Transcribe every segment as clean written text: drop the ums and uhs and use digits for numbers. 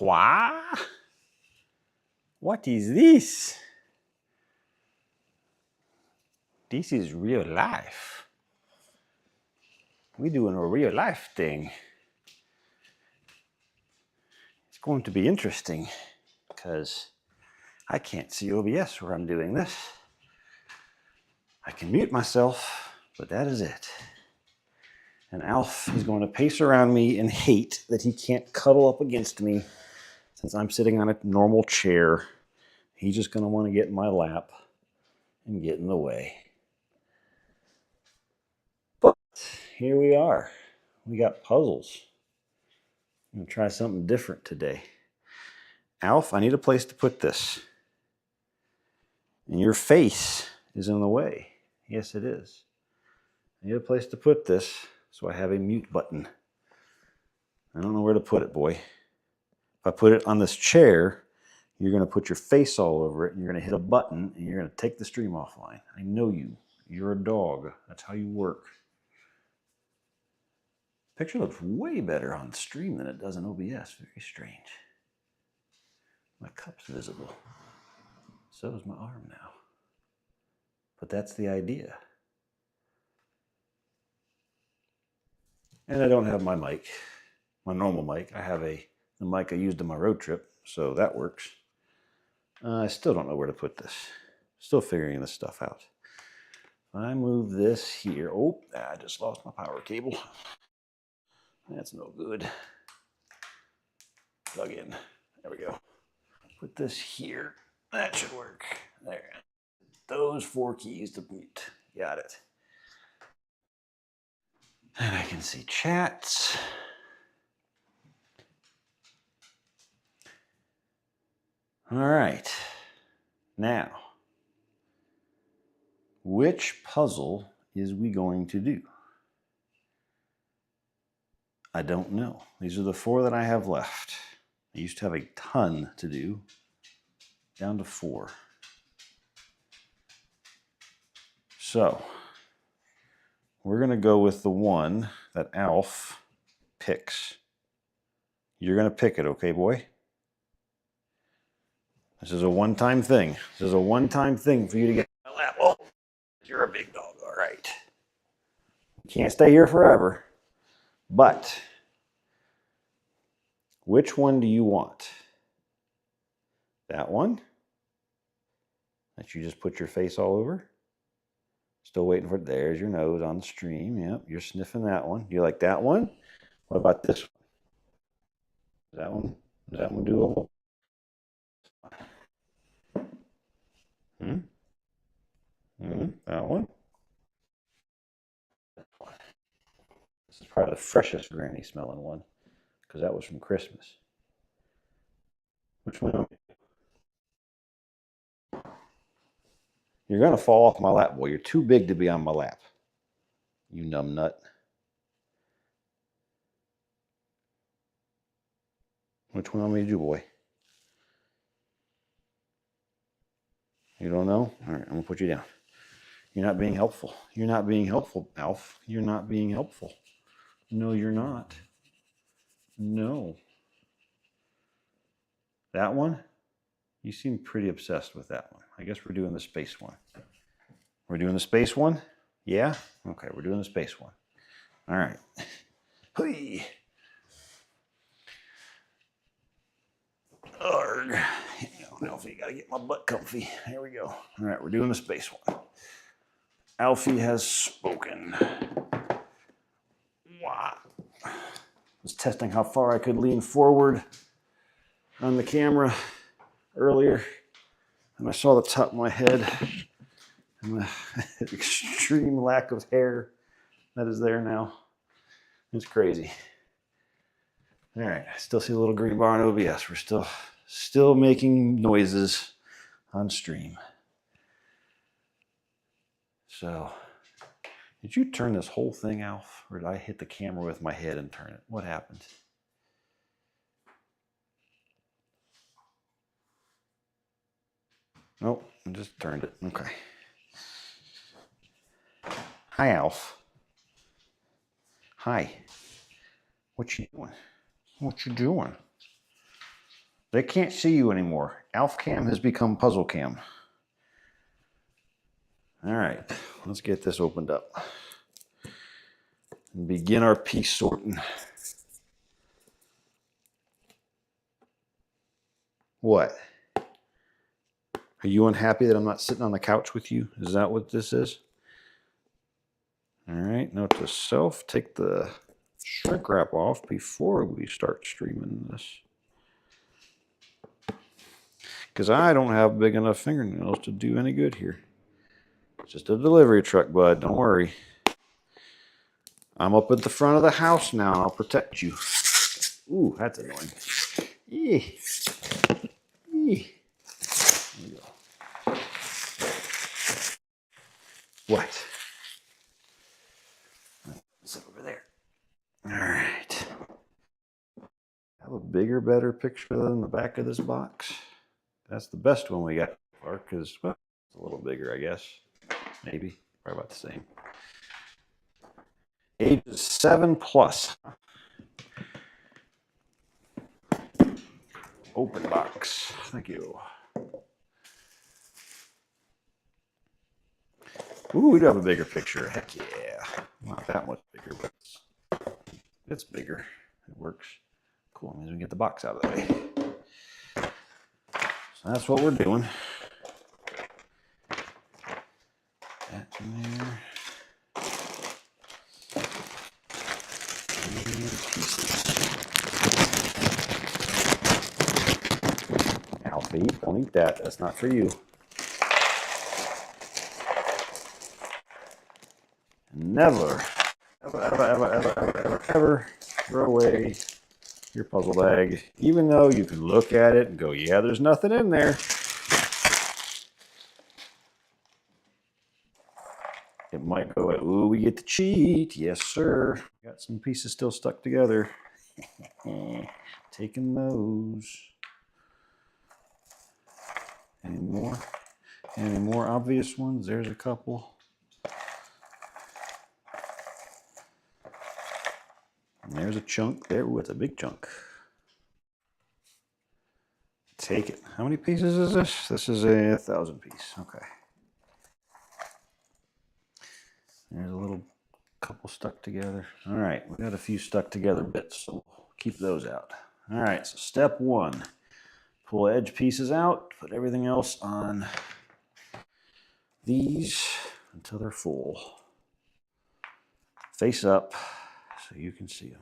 What? What is this? This is real life. We're doing a real life thing. It's going to be interesting because I can't see OBS where I'm doing this. I can mute myself, but that is it. And Alf is going to pace around me and hate that he can't cuddle up against me since I'm sitting on a normal chair. He's just going to want to get in my lap and get in the way. But here we are. We got puzzles. I'm going to try something different today. Alf, I need a place to put this. And your face is in the way. Yes, it is. I need a place to put this, so I have a mute button. I don't know where to put it, boy. If I put it on this chair, you're going to put your face all over it, and you're going to hit a button, and you're going to take the stream offline. I know you. You're a dog. That's how you work. Picture looks way better on stream than it does in OBS. Very strange. My cup's visible. So is my arm now. But that's the idea. And I don't have my mic, my normal mic. I have the mic I used on my road trip, so that works. I still don't know where to put this. Still figuring this stuff out. I move this here. Oh, I just lost my power cable. That's no good. Plug in. There we go. Put this here. That should work. There. Those 4 keys to mute. Got it. And I can see chats. All right. Now, which puzzle is we going to do? I don't know. These are the 4 that I have left. I used to have a ton to do. Down to 4. So, we're going to go with the one that Alf picks. You're going to pick it, okay, boy? This is a one-time thing. This is a one-time thing for you to get in my lap. Oh, you're a big dog, all right. You can't stay here forever. But, which one do you want? That one? That you just put your face all over? Still waiting for it. There's your nose on the stream. Yep, you're sniffing that one. You like that one? What about this one? That one? Does that one doable? That one? This is probably the freshest granny smelling one because that was from Christmas. Which one? You're going to fall off my lap, boy. You're too big to be on my lap. You numb nut. Which one am I going to do, boy? You don't know? All right, I'm going to put you down. You're not being helpful. You're not being helpful, Alf. You're not being helpful. No, you're not. No. That one? You seem pretty obsessed with that one. I guess we're doing the space one. We're doing the space one? Yeah? Okay, we're doing the space one. All right. Hey. Arg. Alfie, gotta get my butt comfy. Here we go. All right, we're doing the space one. Alfie has spoken. Wow. I was testing how far I could lean forward on the camera earlier, and I saw the top of my head and the extreme lack of hair that is there now. It's crazy. All right, I still see a little green bar on OBS. We're still making noises on stream. So, did you turn this whole thing, Alf? Or did I hit the camera with my head and turn it? What happened? Nope, I just turned it. Okay. Hi, Alf. Hi. What you doing? What you doing? They can't see you anymore. Alf Cam has become Puzzle Cam. All right, let's get this opened up and begin our piece sorting. What? Are you unhappy that I'm not sitting on the couch with you? Is that what this is? All right, note to self, take the shrink wrap off before we start streaming this. Because I don't have big enough fingernails to do any good here. It's just a delivery truck, bud. Don't worry. I'm up at the front of the house now. I'll protect you. Ooh, that's annoying. Eee. Eee. There you go. What? Sit over there. All right. Have a bigger, better picture than the back of this box. That's the best one we got so far because, well, it's a little bigger, I guess. Maybe. Probably about the same. Ages 7+. Open box. Thank you. Ooh, we do have a bigger picture. Heck yeah. Not that much bigger, but it's bigger. It works. Cool. Means we can get the box out of the way. So that's what we're doing. That's in there. Alfie, don't eat that. That's not for you. Never, ever throw away your puzzle bag, even though you can look at it and go, yeah, there's nothing in there. It might go, ooh, we get to cheat. Yes, sir. Got some pieces still stuck together. Taking those. Any more? Any more obvious ones? There's a couple. And there's a chunk there. Ooh, it's a big chunk. Take it. How many pieces is this? This is a 1,000 piece. Okay. There's a little couple stuck together. All right, we got a few stuck together bits, so we'll keep those out. All right, so step one, pull edge pieces out, put everything else on these until they're full. Face up so you can see them.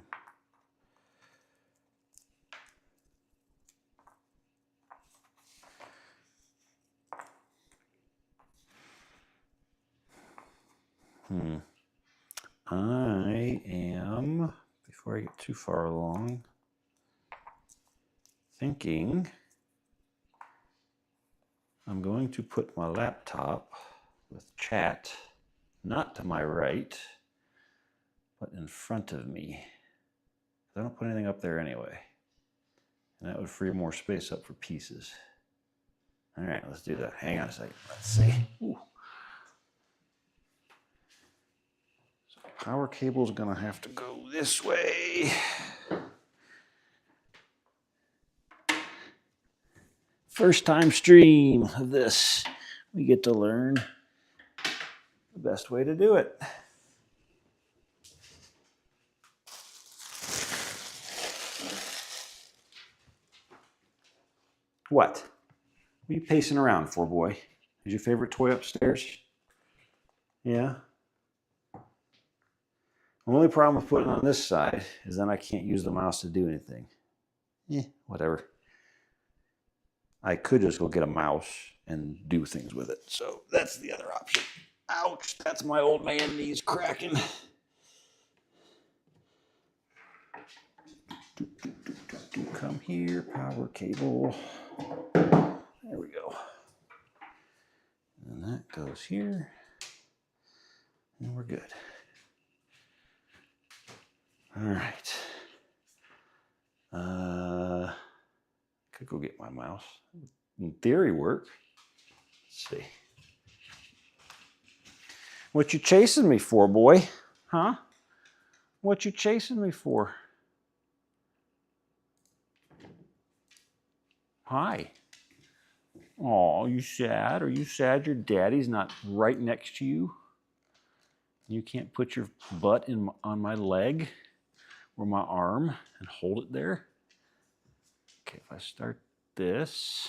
I am, before I get too far along, thinking I'm going to put my laptop with chat not to my right, but in front of me. I don't put anything up there anyway. And that would free more space up for pieces. All right, let's do that. Hang on a second. Let's see. Ooh. So power cable is going to have to go this way. First time stream of this. We get to learn the best way to do it. What? What are you pacing around for, boy? Is your favorite toy upstairs? Yeah? The only problem with putting it on this side is then I can't use the mouse to do anything. Whatever. I could just go get a mouse and do things with it. So that's the other option. Ouch, that's my old man knees cracking. Come here, power cable. There we go. And that goes here. And we're good. All right. Could go get my mouse. In theory, work. Let's see. What you chasing me for, boy? Huh? What you chasing me for? Hi. Oh, you sad? Are you sad your daddy's not right next to you? You can't put your butt on my leg or my arm and hold it there? Okay, if I start this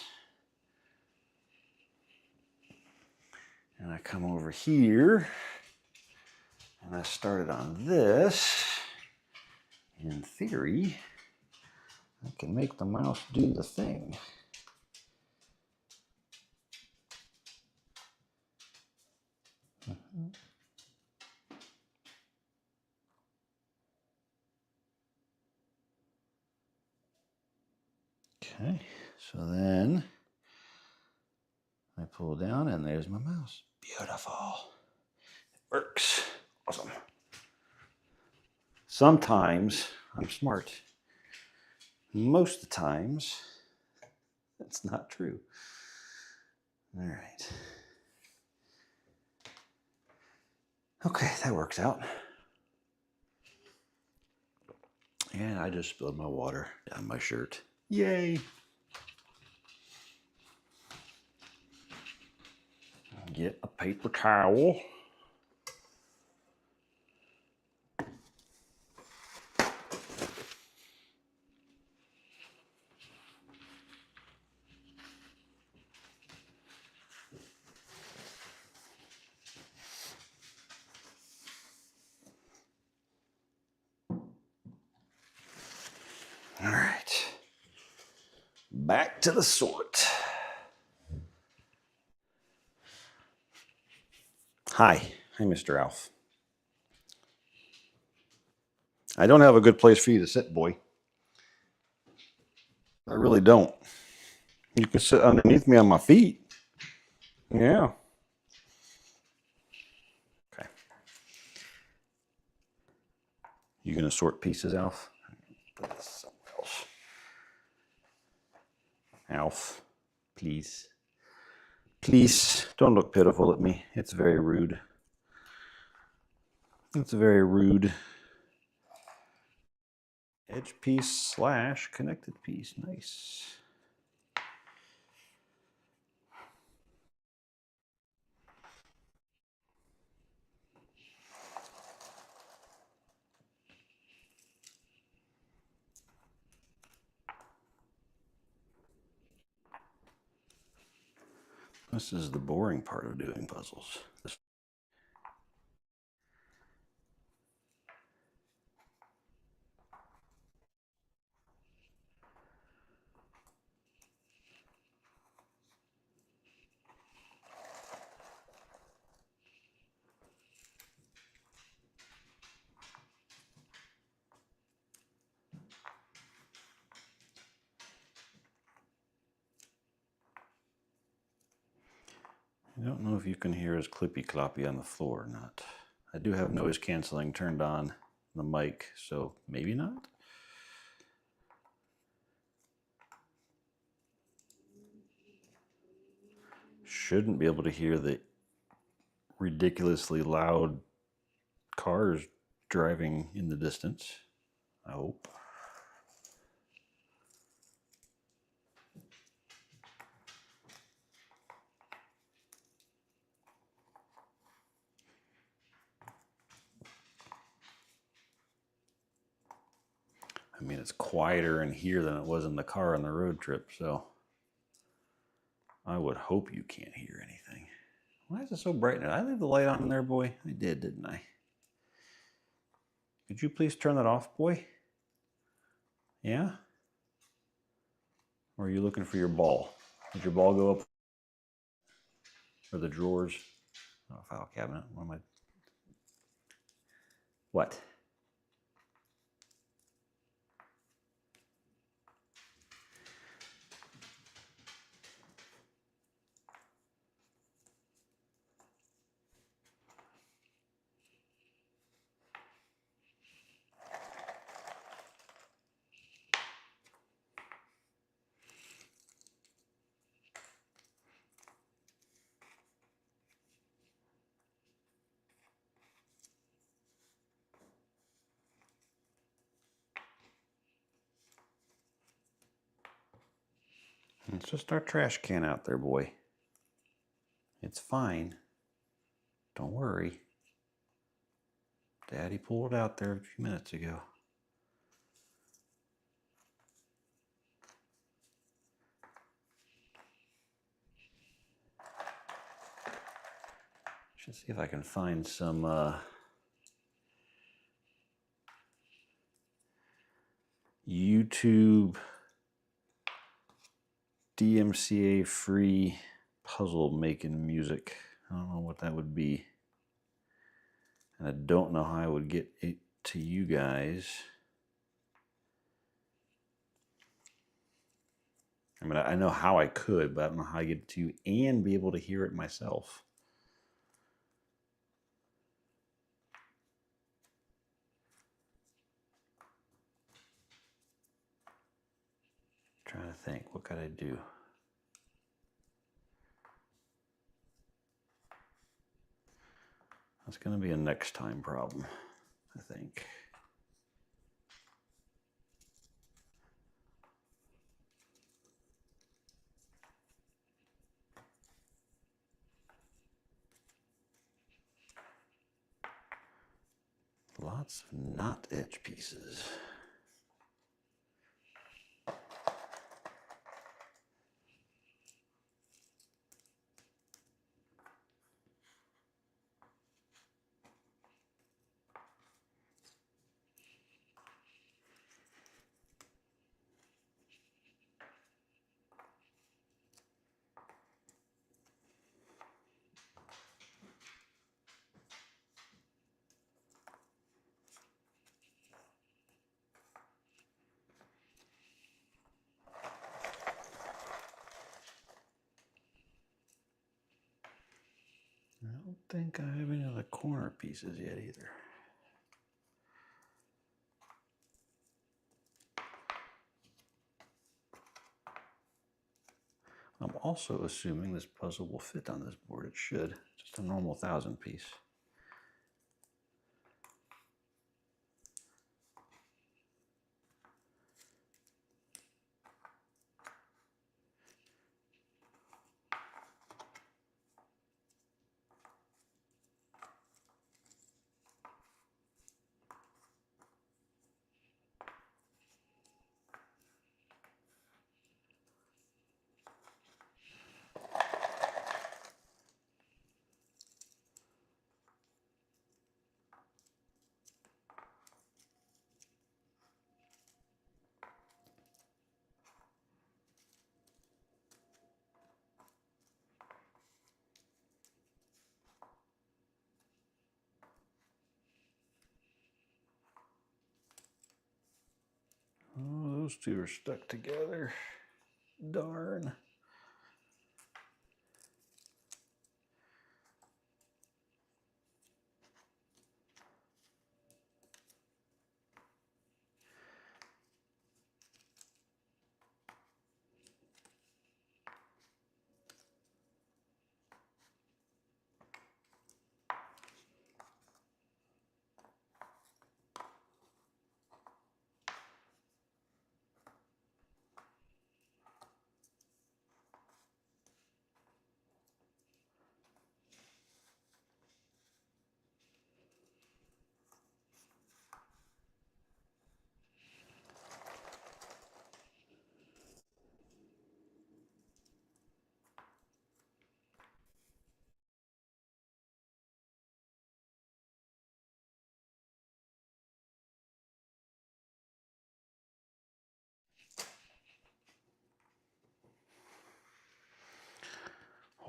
and I come over here and I start it on this, in theory, I can make the mouse do the thing. Okay, so then I pull down and there's my mouse. Beautiful. It works. Awesome. Sometimes I'm smart. Most of the times, that's not true. All right. Okay, that works out. And I just spilled my water down my shirt. Yay. Get a paper towel. All right. Back to the sort. Hi, Mr. Alf. I don't have a good place for you to sit, boy. I really don't. You can sit underneath me on my feet. Yeah. Okay. You gonna sort pieces, Alf? Put this somewhere else. Alf, please. Please, don't look pitiful at me. It's very rude. It's very rude. Edge piece / connected piece. Nice. This is the boring part of doing puzzles. I don't know if you can hear his clippy cloppy on the floor or not. I do have noise canceling turned on the mic, so maybe not. Shouldn't be able to hear the ridiculously loud cars driving in the distance, I hope. I mean, it's quieter in here than it was in the car on the road trip, so I would hope you can't hear anything. Why is it so bright? Did I leave the light on in there, boy? I did, didn't I? Could you please turn that off, boy? Yeah? Or are you looking for your ball? Did your ball go up? Or the drawers? Oh, file cabinet. What am I? What? It's just our trash can out there, boy. It's fine. Don't worry. Daddy pulled it out there a few minutes ago. Should see if I can find some YouTube DMCA free puzzle making music. I don't know what that would be. And I don't know how I would get it to you guys. I mean, I know how I could, but I don't know how I get it to you and be able to hear it myself. Trying to think, what could I do? That's going to be a next time problem, I think. Lots of not etch pieces. I don't think I have any of the corner pieces yet either. I'm also assuming this puzzle will fit on this board. It should. Just a normal 1,000 piece. Oh, those two are stuck together. Darn.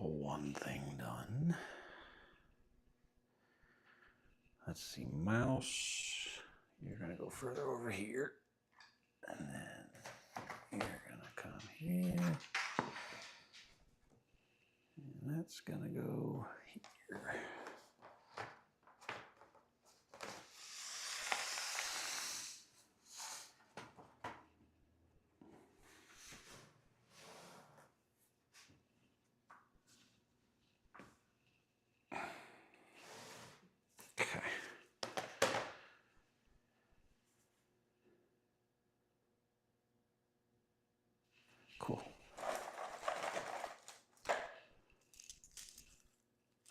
One thing done. Let's see, mouse. You're gonna go further over here. And then you're gonna come here. And that's gonna go here. Okay. Cool.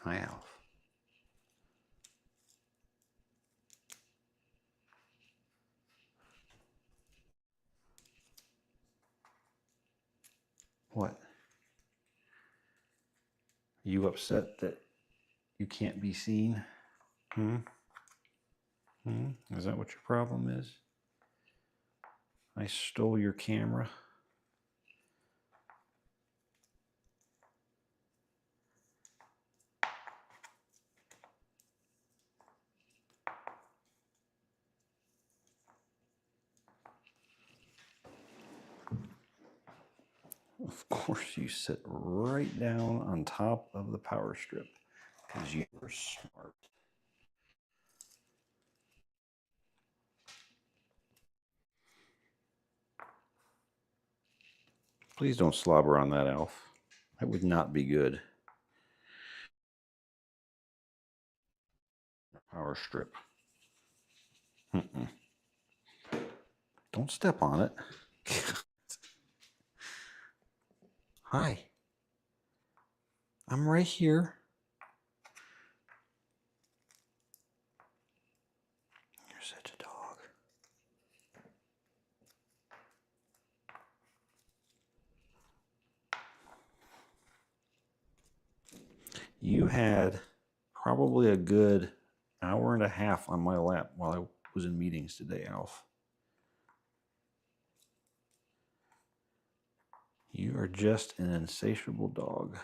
Hi, Alf. What? Are you upset that you can't be seen? Hmm? Is that what your problem is? I stole your camera. Of course, you sit right down on top of the power strip because you were smart. Please don't slobber on that, Alf. That would not be good. Power strip. Don't step on it. Hi. I'm right here. You're such a dog. You had probably a good hour and a half on my lap while I was in meetings today, Alf. You are just an insatiable dog.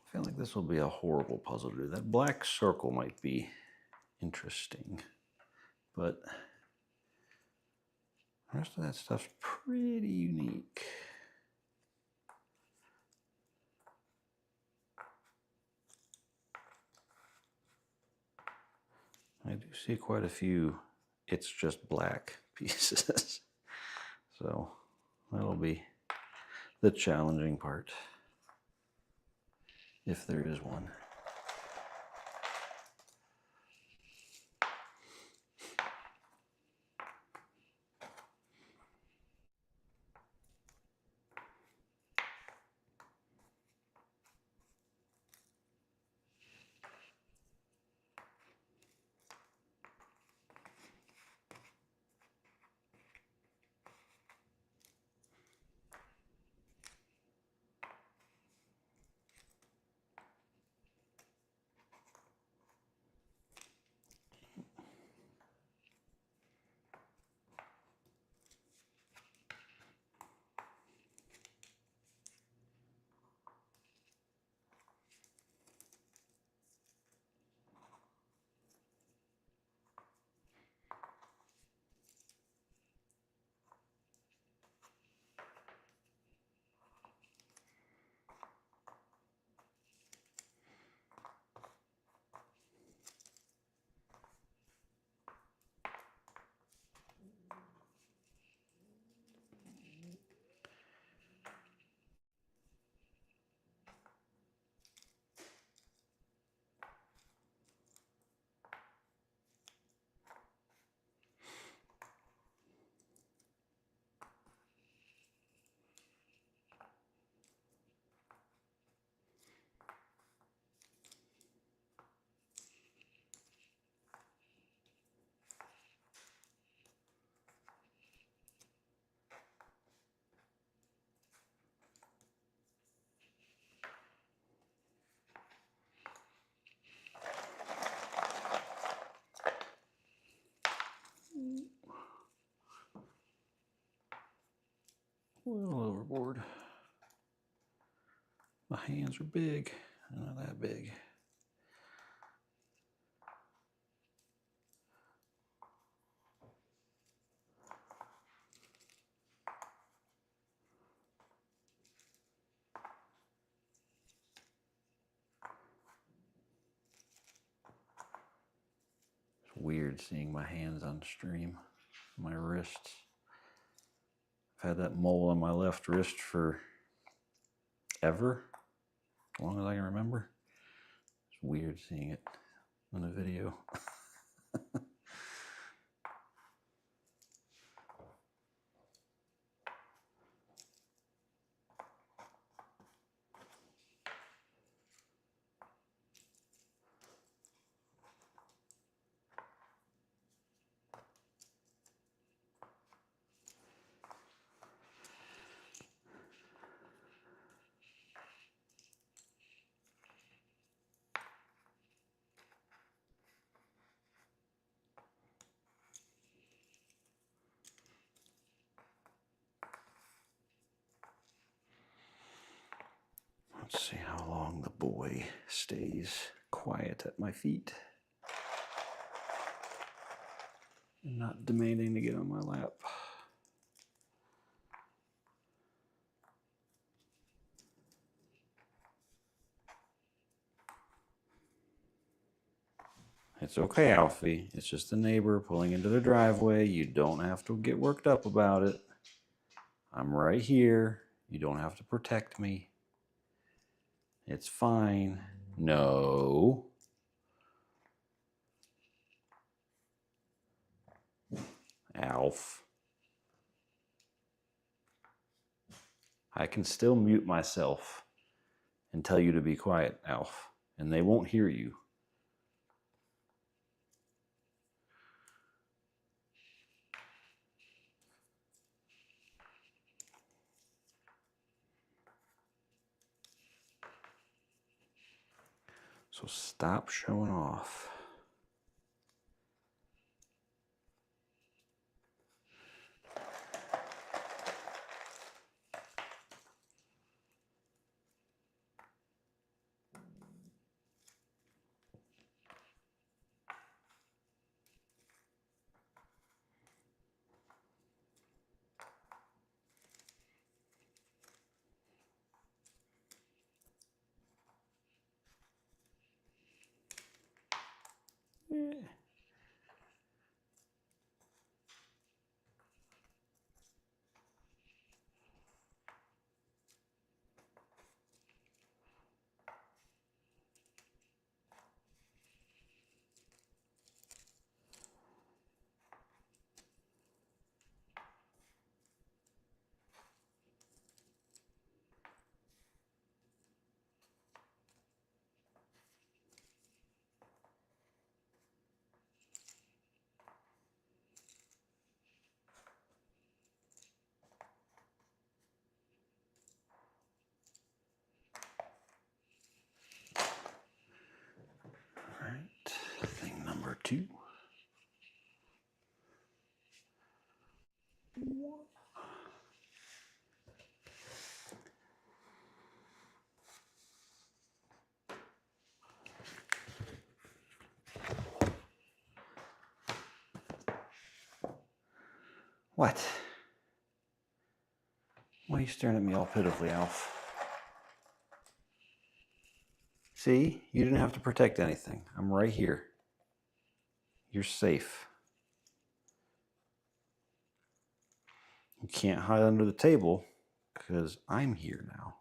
I feel like this will be a horrible puzzle to do. That black circle might be interesting, but the rest of that stuff's pretty unique. I do see quite a few it's just black pieces. So that'll be the challenging part, if there is one. A little overboard. My hands are big, not that big. weird seeing my hands on stream, my wrists. I've had that mole on my left wrist for ever, as long as I can remember. It's weird seeing it on a video. Let's see how long the boy stays quiet at my feet and not demanding to get on my lap. It's okay, Alfie. It's just a neighbor pulling into the driveway. You don't have to get worked up about it. I'm right here. You don't have to protect me. It's fine. No. Alf. I can still mute myself and tell you to be quiet, Alf, and they won't hear you. So stop showing off. Thing number 2. What? Why are you staring at me all pitifully, Alf? See? You didn't have to protect anything. I'm right here. You're safe. You can't hide under the table because I'm here now.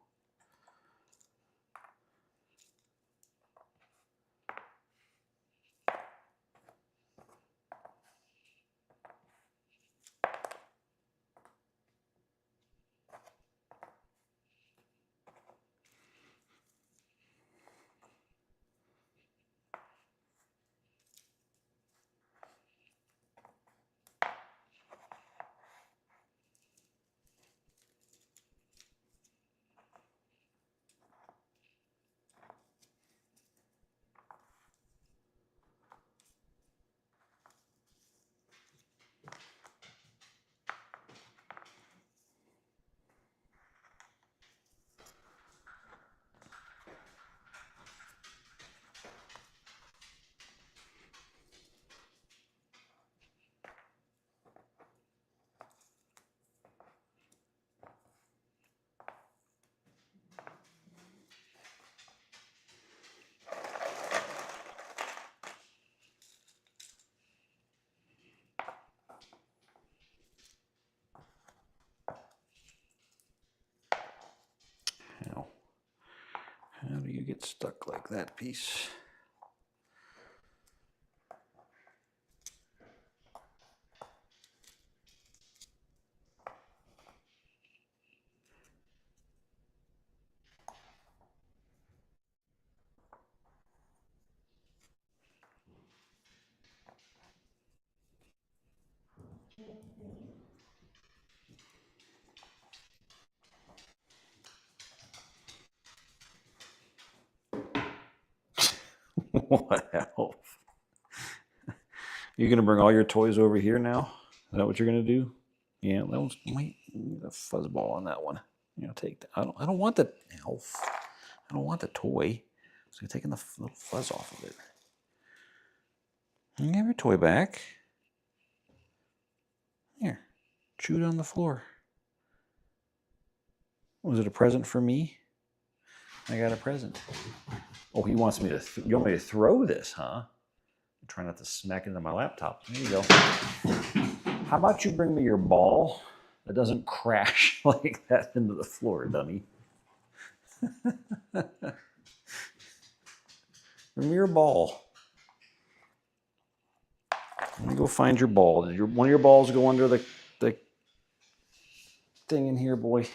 get stuck like that piece. What else? You're gonna bring all your toys over here now? Is that what you're gonna do? Yeah, that one's wait, a fuzzball on that one. You know, take that. I don't want the Elf. I don't want the toy. So you're taking the little fuzz off of it. You have your toy back. Here, chew it on the floor. Was it a present for me? I got a present. Oh, he wants me to. You want me to throw this, huh? Try not to smack it into my laptop. There you go. How about you bring me your ball that doesn't crash like that into the floor, dummy? Bring me your ball. Let me go find your ball. Did one of your balls go under the thing in here, boy?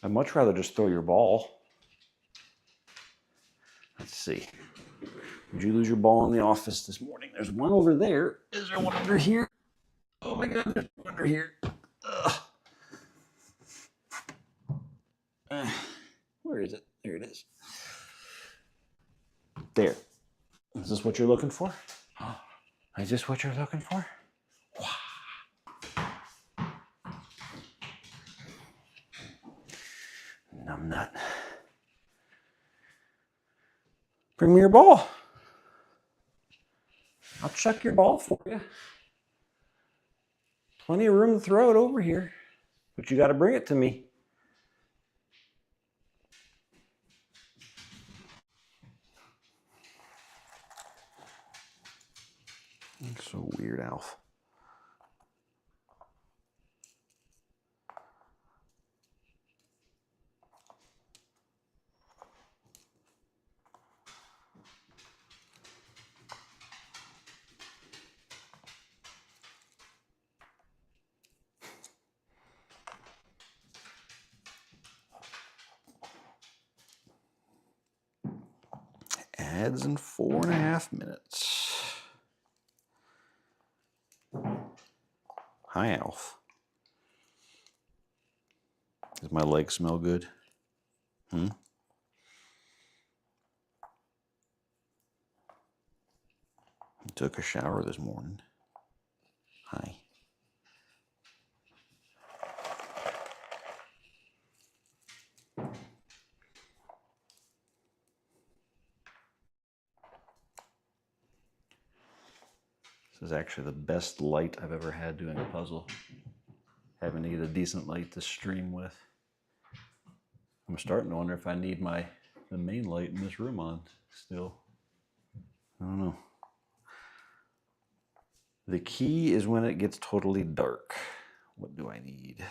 I'd much rather just throw your ball. Let's see. Did you lose your ball in the office this morning? There's one over there. Is there one under here? Oh my God, there's one under here. Where is it? There it is. There. Is this what you're looking for? Is this what you're looking for? Numbnut. Bring me your ball. I'll chuck your ball for you. Plenty of room to throw it over here, but you got to bring it to me. You're so weird, Alf. Ads in 4.5 minutes. Hi, Alf. Does my leg smell good? Took a shower this morning. Hi. This is actually the best light I've ever had doing a puzzle. Having to get a decent light to stream with. I'm starting to wonder if I need the main light in this room on still. I don't know. The key is when it gets totally dark. What do I need?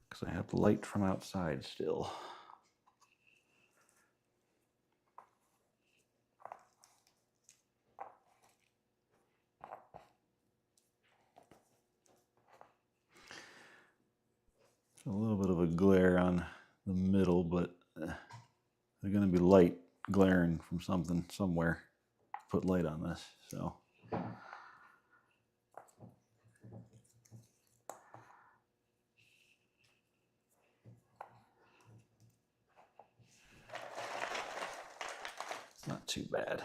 Because I have the light from outside still. A little bit of a glare on the middle, but there's going to be light glaring from something somewhere. Put light on this, so. It's not too bad.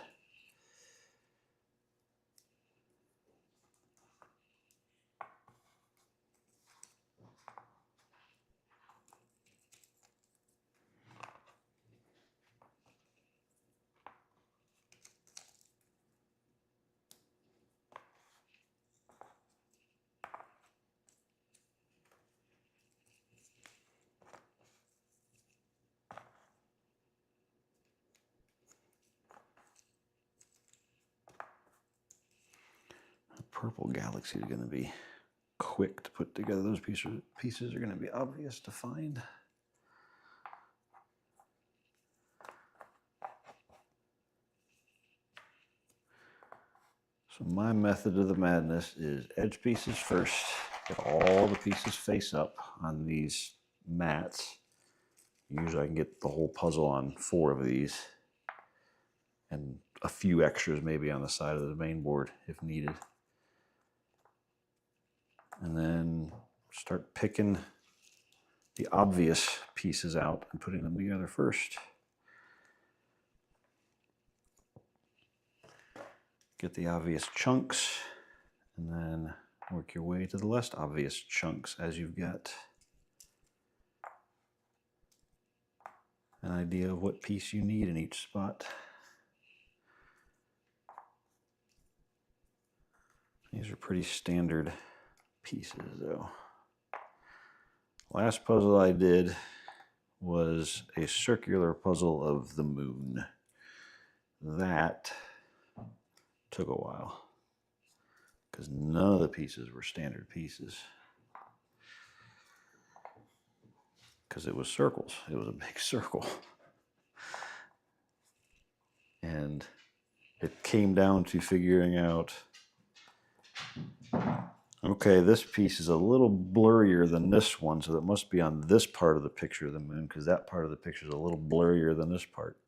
Purple galaxy is going to be quick to put together. Those pieces are going to be obvious to find. So my method of the madness is edge pieces first. Get all the pieces face up on these mats. Usually I can get the whole puzzle on 4 of these. And a few extras maybe on the side of the main board if needed. And then start picking the obvious pieces out and putting them together first. Get the obvious chunks and then work your way to the less obvious chunks as you've got an idea of what piece you need in each spot. These are pretty standard pieces though. Last puzzle I did was a circular puzzle of the moon. That took a while because none of the pieces were standard pieces. Because it was circles. It was a big circle. And it came down to figuring out, okay, this piece is a little blurrier than this one, so that must be on this part of the picture of the moon, because that part of the picture is a little blurrier than this part.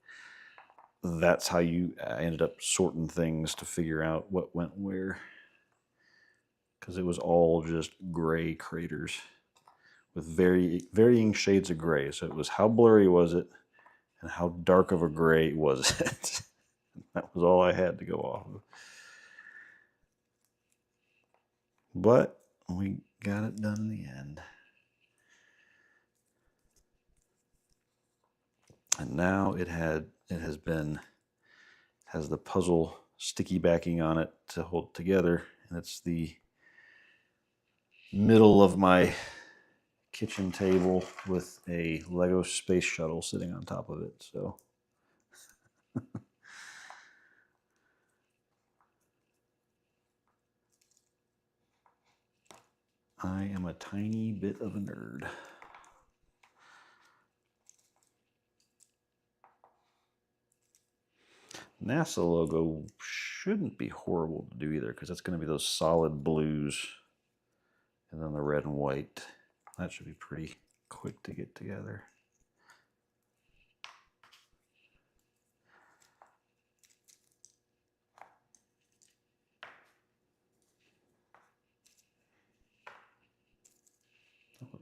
That's how you ended up sorting things to figure out what went where. Because it was all just gray craters with varying shades of gray. So it was how blurry was it and how dark of a gray was it. That was all I had to go off of. But we got it done in the end. And now it has the puzzle sticky backing on it to hold together. And it's the middle of my kitchen table with a Lego space shuttle sitting on top of it. So I am a tiny bit of a nerd. NASA logo shouldn't be horrible to do either, because that's going to be those solid blues and then the red and white. That should be pretty quick to get together.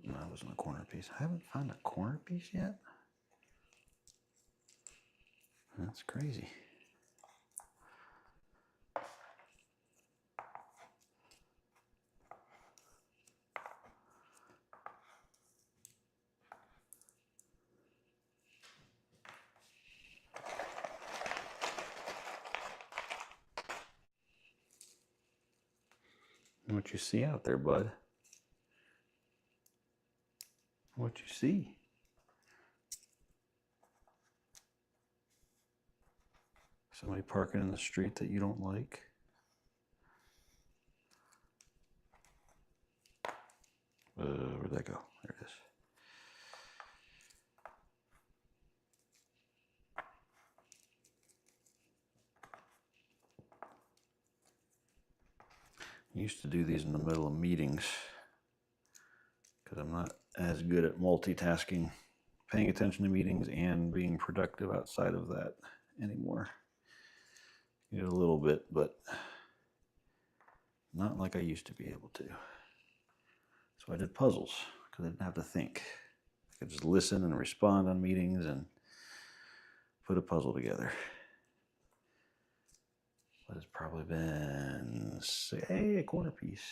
That wasn't a corner piece. I haven't found a corner piece yet. That's crazy. What you see out there, bud? What you see? Somebody parking in the street that you don't like? Where'd that go? There it is. I used to do these in the middle of meetings because I'm not as good at multitasking, paying attention to meetings and being productive outside of that anymore. You know, a little bit, but not like I used to be able to. So I did puzzles because I didn't have to think. I could just listen and respond on meetings and put a puzzle together. But it's probably been, say, a corner piece.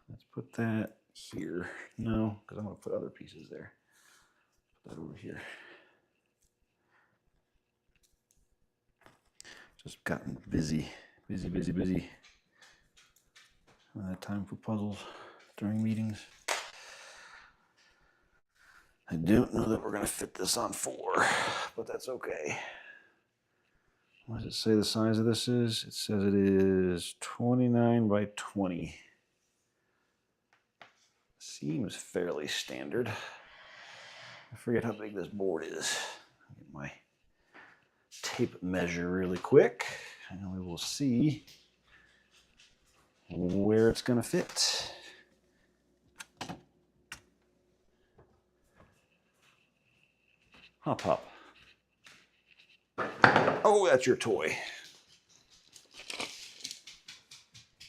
Let's put that here. No, because I'm going to put other pieces there. Put that over here. Just gotten busy. I don't have time for puzzles during meetings. I don't know that we're going to fit this on 4, but that's okay. What does it say the size of this is? It says it is 29 by 20. Seems fairly standard. I forget how big this board is. I'll get my tape measure really quick, and we will see where it's going to fit. Hop, hop. Oh, that's your toy.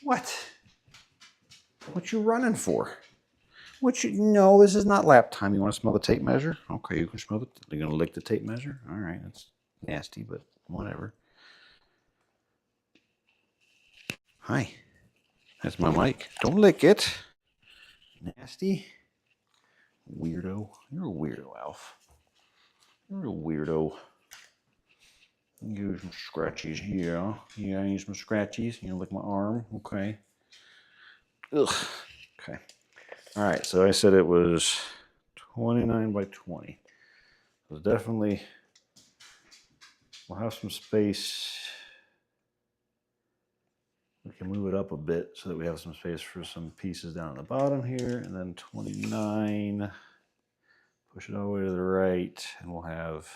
What? What you running for? No, this is not lap time. You want to smell the tape measure? Okay, you can smell it. You're going to lick the tape measure? All right, that's nasty, but whatever. Hi. That's my mic. Don't lick it. Nasty. Weirdo. You're a weirdo, Alf. You're a weirdo. Give you some scratchies. Yeah. Yeah, I need some scratchies. You know, lick my arm. Okay. Ugh. Okay. All right, so I said it was 29 by 20. So definitely, we'll have some space. We can move it up a bit so that we have some space for some pieces down at the bottom here. And then 29, push it all the way to the right, and we'll have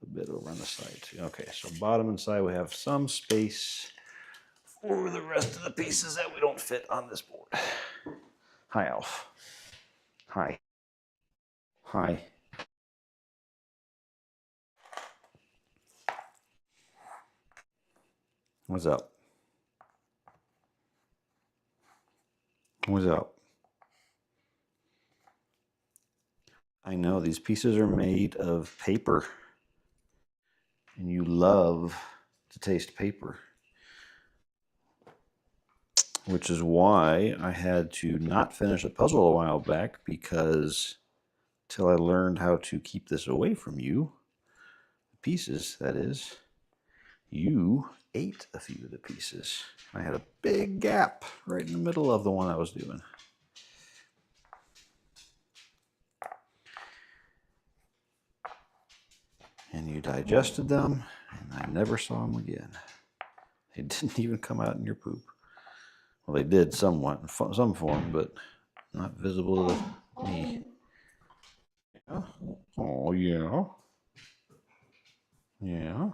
a bit over on the side too. Okay, so bottom and side, we have some space for the rest of the pieces that we don't fit on this board. Hi, Alf. Hi. Hi. What's up? What's up? I know these pieces are made of paper, and you love to taste paper, which is why I had to not finish a puzzle a while back, because till I learned how to keep this away from you, the pieces, that is, you ate a few of the pieces. I had a big gap right in the middle of the one I was doing. And you digested them, and I never saw them again. They didn't even come out in your poop. Well, they did somewhat, in some form, but not visible to me. Yeah. Oh, yeah. Yeah.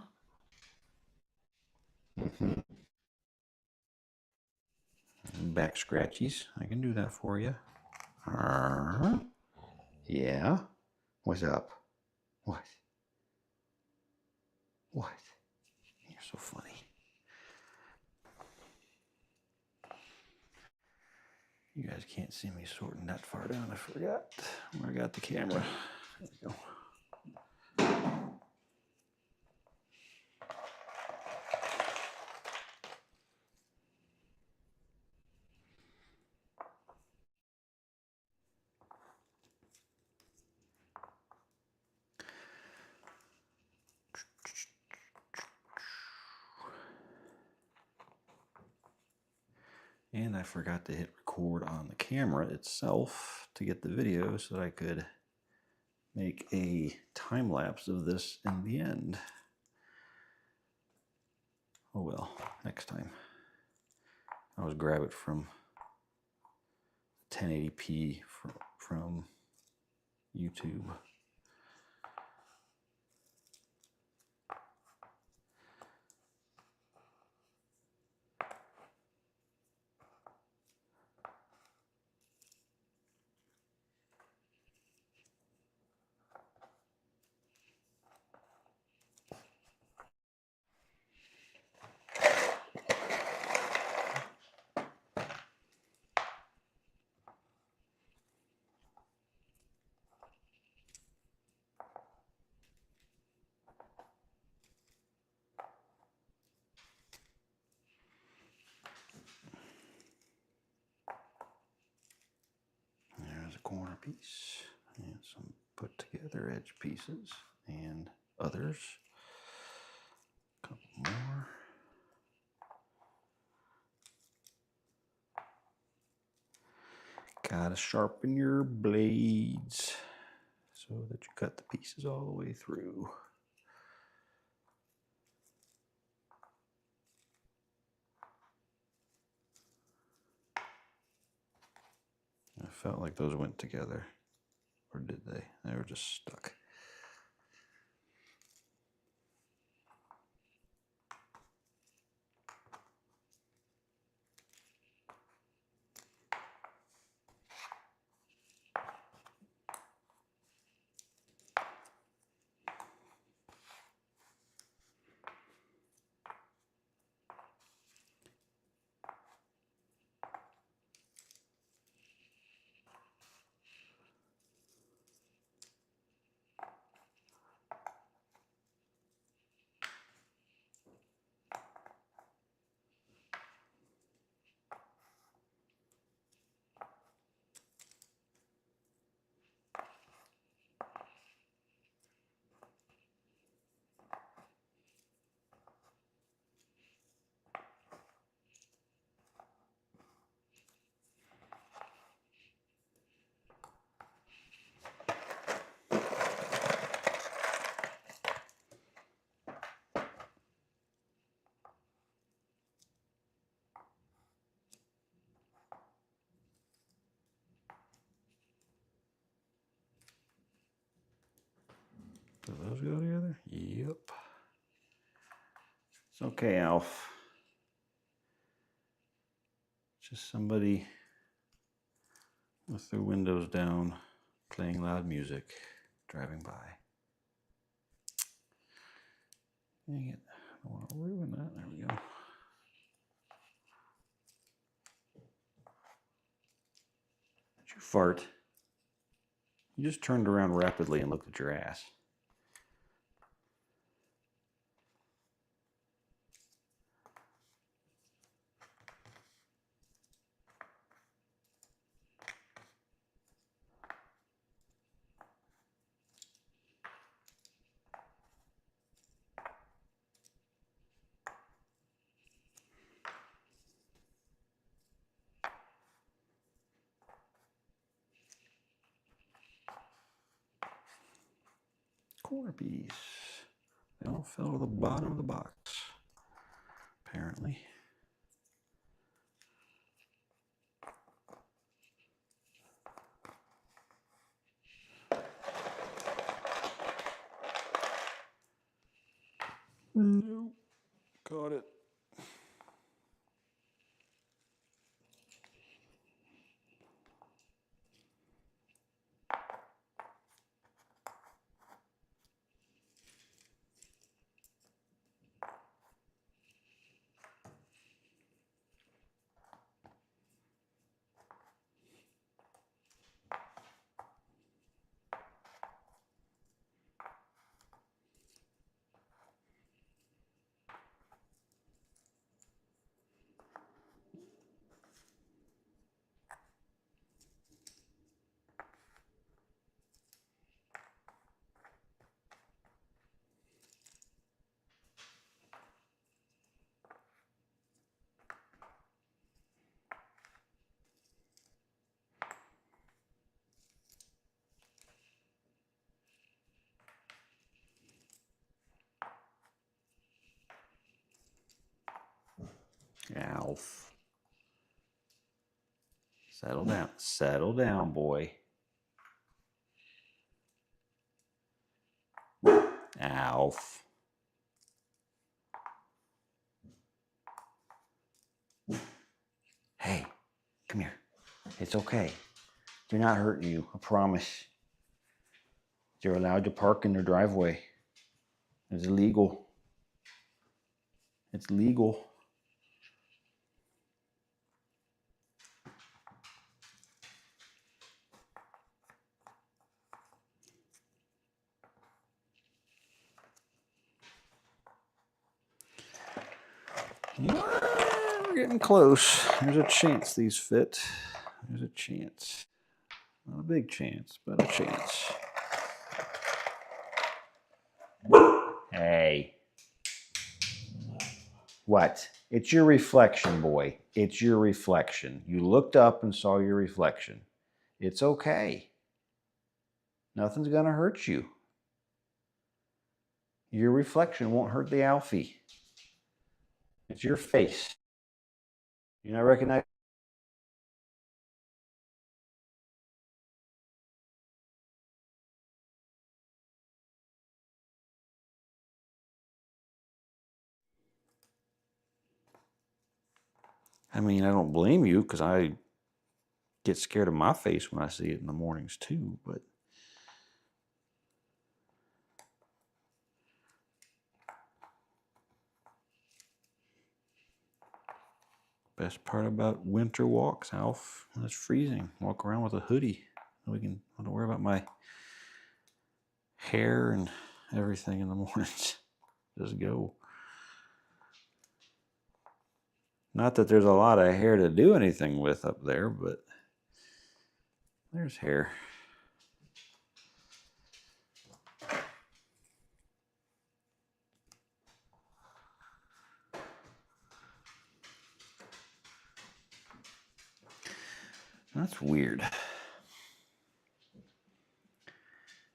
Back scratchies. I can do that for you. Yeah. What's up? What? What? You're so funny. You guys can't see me sorting that far down. I forgot where I got the camera. There we go. And I forgot to hit record on the camera itself to get the video so that I could make a time lapse of this in the end. Oh well, next time. I always grab it from 1080p from YouTube. There's a corner piece and some put together edge pieces and others. A couple more. Gotta sharpen your blades so that you cut the pieces all the way through. I felt like those went together. Or did they? They were just stuck. Do those go together? Yep. It's okay, Alf. Just somebody with their windows down, playing loud music, driving by. Dang it. I don't want to ruin that. There we go. Did you fart? You just turned around rapidly and looked at your ass. Corner piece. They all fell to the bottom of the box, apparently. Nope. Caught it. Alf. Settle down. Settle down, boy. Alf. Hey, come here. It's okay. They're not hurting you, I promise. You're allowed to park in their driveway. It's illegal. It's legal. We're getting close. There's a chance these fit. There's a chance. Not a big chance, but a chance. Hey. What? It's your reflection, boy. It's your reflection. You looked up and saw your reflection. It's okay. Nothing's going to hurt you. Your reflection won't hurt the Alfie. It's your face. You not recognize I mean, I don't blame you because I get scared of my face when I see it in the mornings too, but best part about winter walks, Alf, when it's freezing, walk around with a hoodie. I don't worry about my hair and everything in the mornings. Just go. Not that there's a lot of hair to do anything with up there, but there's hair. That's weird.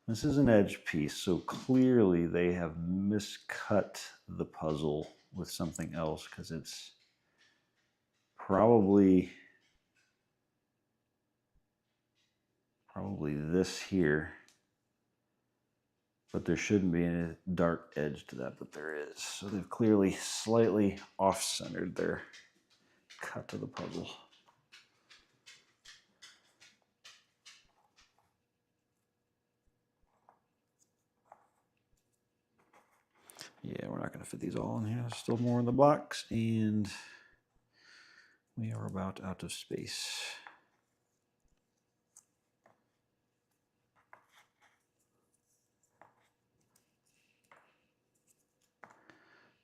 This is an edge piece, so clearly they have miscut the puzzle with something else because it's probably this here, but there shouldn't be any dark edge to that, but there is. So they've clearly slightly off-centered their cut of the puzzle. Yeah, we're not going to fit these all in here. There's still more in the box, and we are about out of space.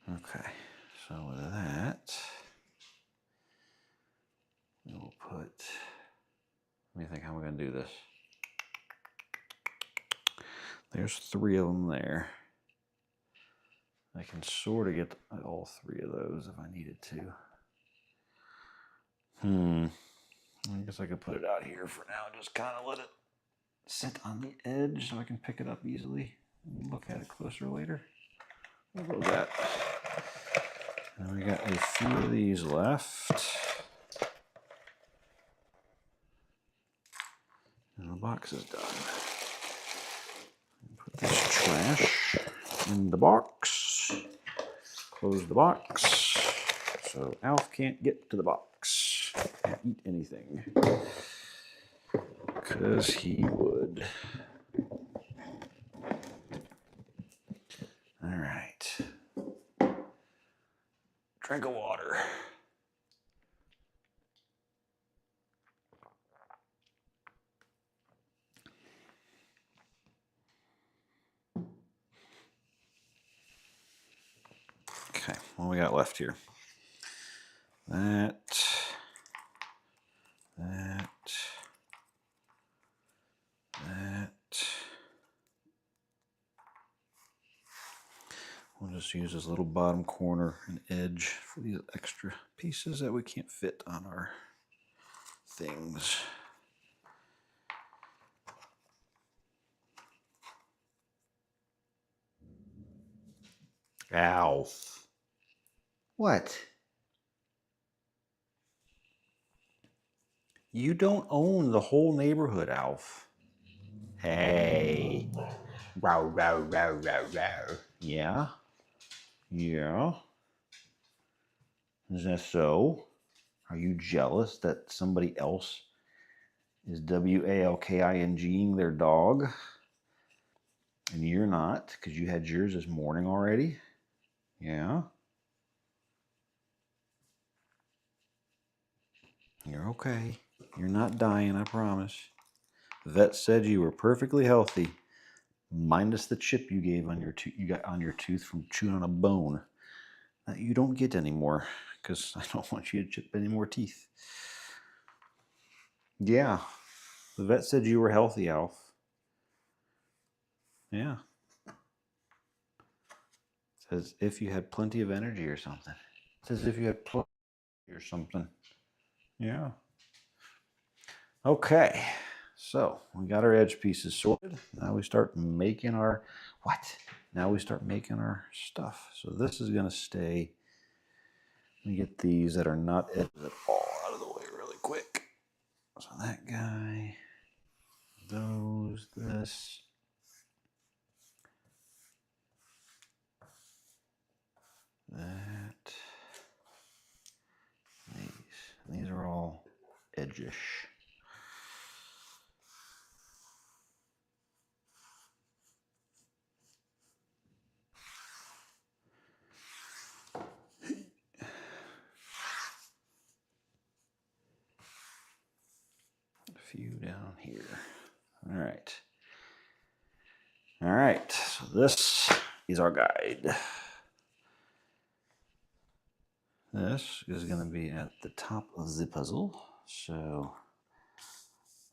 Okay, so with that, we'll put, let me think how we're going to do this. There's 3 of them there. I can sort of get all 3 of those if I needed to. I guess I could put it out here for now. Just kind of let it sit on the edge so I can pick it up easily and look at it closer later. We'll go with that. And we got a few of these left. And the box is done. Put this trash in the box. Close the box so Alf can't get to the box and eat anything. Because he would. All right. Drink of water. Okay, what we got left here? That. We'll just use this little bottom corner and edge for these extra pieces that we can't fit on our things. Alf. What? You don't own the whole neighborhood, Alf. Hey. Row, row, row, row, row. Yeah? Yeah? Is that so? Are you jealous that somebody else is WALKINGing their dog? And you're not, because you had yours this morning already? Yeah? You're okay. You're not dying, I promise. The vet said you were perfectly healthy, minus the chip you gave on your you got on your tooth from chewing on a bone that you don't get anymore, because I don't want you to chip any more teeth. Yeah, the vet said you were healthy, Alf. Yeah. It's as if you had plenty of energy or something. It's as if you had plenty or something. Yeah. Okay. So we got our edge pieces sorted. Now we start making our Now we start making our stuff. So this is going to stay. Let me get these that are not edges at all out of the way really quick. So that guy, those, this. That, these. edge-ish. A few down here. All right. All right, so this is our guide. This is going to be at the top of the puzzle. So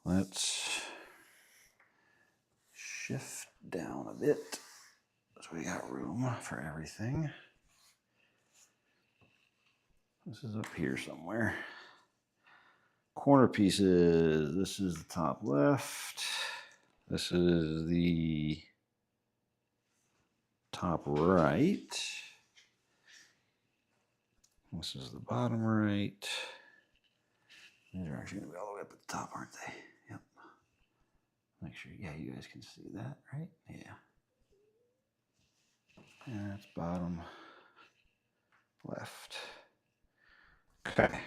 let's shift down a bit so we got room for everything. This is up here somewhere. Corner pieces. This is the top left. This is the top right. This is the bottom right. These are actually going to be all the way up at the top, aren't they? Yep. Make sure, yeah, you guys can see that, right? Yeah. And that's bottom left. Okay.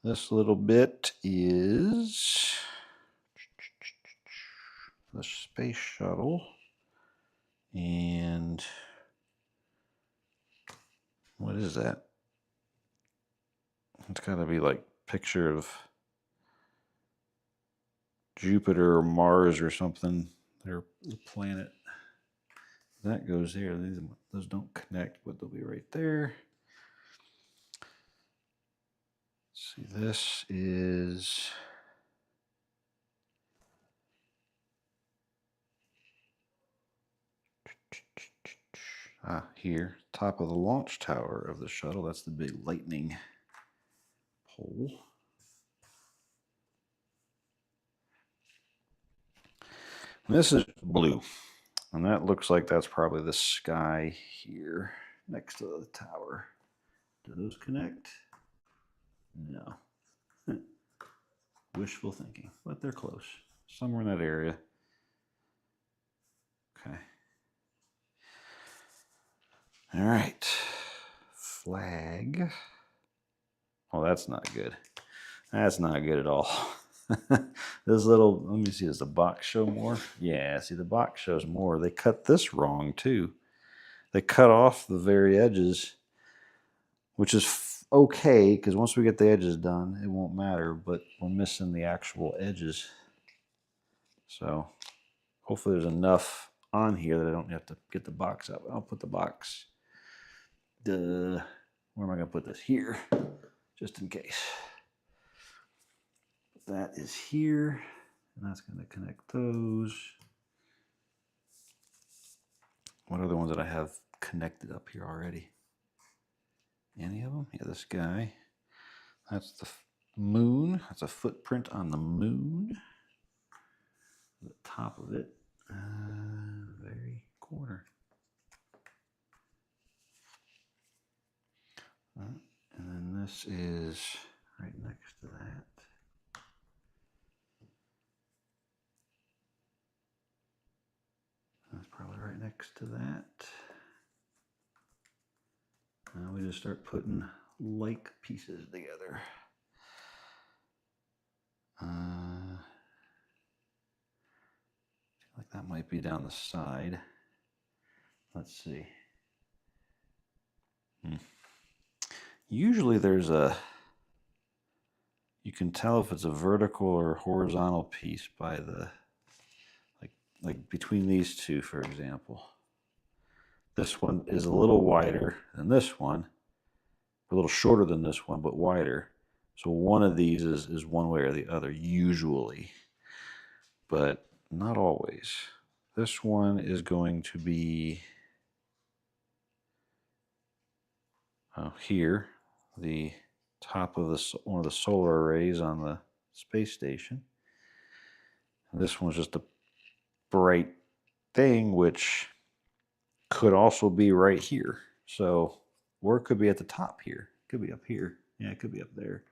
This little bit is the space shuttle. And what is that? It's got to be like picture of Jupiter or Mars or something. Their planet. That goes there. Those don't connect, but they'll be right there. Let's see, this is here, top of the launch tower of the shuttle. That's the big lightning pole. And this is blue, and that looks like that's probably the sky here next to the tower. Do those connect? No. Wishful thinking, but they're close. Somewhere in that area. Okay. All right. Flag. Oh, that's not good. That's not good at all. This little, let me see, does the box show more? Yeah, see, the box shows more. They cut this wrong, too. They cut off the very edges, which is okay, because once we get the edges done, it won't matter, but we're missing the actual edges. So hopefully there's enough on here that I don't have to get the box up. I'll put the box, where am I going to put this? Here, just in case. That is here, and that's going to connect those. What are the ones that I have connected up here already? Any of them? Yeah, this guy. That's the moon. That's a footprint on the moon. The top of it, very corner. And then this is right next to that. That's probably right next to that. Now we just start putting like pieces together. Like that might be down the side. Let's see. Usually there's you can tell if it's a vertical or horizontal piece by the, like between these two, for example. This one is a little wider than this one, a little shorter than this one, but wider. So one of these is one way or the other, usually, but not always. This one is going to be here, the top of one of the solar arrays on the space station. And this one's just a bright thing, which could also be right here. So, or it could be at the top here. It could be up here. Yeah, it could be up there.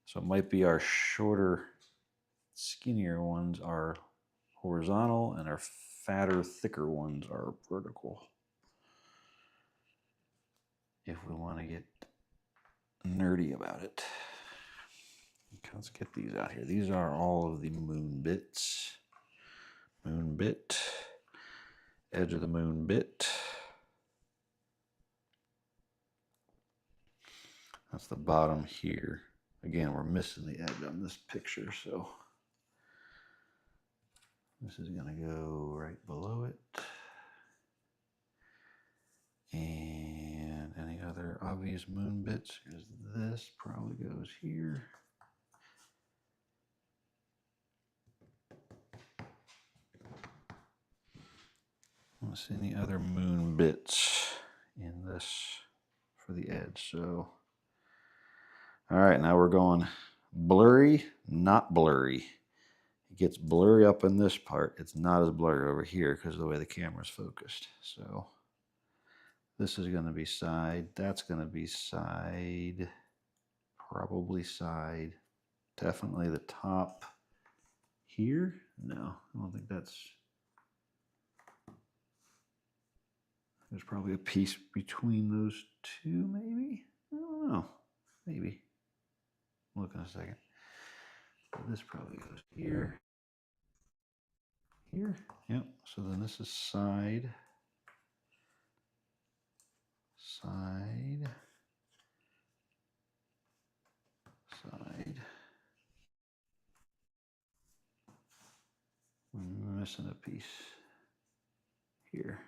So it might be our shorter, skinnier ones are horizontal, and our fatter, thicker ones are vertical. If we want to get nerdy about it. Okay, let's get these out here. These are all of the moon bits. Moon bit, edge of the moon bit. That's the bottom here. Again, we're missing the edge on this picture, so this is going to go right below it. And any other obvious moon bits? Is this probably goes here. Let's see any other moon bits in this for the edge. So, all right, now we're going blurry, not blurry. It gets blurry up in this part. It's not as blurry over here because of the way the camera's focused. So this is going to be side. That's going to be side. Probably side. Definitely the top here. No, I don't think that's... There's probably a piece between those two, maybe? I don't know. Maybe. Look in a second. But this probably goes here. Here. Yep. So then this is side. Side. Side. I'm missing a piece here.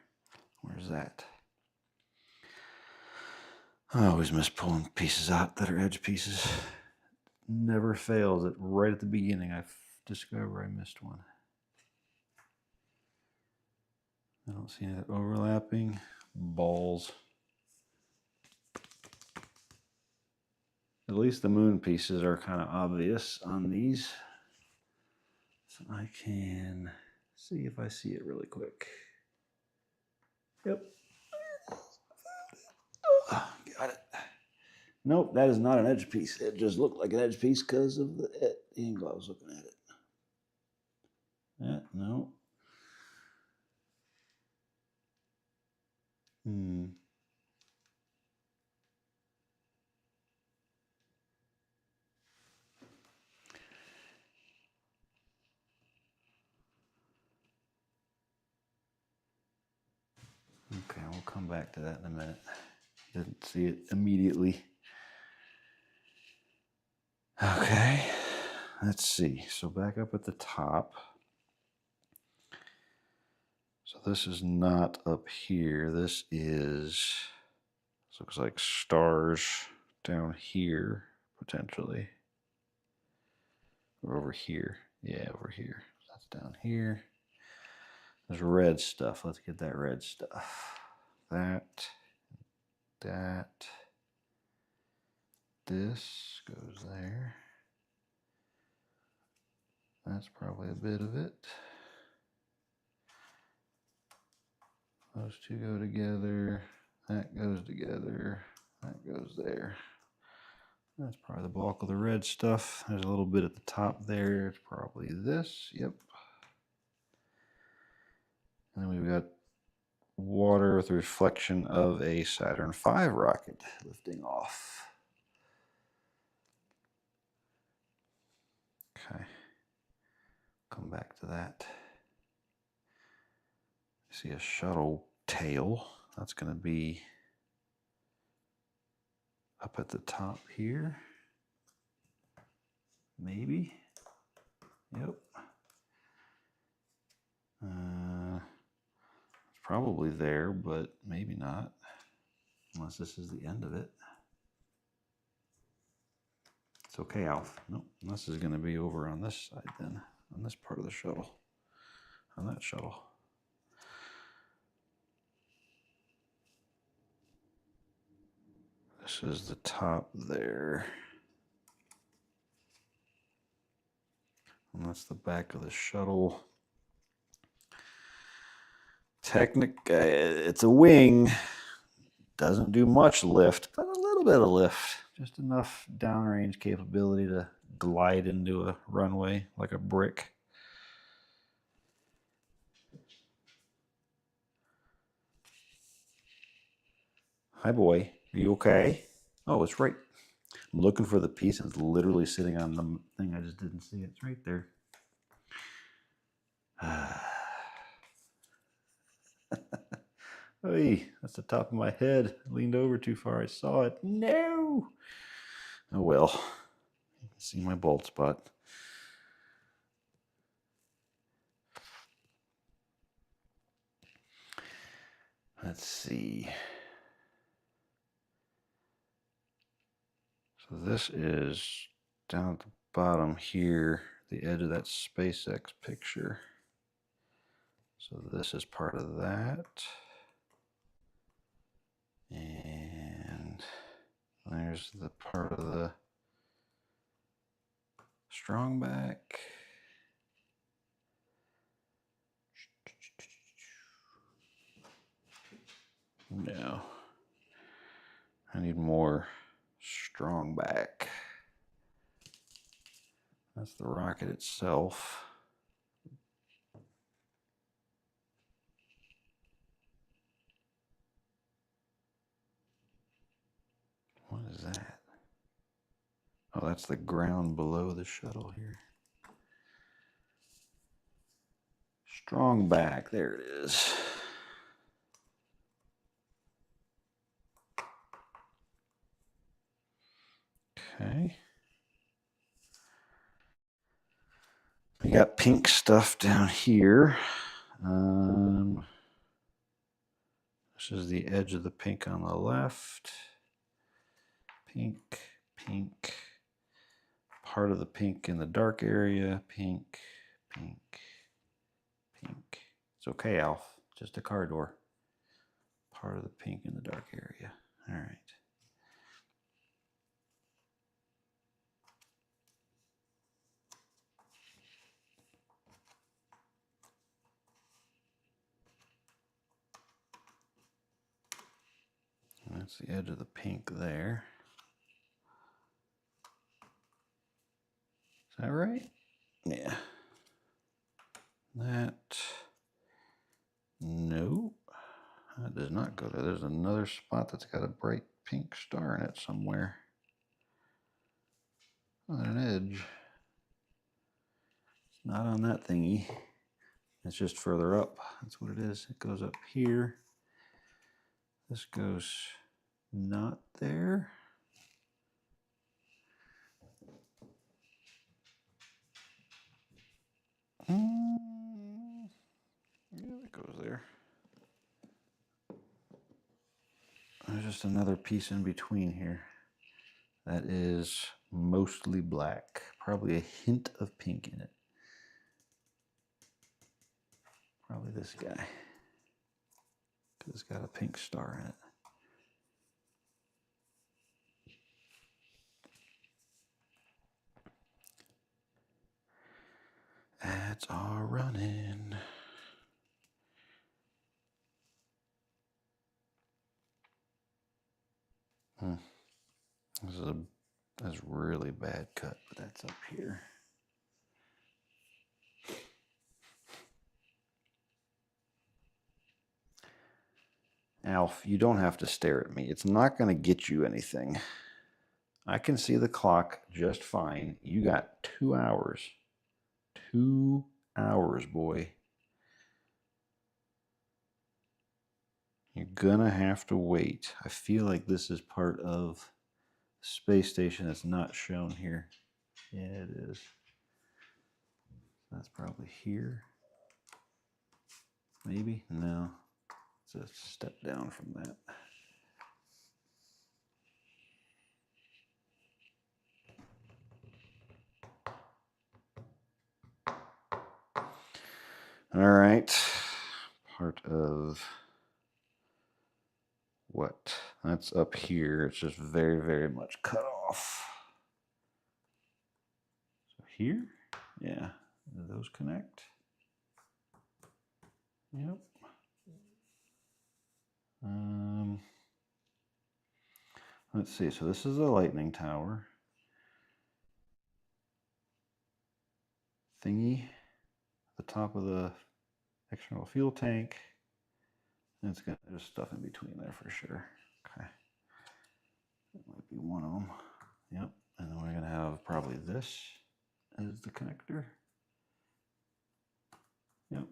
Where's that? I always miss pulling pieces out that are edge pieces. Never fails that right at the beginning I discover I missed one. I don't see any of that overlapping. Balls. At least the moon pieces are kind of obvious on these. So I can see if I see it really quick. Yep. Got it. Nope, that is not an edge piece. It just looked like an edge piece because of the angle I was looking at it. No. Okay, we'll come back to that in a minute. Didn't see it immediately. Okay, let's see. So back up at the top. So this is not up here. This looks like stars down here, potentially. Or over here. Yeah, over here. That's down here. There's red stuff. Let's get that red stuff. That. This goes there. That's probably a bit of it. Those two go together. That goes together. That goes there. That's probably the bulk of the red stuff. There's a little bit at the top there. It's probably this. Yep. And then we've got water with the reflection of a Saturn V rocket lifting off. Okay. Come back to that. See a shuttle tail. That's going to be up at the top here. Maybe. Yep. It's probably there, but maybe not. Unless this is the end of it. It's okay, Alf. Nope. This is going to be over on this side then. On this part of the shuttle. On that shuttle. This is the top there. And that's the back of the shuttle. It's a wing. Doesn't do much lift, but a little bit of lift. Just enough downrange capability to glide into a runway like a brick. Hi, boy. Are you okay? Oh, it's right I'm looking for the piece. It's literally sitting on the thing. I just didn't see it. It's right there. Hey, that's the top of my head. I leaned over too far. I saw it. No. Oh well. You can see my bald spot. Let's see. So this is down at the bottom here, the edge of that SpaceX picture. So this is part of that. And there's the part of the strong back. No. I need more strong back. That's the rocket itself. What is that? Oh, that's the ground below the shuttle here. Strong back, there it is. Okay. We got pink stuff down here. This is the edge of the pink on the left. Pink, pink. Part of the pink in the dark area. Pink, pink, pink. It's okay, Alf. Just a car door. Part of the pink in the dark area. All right. That's the edge of the pink there. Is that right? Yeah. That. No. That does not go there. There's another spot that's got a bright pink star in it somewhere. On an edge. It's not on that thingy. It's just further up. That's what it is. It goes up here. This goes not there. Yeah, it goes there. There's just another piece in between here that is mostly black. Probably a hint of pink in it. Probably this guy. Because it's got a pink star in it. Ads are running. That's really bad cut, but that's up here. Alf, you don't have to stare at me. It's not going to get you anything. I can see the clock just fine. You got 2 hours. 2 hours, boy. You're gonna have to wait. I feel like this is part of the space station that's not shown here. Yeah, it is. That's probably here. Maybe? No. It's a step down from that. All right. Part of what? That's up here. It's just very, very much cut off. So here? Yeah. Do those connect? Yep. Let's see. So this is the lightning tower thingy. The top of the external fuel tank. And it's got there's stuff in between there for sure. Okay. That might be one of them. Yep, and then we're going to have probably this as the connector. Yep.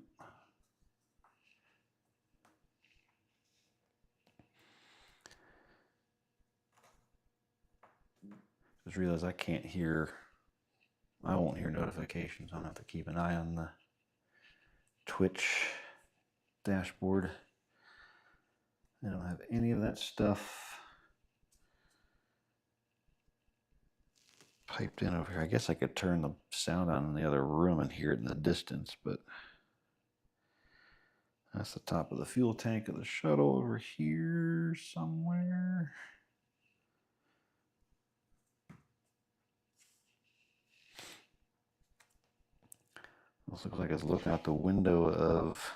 Just realized I can't hear, I won't hear notifications. I'll have to keep an eye on the Twitch dashboard. I don't have any of that stuff piped in over here. I guess I could turn the sound on in the other room and hear it in the distance, but that's the top of the fuel tank of the shuttle over here somewhere. This looks like it's looking out the window of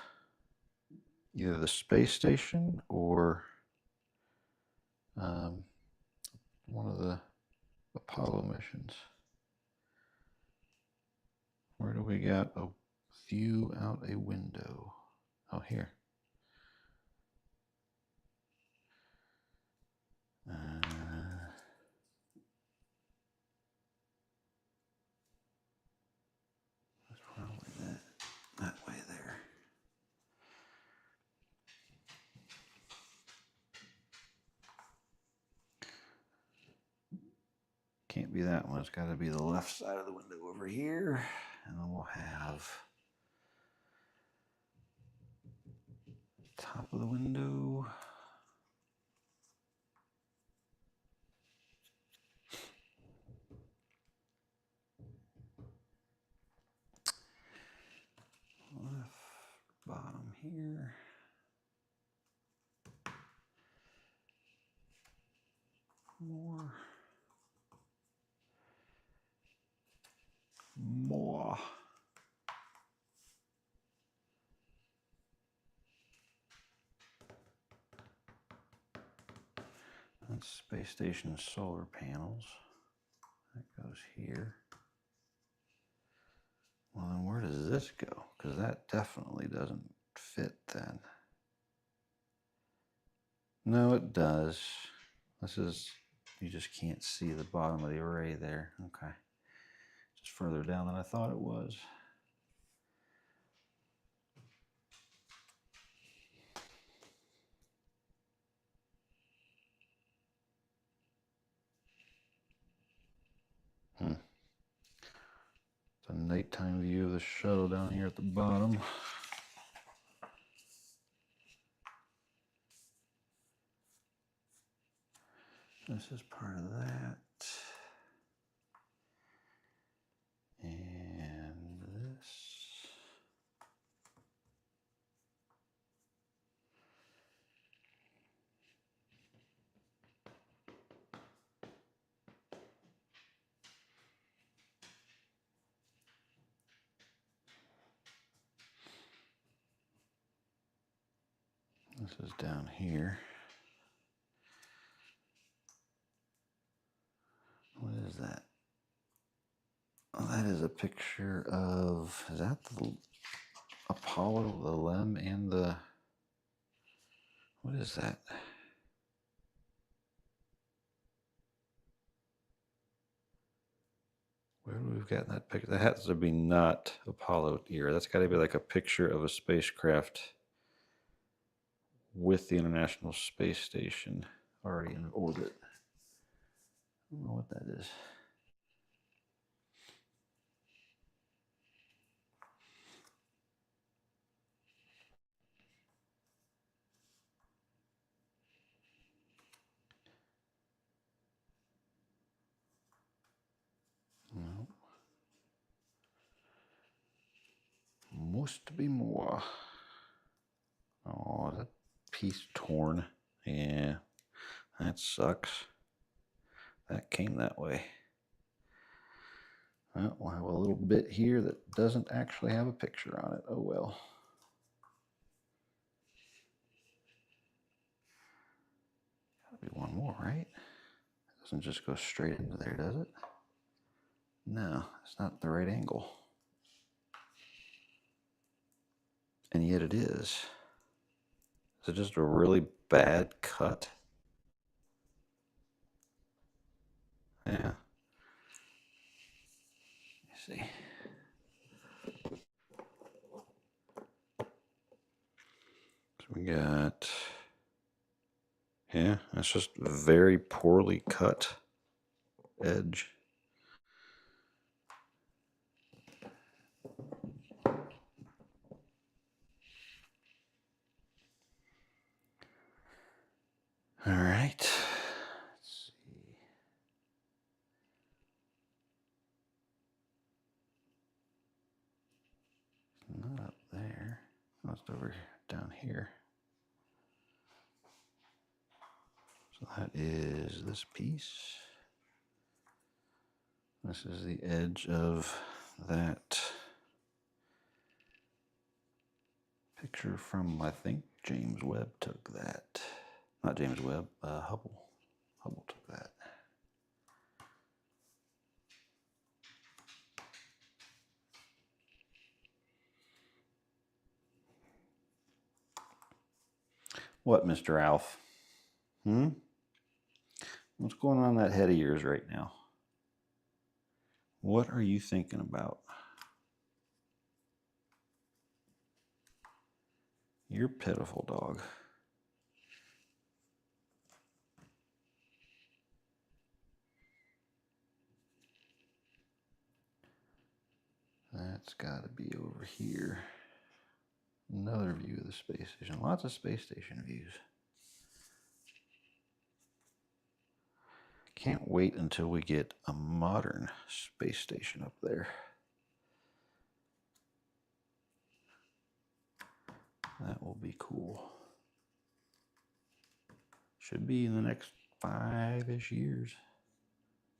either the space station or one of the Apollo missions. Where do we got a view out a window? Oh, here. That's probably that way there. Can't be that one. It's got to be the left side of the window over here. And then we'll have top of the window. Left bottom here. More. That's space station solar panels. That goes here. Well, then where does this go? Because that definitely doesn't fit then. No, it does. This is, you just can't see the bottom of the array there. Okay. Just further down than I thought it was. It's a nighttime view of the shuttle down here at the bottom. This is part of that. And this. This is down here. What is that? Oh, that is a picture of, is that the Apollo, the LEM, and the, what is that? Where would we've gotten that picture? That has to be not Apollo era. That's got to be like a picture of a spacecraft with the International Space Station already in orbit. I don't know what that is. No. Must be more. Oh, that piece torn. Yeah, that sucks. That came that way. Well, we'll have a little bit here that doesn't actually have a picture on it. Oh well. Gotta be one more, right? It doesn't just go straight into there, does it? No, it's not the right angle. And yet it is. Is it just a really bad cut? Yeah, Yeah. Let's see. So we got, yeah, that's just very poorly cut edge. All right. Let's see. Not up there. It's over down here. So that is this piece. This is the edge of that picture from, I think, James Webb took that. Not James Webb, Hubble. Hubble took that. What, Mr. Alf? What's going on in that head of yours right now? What are you thinking about? You're pitiful, dog. That's got to be over here. Another view of the space station. Lots of space station views. Can't wait until we get a modern space station up there. That will be cool. Should be in the next 5-ish years.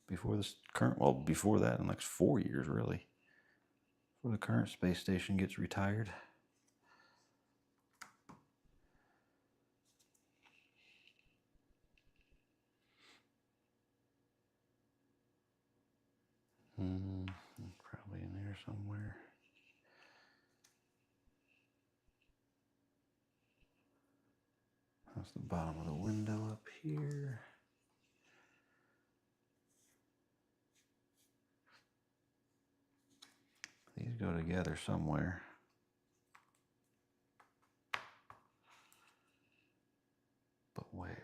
Before this current, well, before that, in the next 4 years, really. Before the current space station gets retired. Probably in there somewhere. That's the bottom of the window up here. These go together somewhere. But where?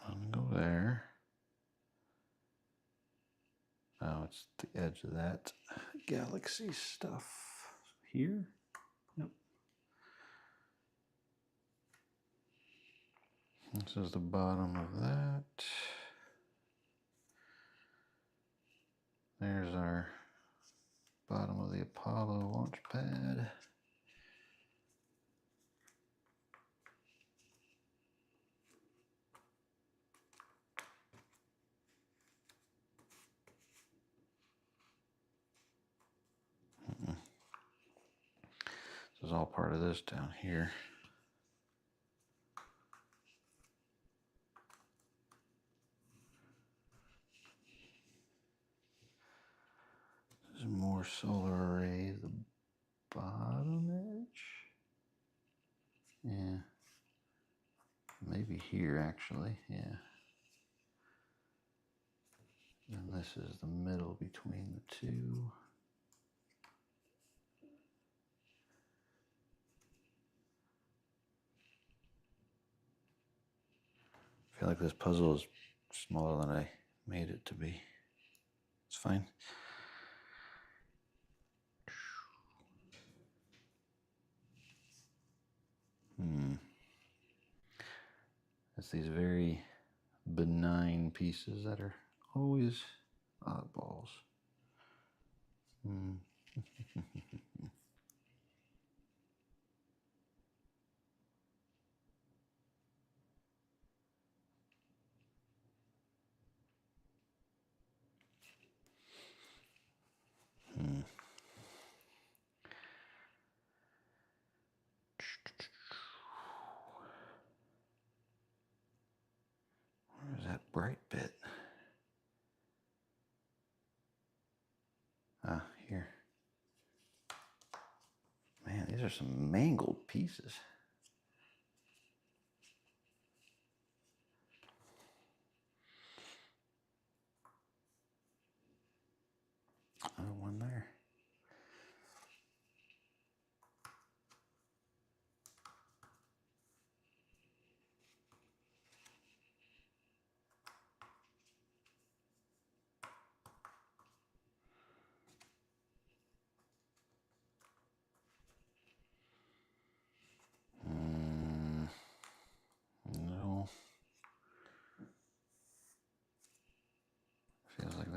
One go there. Oh, it's the edge of that galaxy stuff here. Yep. This is the bottom of that. There's our bottom of the Apollo launch pad. This is all part of this down here. This is more solar array, the bottom edge. Yeah. Maybe here actually, yeah. And this is the middle between the two. I feel like this puzzle is smaller than I made it to be. It's fine. It's these very benign pieces that are always oddballs. Where's that bright bit? Ah, here. Man, these are some mangled pieces.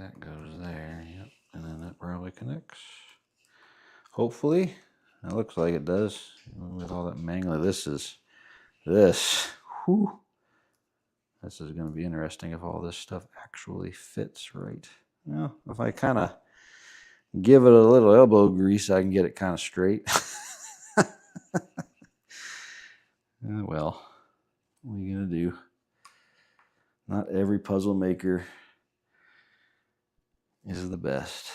that goes there. Yep. And then that probably connects. Hopefully. It looks like it does. With all that mangling. This. Whew. This is going to be interesting if all this stuff actually fits right. Well, if I kind of give it a little elbow grease, I can get it kind of straight. Well, what are you going to do? Not every puzzle maker is the best.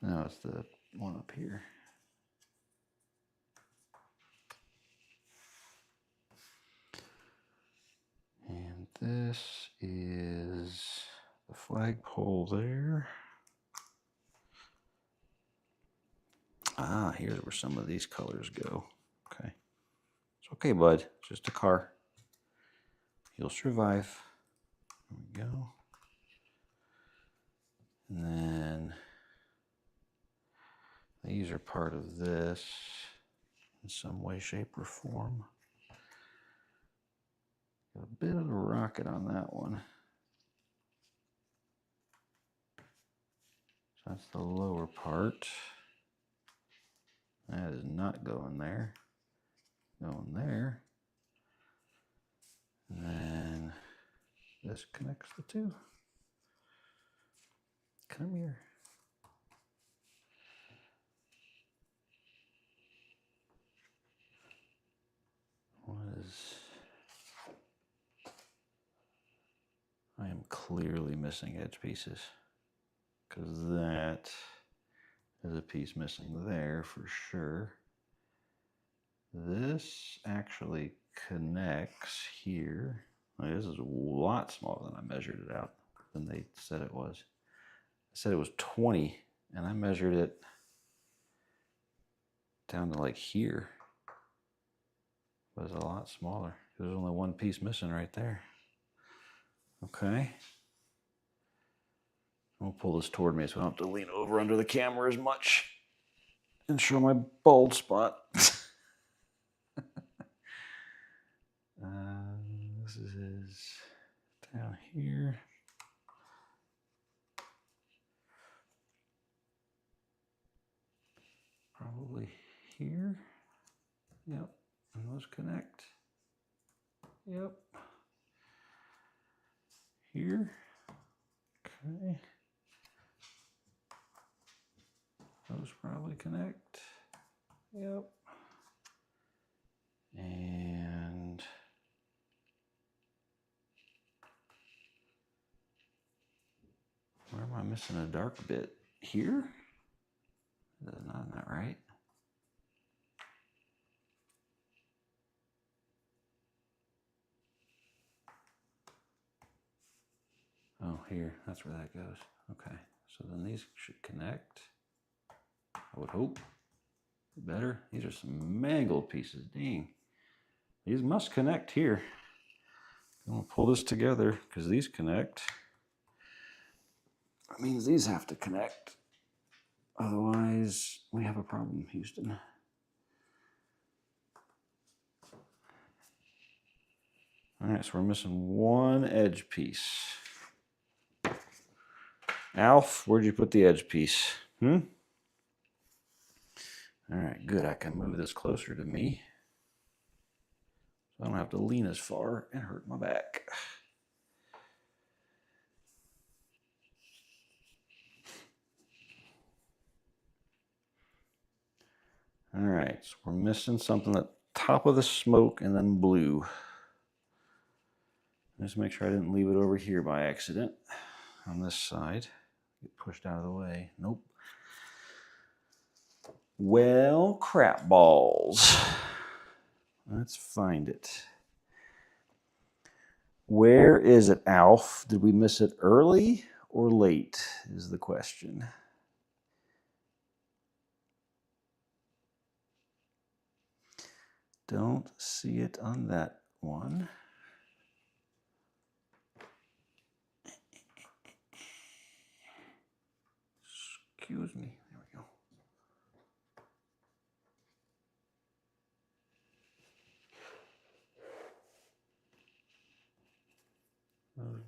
No, it's the one up here. And this is the flagpole there. Ah, here's where some of these colors go. Okay. It's okay, bud. It's just a car. You'll survive. There we go. And then these are part of this in some way, shape, or form. Got a bit of a rocket on that one. So that's the lower part. That is not going there. Going there. And then this connects the two. Come here. What is... I am clearly missing edge pieces. Because that is a piece missing there for sure. This actually connects here. This is a lot smaller than I measured it out than they said it was. They said it was 20, and I measured it down to like here. But it's a lot smaller. There's only one piece missing right there. Okay. I'll pull this toward me so I don't have to lean over under the camera as much and show my bald spot. This is down here. Probably here. Yep. And those connect. Yep. Here. Okay. Those probably connect. Yep. And where am I missing a dark bit? Here? That's not right. Oh, here. That's where that goes. Okay. So then these should connect. I would hope. Better. These are some mangled pieces. Dang. These must connect here. I'm going to pull this together because these connect. That means these have to connect. Otherwise, we have a problem, Houston. All right, so we're missing one edge piece. Alf, where'd you put the edge piece? All right, good. I can move this closer to me. So I don't have to lean as far and hurt my back. All right, so we're missing something at the top of the smoke and then blue. Just make sure I didn't leave it over here by accident on this side. Get pushed out of the way. Nope. Well, crap balls. Let's find it. Where is it, Alf? Did we miss it early or late is the question. Don't see it on that one. Excuse me. There we go.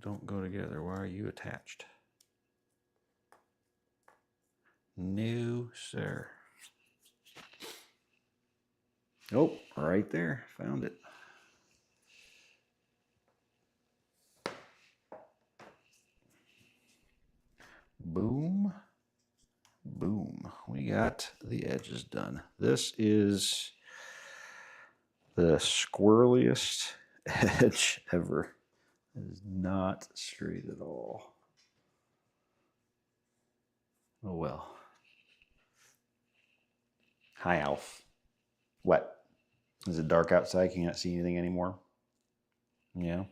don't go together. Why are you attached? No, sir. Oh, right there. Found it. Boom. Boom. We got the edges done. This is the squirreliest edge ever. It is not straight at all. Oh well. Hi, Alf. What? Is it dark outside? Can you not see anything anymore? Yeah.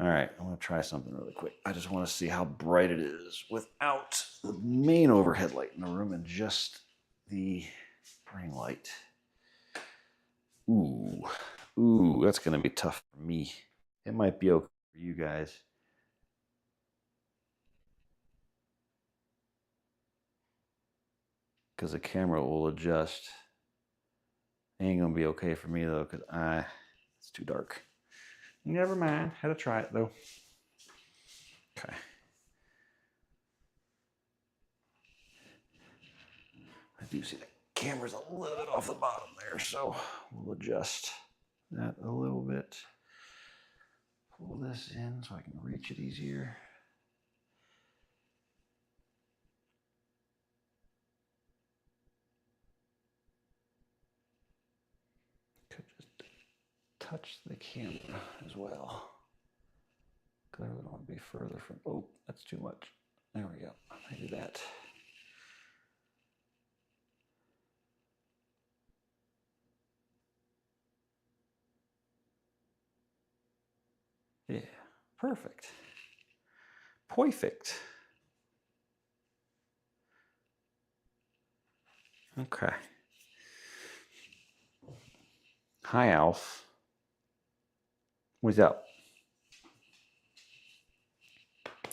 All right, I'm going to try something really quick. I just want to see how bright it is without the main overhead light in the room and just the ring light. Ooh, that's going to be tough for me. It might be okay for you guys. Because the camera will adjust. It ain't going to be okay for me, though, because it's too dark. Never mind. Had to try it, though. Okay. I do see the camera's a little bit off the bottom there, so we'll adjust that a little bit. Pull this in so I can reach it easier. Could just touch the camera as well. Because I really want to be further from, oh, that's too much. There we go, I do that. Yeah, perfect. Perfect. Okay. Hi, Alf. What's up?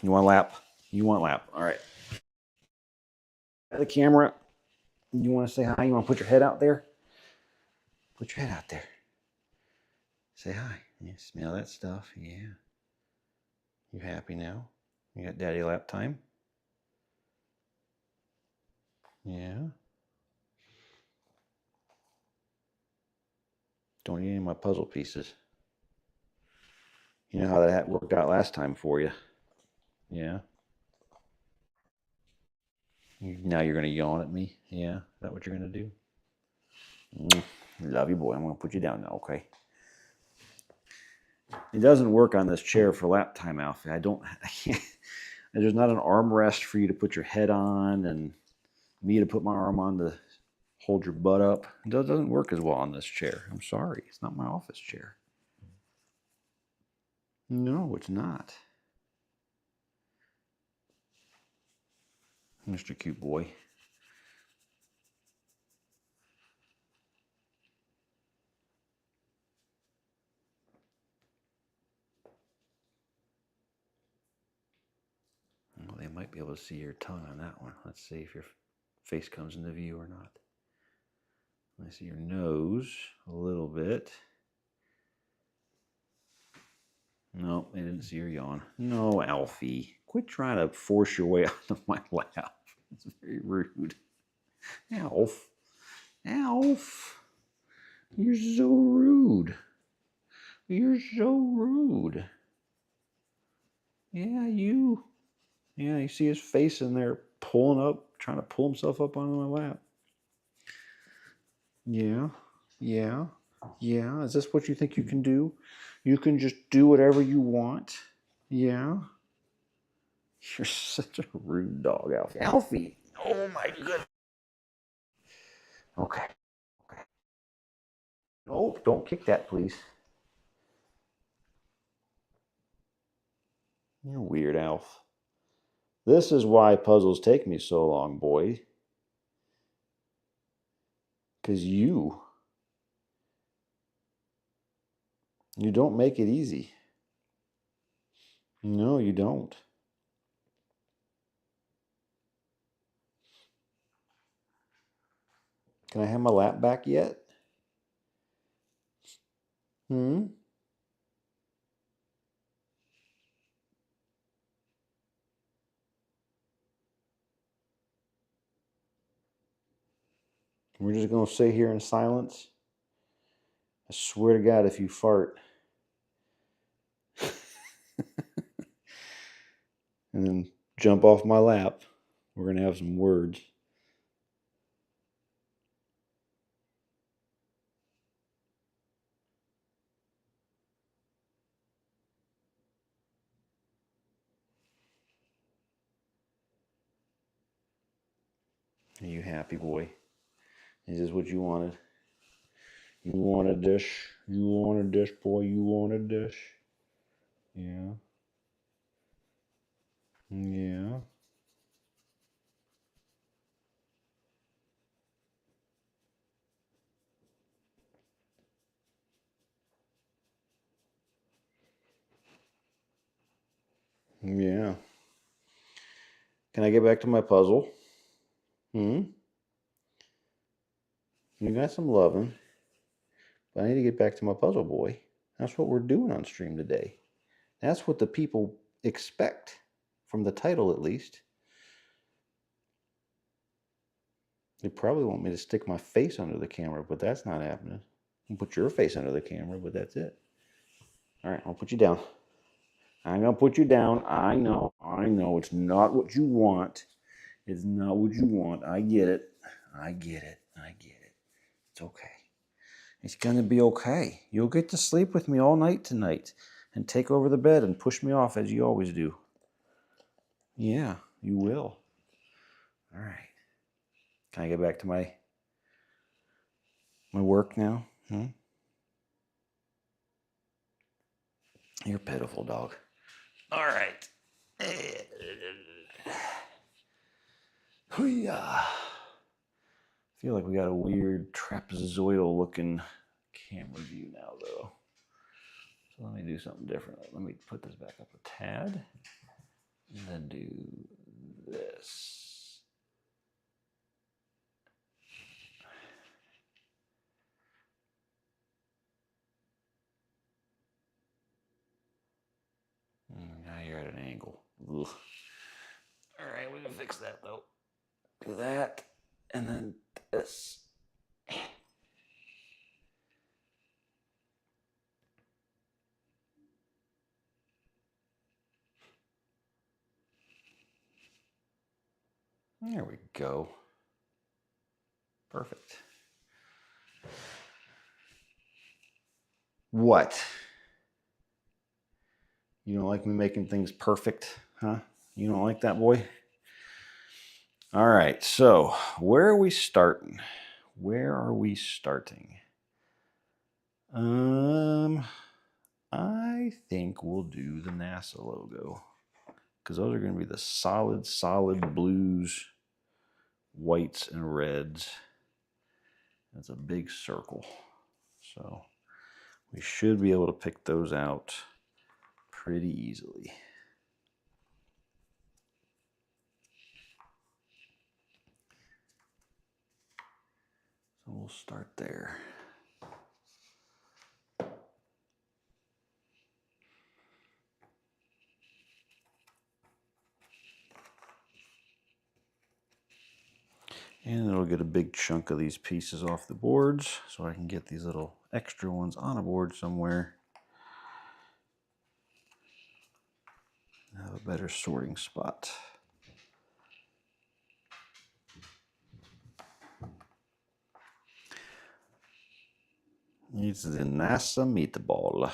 You want a lap? You want a lap. All right. The camera. You want to say hi? You want to put your head out there? Put your head out there. Say hi. You smell that stuff? Yeah. You happy now? You got daddy lap time? Yeah. Don't need any of my puzzle pieces. You know how that worked out last time for you. Yeah. Now you're going to yawn at me? Yeah? Is that what you're going to do? Love you, boy. I'm going to put you down now, okay? It doesn't work on this chair for lap time, Alfie. I can't. There's not an armrest for you to put your head on and me to put my arm on to hold your butt up. It doesn't work as well on this chair. I'm sorry. It's not my office chair. No, it's not. Mr. Cute Boy. Well, they might be able to see your tongue on that one. Let's see if your face comes into view or not. I see your nose a little bit. No, they didn't see your yawn. No, Alfie. Quit trying to force your way out of my lap. It's very rude. Alf. Alf. You're so rude. You're so rude. Yeah, you. Yeah, you see his face in there pulling up, trying to pull himself up onto my lap. Yeah, yeah, yeah. Is this what you think you can do? You can just do whatever you want? Yeah. You're such a rude dog, Alfie. Alfie! Oh my goodness. Okay. Okay. Oh, don't kick that, please. You're weird, Alf. This is why puzzles take me so long, boy. Because you don't make it easy. No, you don't. Can I have my lap back yet? Hmm? We're just going to sit here in silence. I swear to God, if you fart and then jump off my lap, we're going to have some words. Are you happy, boy? Is this what you wanted? You wanted this? You wanted this, boy? You wanted this? Yeah. Yeah. Yeah. Can I get back to my puzzle? You got some loving, but I need to get back to my puzzle, boy. That's what we're doing on stream today. That's what the people expect from the title, at least. They probably want me to stick my face under the camera, but that's not happening. You can put your face under the camera, but that's it. All right, I'll put you down. I'm going to put you down. I know. It's not what you want. It's not what you want. I get it. It's okay. It's going to be okay. You'll get to sleep with me all night tonight and take over the bed and push me off as you always do. Yeah, you will. All right. Can I get back to my work now? You're pitiful, dog. All right. I feel like we got a weird trapezoidal looking camera view now, though. So let me do something different. Let me put this back up a tad and then do this. Now you're at an angle. Ugh. All right, we can fix that though. Do that, and then this. There we go. Perfect. What? You don't like me making things perfect, huh? You don't like that, boy? All right, so where are we starting? I think we'll do the NASA logo because those are going to be the solid blues, whites, and reds. That's a big circle. So we should be able to pick those out pretty easily. So we'll start there. And it'll get a big chunk of these pieces off the boards so I can get these little extra ones on a board somewhere. Have a better sorting spot. It's the NASA meatball.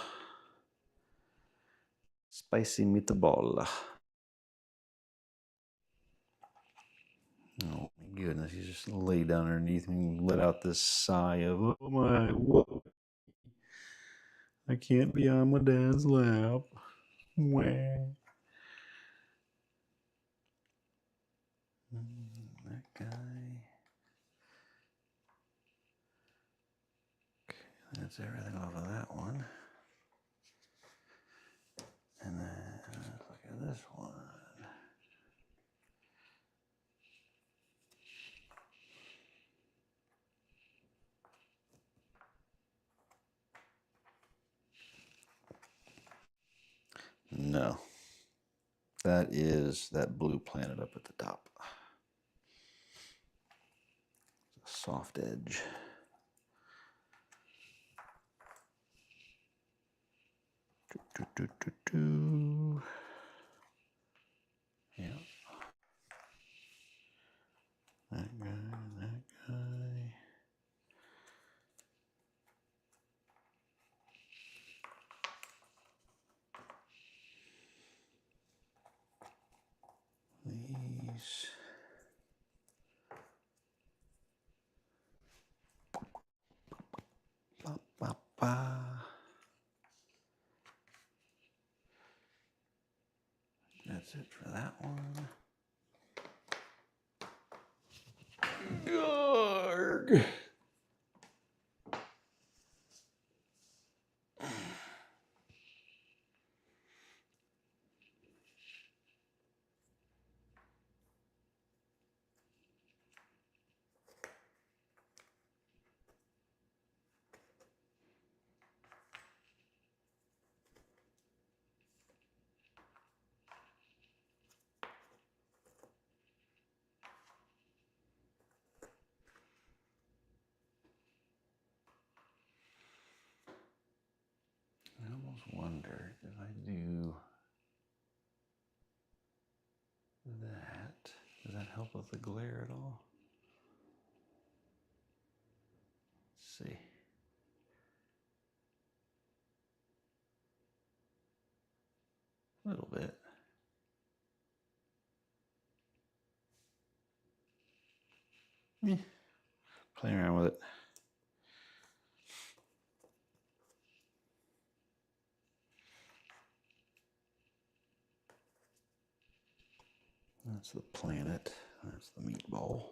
Spicy meatball. Oh my goodness, he just laid down underneath me and let out this sigh of, oh my, whoa. I can't be on my dad's lap. Wah. That guy. Okay, that's everything off of that one. And then let's look at this one. No. That is that blue planet up at the top. soft edge. Yeah. That guy, that guy. These. Ba, ba, ba. That's it for that one. Garg. I almost wonder if I do that, does that help with the glare at all? Let's see. A little bit. Playing around with it. That's the planet. That's the meatball.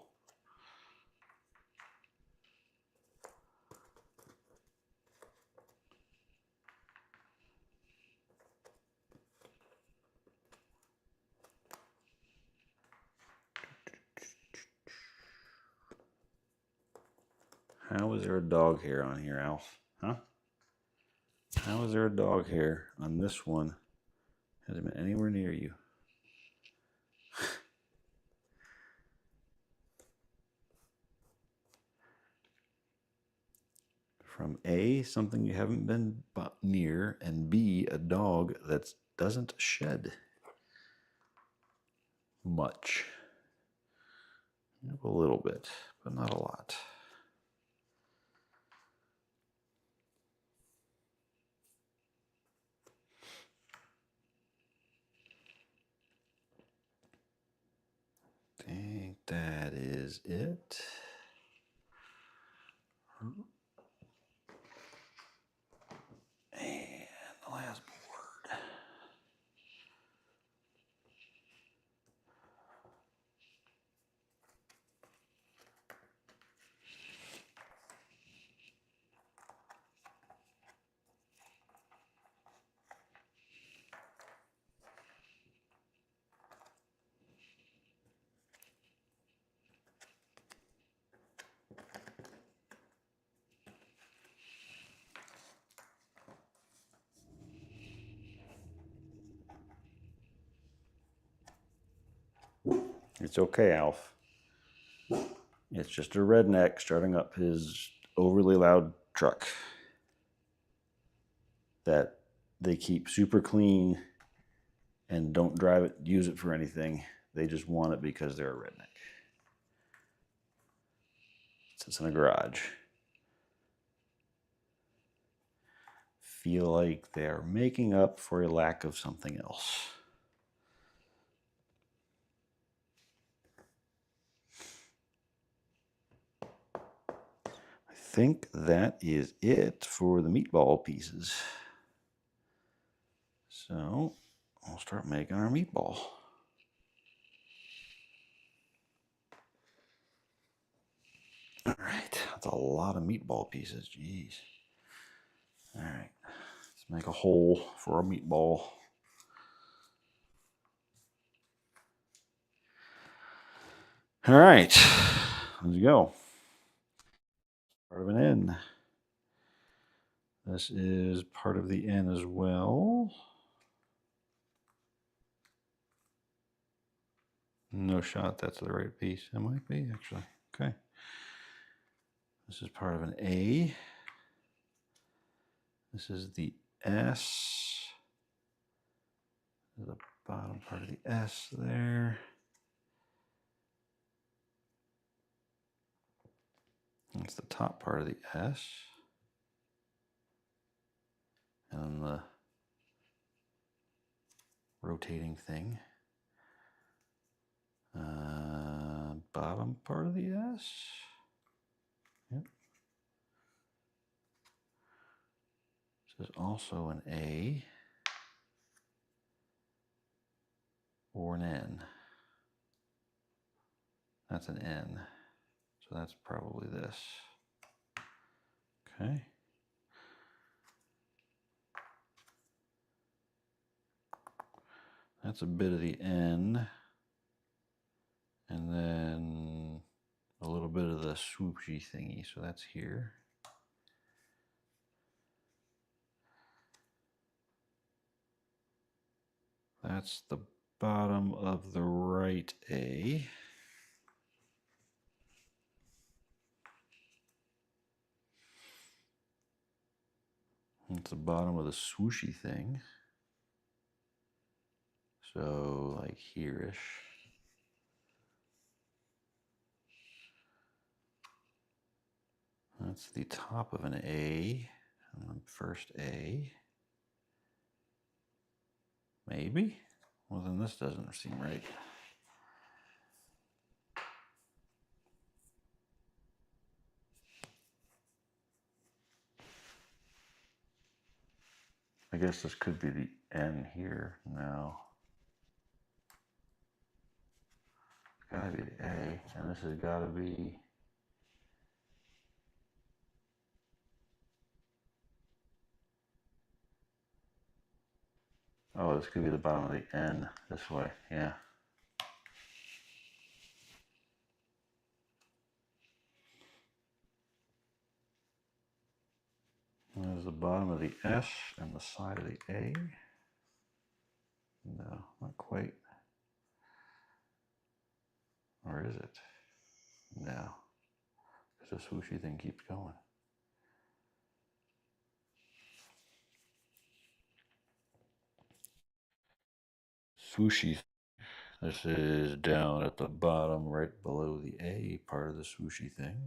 How is there a dog hair on here, Alf? Huh? How is there a dog hair on this one? Hasn't been anywhere near you. From A, something you haven't been near, and B, a dog that doesn't shed much. A little bit, but not a lot. I think that is it. And the last board. It's okay, Alf. It's just a redneck starting up his overly loud truck that they keep super clean and don't drive it, use it for anything. They just want it because they're a redneck. It sits in a garage. Feel like they're making up for a lack of something else. I think that is it for the meatball pieces. So we'll start making our meatball. All right, that's a lot of meatball pieces. Jeez. All right, let's make a hole for our meatball. All right, let's go. Part of an N. This is part of the N as well. No shot that's the right piece. It might be, actually. Okay. This is part of an A. This is the S. The bottom part of the S there. That's the top part of the S. And then the rotating thing. Bottom part of the S. Yep. This is also an A or an N. That's an N. So that's probably this. Okay. That's a bit of the N. And then a little bit of the swoopy thingy. So that's here. That's the bottom of the right A. It's the bottom of the swooshy thing. So like here-ish. That's the top of an A. First A. Maybe? Well, then this doesn't seem right. I guess this could be the N here. No. It's gotta be the A, and this has gotta be... Oh, this could be the bottom of the N this way, yeah. There's the bottom of the S and the side of the A. No, not quite. Or is it? No, because the swooshy thing keeps going. Swooshy. This is down at the bottom, right below the A part of the swooshy thing.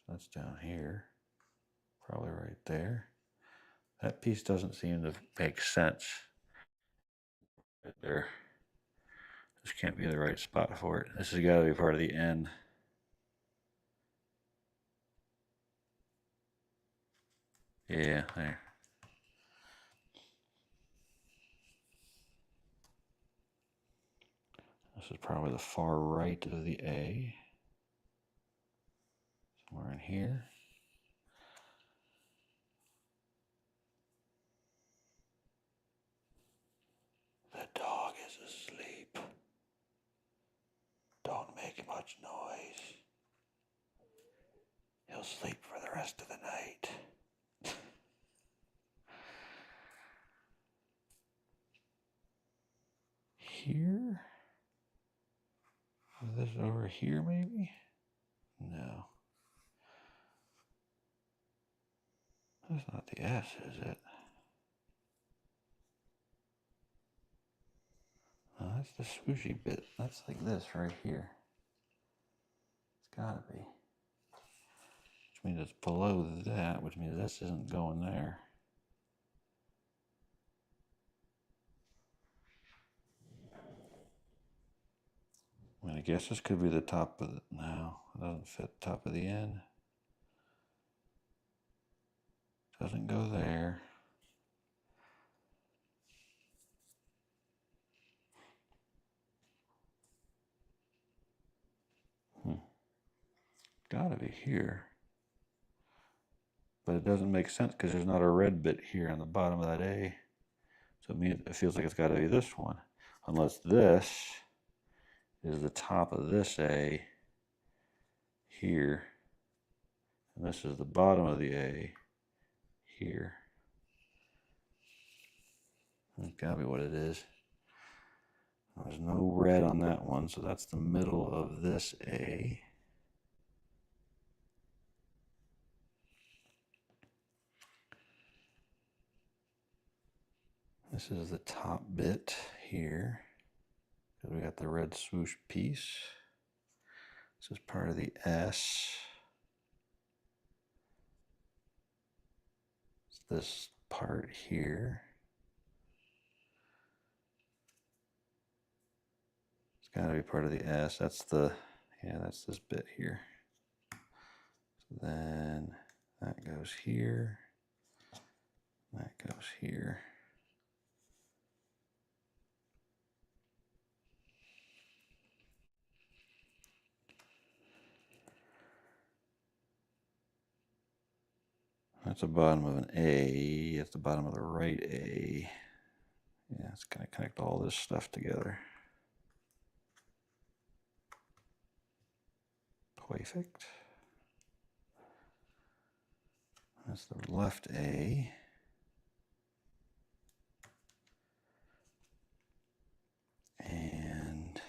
So that's down here, probably right there. That piece doesn't seem to make sense. Right there. This can't be the right spot for it. This has got to be part of the N. Yeah, there. This is probably the far right of the A. Somewhere in here. The dog is asleep. Don't make much noise. He'll sleep for the rest of the night. Here? Is this over here maybe? No. That's not the S, is it? No, that's the swooshy bit. That's like this right here. It's gotta be. Which means it's below that, which means this isn't going there. I mean, I guess this could be the top of the... No, it doesn't fit top of the N. Doesn't go there. Gotta be here. But it doesn't make sense because there's not a red bit here on the bottom of that A. So it feels like it's gotta be this one. Unless this is the top of this A here. And this is the bottom of the A here. That's gotta be what it is. There's no red on that one, so that's the middle of this A. This is the top bit here. We got the red swoosh piece. This is part of the S. It's this part here. It's got to be part of the S. That's the, yeah, that's this bit here. So then that goes here. That goes here. That's the bottom of an A. That's the bottom of the right A. Yeah, it's going to connect all this stuff together. Perfect. That's the left A. And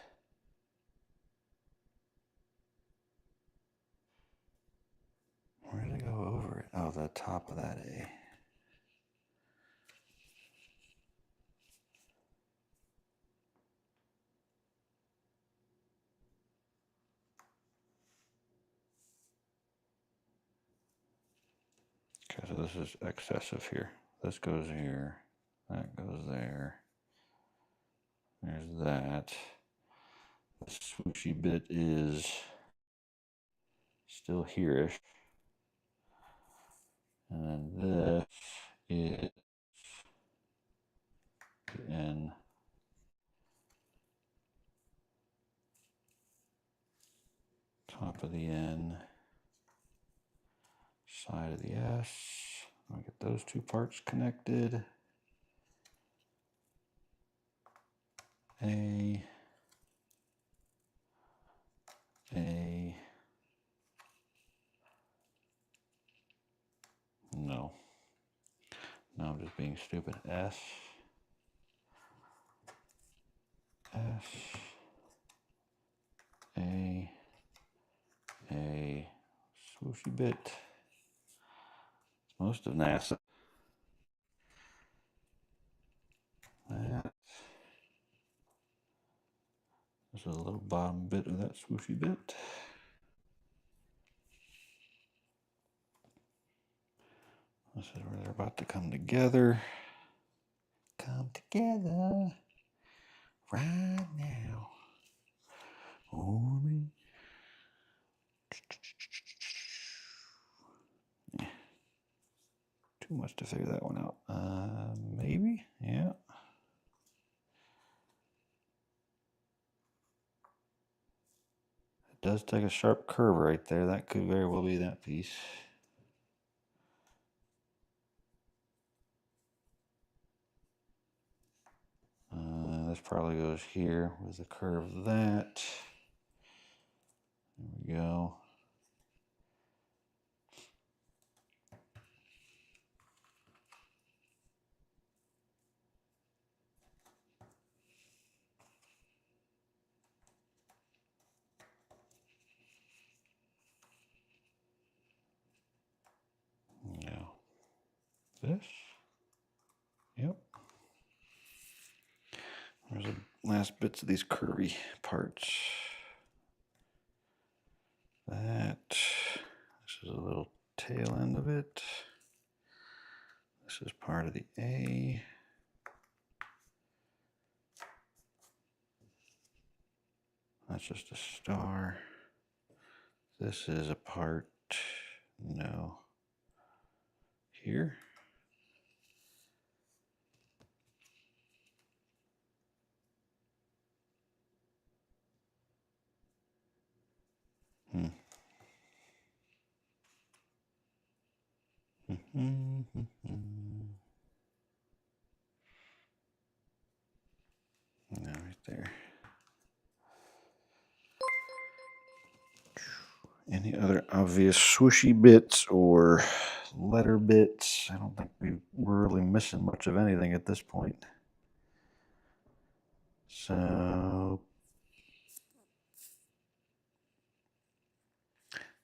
where did it go over it? Oh, the top of that A. Okay, so this is excessive here. This goes here. That goes there. There's that. The swooshy bit is still here-ish. And then this is the N. Top of the N. Side of the S. I'll get those two parts connected. A. No. No, I'm just being stupid. S. A. Swooshy bit. It's most of NASA. That. This is a little bottom bit of that swooshy bit. This is where they're about to come together. Come together right now. Oh, yeah. Too much to figure that one out. Maybe, yeah. It does take a sharp curve right there. That could very well be that piece. This probably goes here with the curve of that. There we go. Now, this. Yep. There's the last bits of these curvy parts. That. This is a little tail end of it. This is part of the A. That's just a star. This is a part, no, here. No, right there. Any other obvious swooshy bits or letter bits? I don't think we're really missing much of anything at this point. So,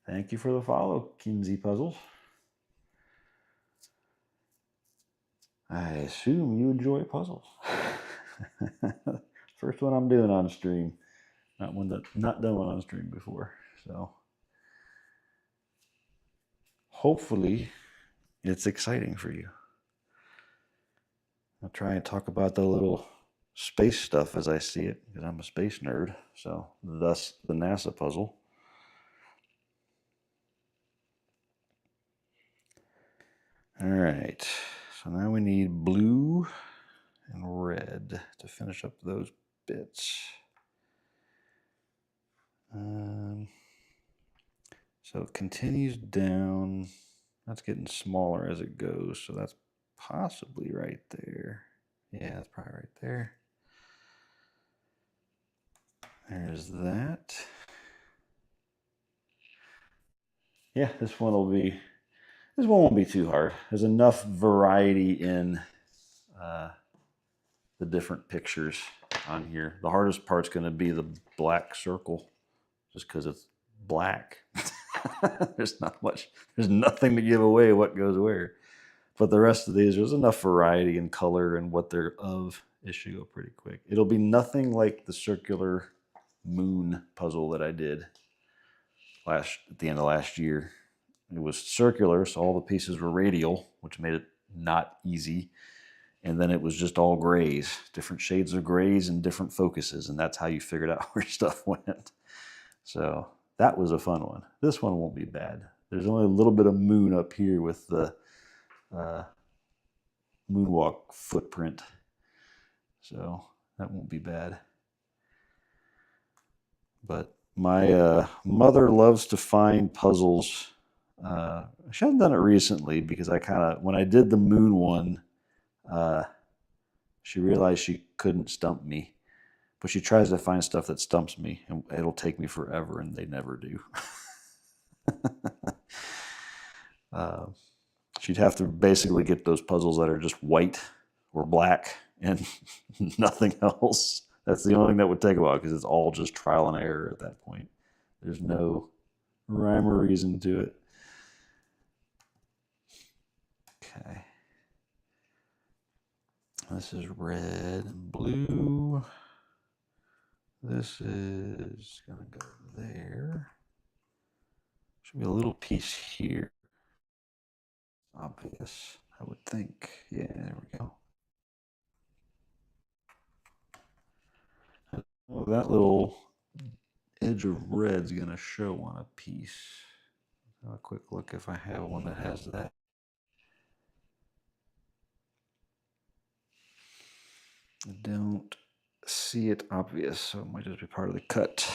thank you for the follow, Kinsey Puzzles. I assume you enjoy puzzles. First one I'm doing on stream. Not done one on stream before. So hopefully it's exciting for you. I'll try and talk about the little space stuff as I see it, because I'm a space nerd. So thus the NASA puzzle. All right. So now we need blue and red to finish up those bits. So it continues down. That's getting smaller as it goes. So that's possibly right there. Yeah, that's probably right there. There's that. Yeah, this one won't be too hard. There's enough variety in the different pictures on here. The hardest part's going to be the black circle, just because it's black. There's nothing to give away what goes where. But the rest of these, there's enough variety in color and what they're of. It should go pretty quick. It'll be nothing like the circular moon puzzle that I did at the end of last year. It was circular, so all the pieces were radial, which made it not easy. And then it was just all grays, different shades of grays and different focuses, and that's how you figured out where stuff went. So that was a fun one. This one won't be bad. There's only a little bit of moon up here with the moonwalk footprint, so that won't be bad. But my mother loves to find puzzles. She hasn't done it recently because when I did the moon one, she realized she couldn't stump me. But she tries to find stuff that stumps me, and it'll take me forever, and they never do. She'd have to basically get those puzzles that are just white or black and nothing else. That's the only thing that would take a while, because it's all just trial and error at that point. There's no rhyme or reason to it. Okay. This is red and blue. This is going to go there. Should be a little piece here. Obvious, I would think. Yeah, there we go. Well, that little edge of red's going to show on a piece. Have a quick look if I have one that has that. I don't see it obvious, so it might just be part of the cut.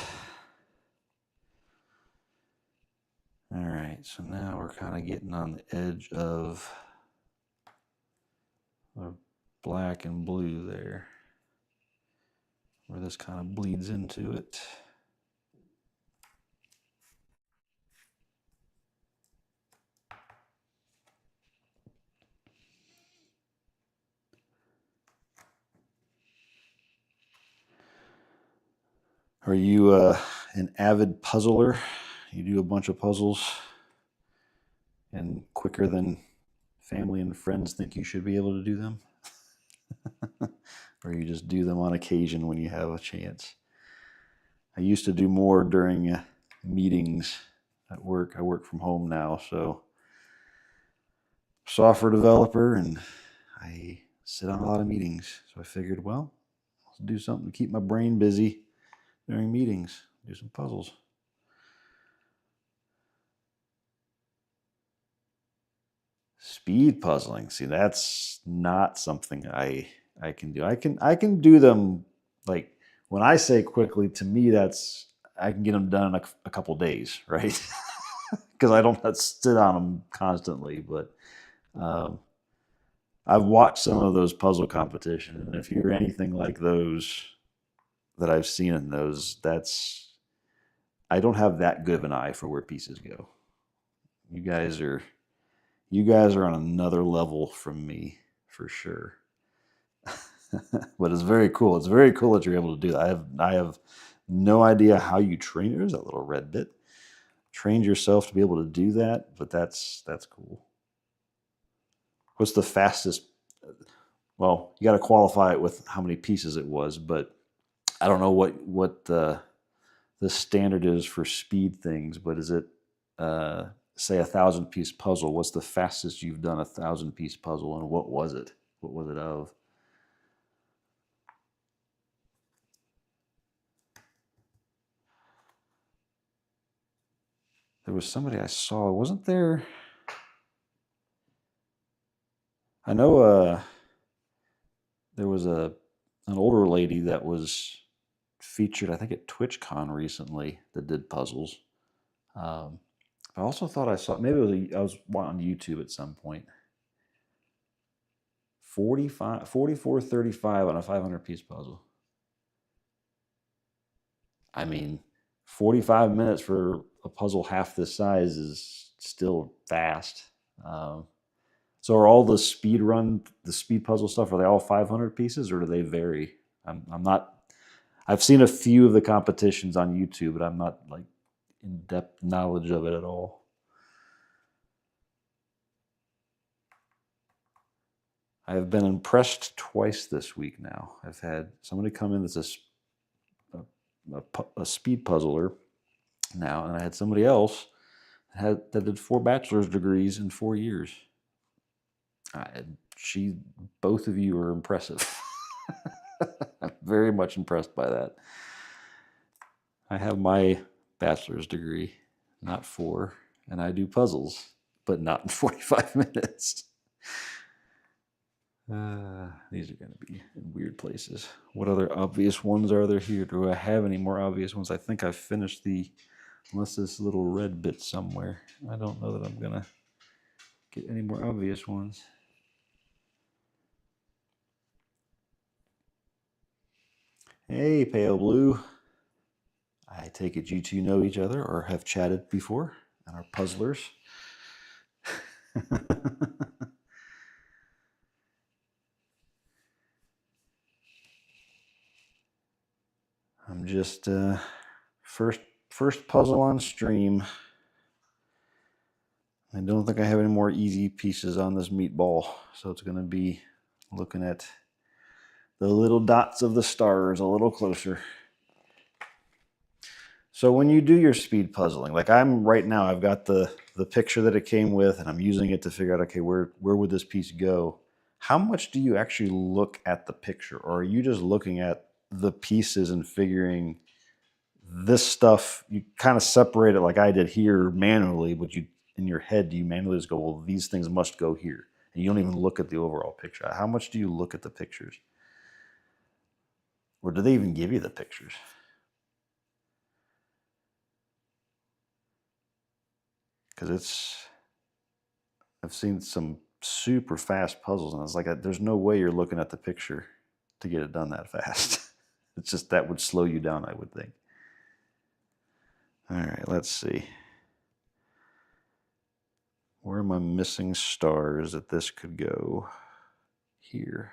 All right, so now we're kind of getting on the edge of the black and blue there, where this kind of bleeds into it. Are you an avid puzzler? You do a bunch of puzzles, and quicker than family and friends think you should be able to do them? Or you just do them on occasion when you have a chance? I used to do more during meetings at work. I work from home now, so software developer, and I sit on a lot of meetings. So I figured, well, let's do something to keep my brain busy during meetings. Do some puzzles. Speed puzzling. See, that's not something I can do. I can do them, like, when I say quickly, to me that's, I can get them done in a couple days, right? Because I don't have to sit on them constantly. But I've watched some of those puzzle competitions, and if you're anything like those that I've seen in those, I don't have that good of an eye for where pieces go. You guys are on another level from me, for sure. But it's very cool. It's very cool that you're able to do that. I have no idea how you train. There's that little red bit. Trained yourself to be able to do that, but that's cool. What's the fastest well, you got to qualify it with how many pieces it was, but I don't know what the standard is for speed things, but is it say 1,000-piece puzzle? What's the fastest you've done a 1,000-piece puzzle, and what was it? What was it of? There was somebody I saw. Wasn't there? I know there was an older lady that was featured, I think, at TwitchCon recently that did puzzles. I also thought I saw, maybe I was on YouTube at some point. 44:35 on a 500-piece puzzle. I mean, 45 minutes for a puzzle half this size is still fast. So are all the speed puzzle stuff, are they all 500 pieces, or do they vary? I'm not. I've seen a few of the competitions on YouTube, but I'm not like in-depth knowledge of it at all. I have been impressed twice this week now. I've had somebody come in that's a speed puzzler now, and I had somebody else that did 4 bachelor's degrees in 4 years. Both of you are impressive. I'm very much impressed by that. I have my bachelor's degree, not 4, and I do puzzles, but not in 45 minutes. These are going to be in weird places. What other obvious ones are there here? Do I have any more obvious ones? I think I've finished unless this little red bit somewhere. I don't know that I'm going to get any more obvious ones. Hey, Pale Blue. I take it you two know each other or have chatted before and are puzzlers. I'm just first puzzle on stream. I don't think I have any more easy pieces on this meatball, so it's going to be looking at the little dots of the stars a little closer. So when you do your speed puzzling, like I'm right now, I've got the picture that it came with, and I'm using it to figure out, okay, where would this piece go? How much do you actually look at the picture, or are you just looking at the pieces and figuring this stuff? You kind of separate it like I did here manually, but you in your head, do you manually just go, well, these things must go here, and you don't even look at the overall picture? How much do you look at the pictures, or do they even give you the pictures? Because I've seen some super fast puzzles, and it's like there's no way you're looking at the picture to get it done that fast. It's just that would slow you down, I would think. All right, let's see. Where am I missing stars that this could go? Here.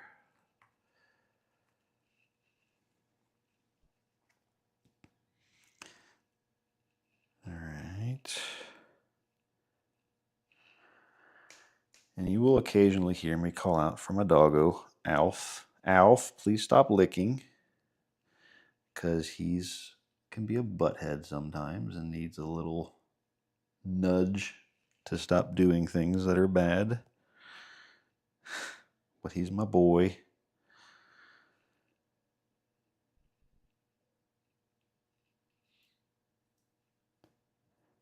All right. And you will occasionally hear me call out for my doggo, Alf. Alf, please stop licking, because he's can be a butthead sometimes and needs a little nudge to stop doing things that are bad. But he's my boy.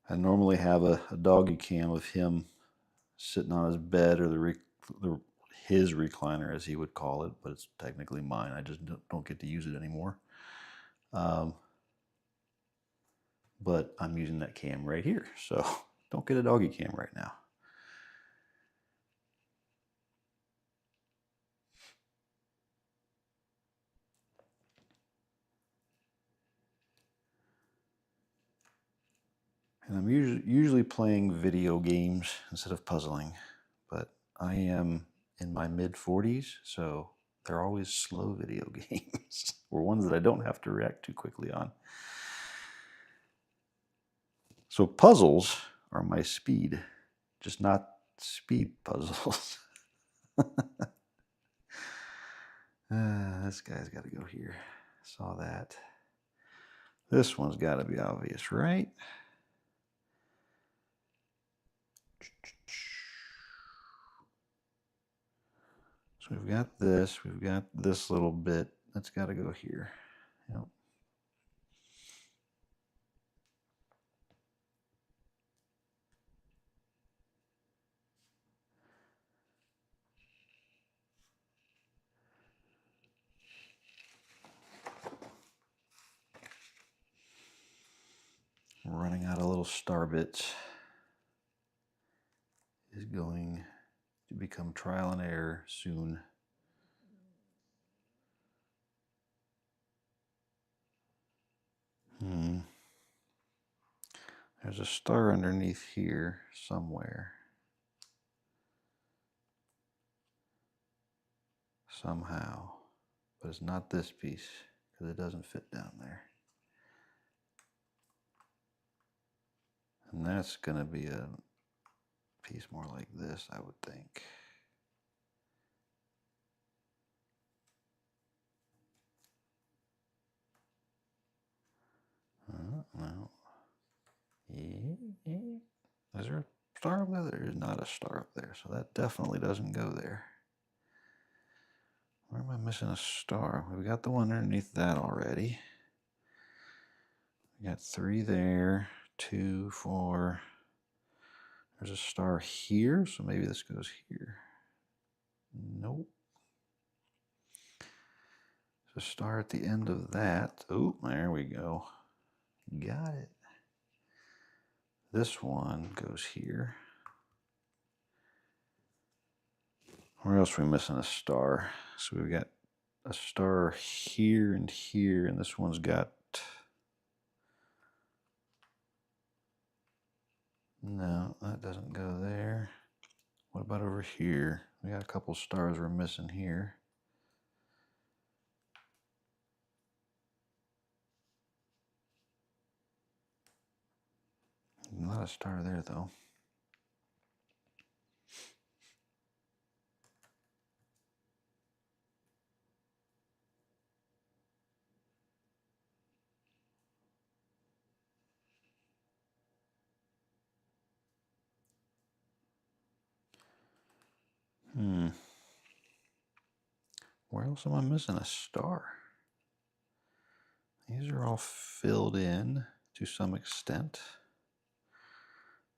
I normally have a doggy cam of him sitting on his bed, or his recliner, as he would call it, but it's technically mine. I just don't get to use it anymore. But I'm using that cam right here, so don't get a doggy cam right now. And I'm usually playing video games instead of puzzling, but I am in my mid-40s, so they're always slow video games, or ones that I don't have to react too quickly on. So puzzles are my speed, just not speed puzzles. This guy's got to go here. Saw that. This one's got to be obvious, right? So we've got this little bit. That's got to go here. Yep. We're running out of little star bits. Is going to become trial and error soon. There's a star underneath here somewhere. Somehow. But it's not this piece because it doesn't fit down there. And that's going to be a piece more like this, I would think. No. Is there a star up there? There is not a star up there, so that definitely doesn't go there. Where am I missing a star? We got the one underneath that already. We got 3 there, 2, 4. There's a star here, so maybe this goes here. Nope. There's a star at the end of that. Oh, there we go. Got it. This one goes here. Where else are we missing a star? So we've got a star here, and this one's got... No, that doesn't go there. What about over here? We got a couple stars we're missing here. Not a star there, though. Where else am I missing a star? These are all filled in to some extent.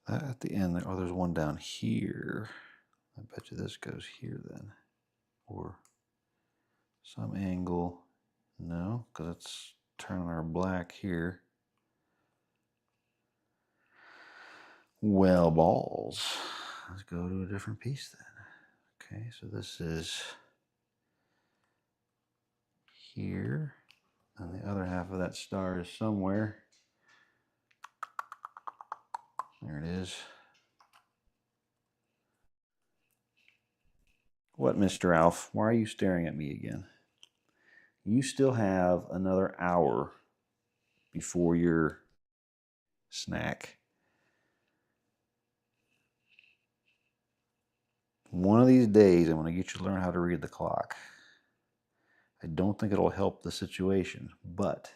That at the end, oh, there's one down here. I bet you this goes here then. Or some angle. No, because it's turning our black here. Well, balls. Let's go to a different piece then. Okay, so this is here. And the other half of that star is somewhere. There it is. What, Mr. Alf? Why are you staring at me again? You still have another hour before your snack. One of these days, I'm going to get you to learn how to read the clock. I don't think it'll help the situation, but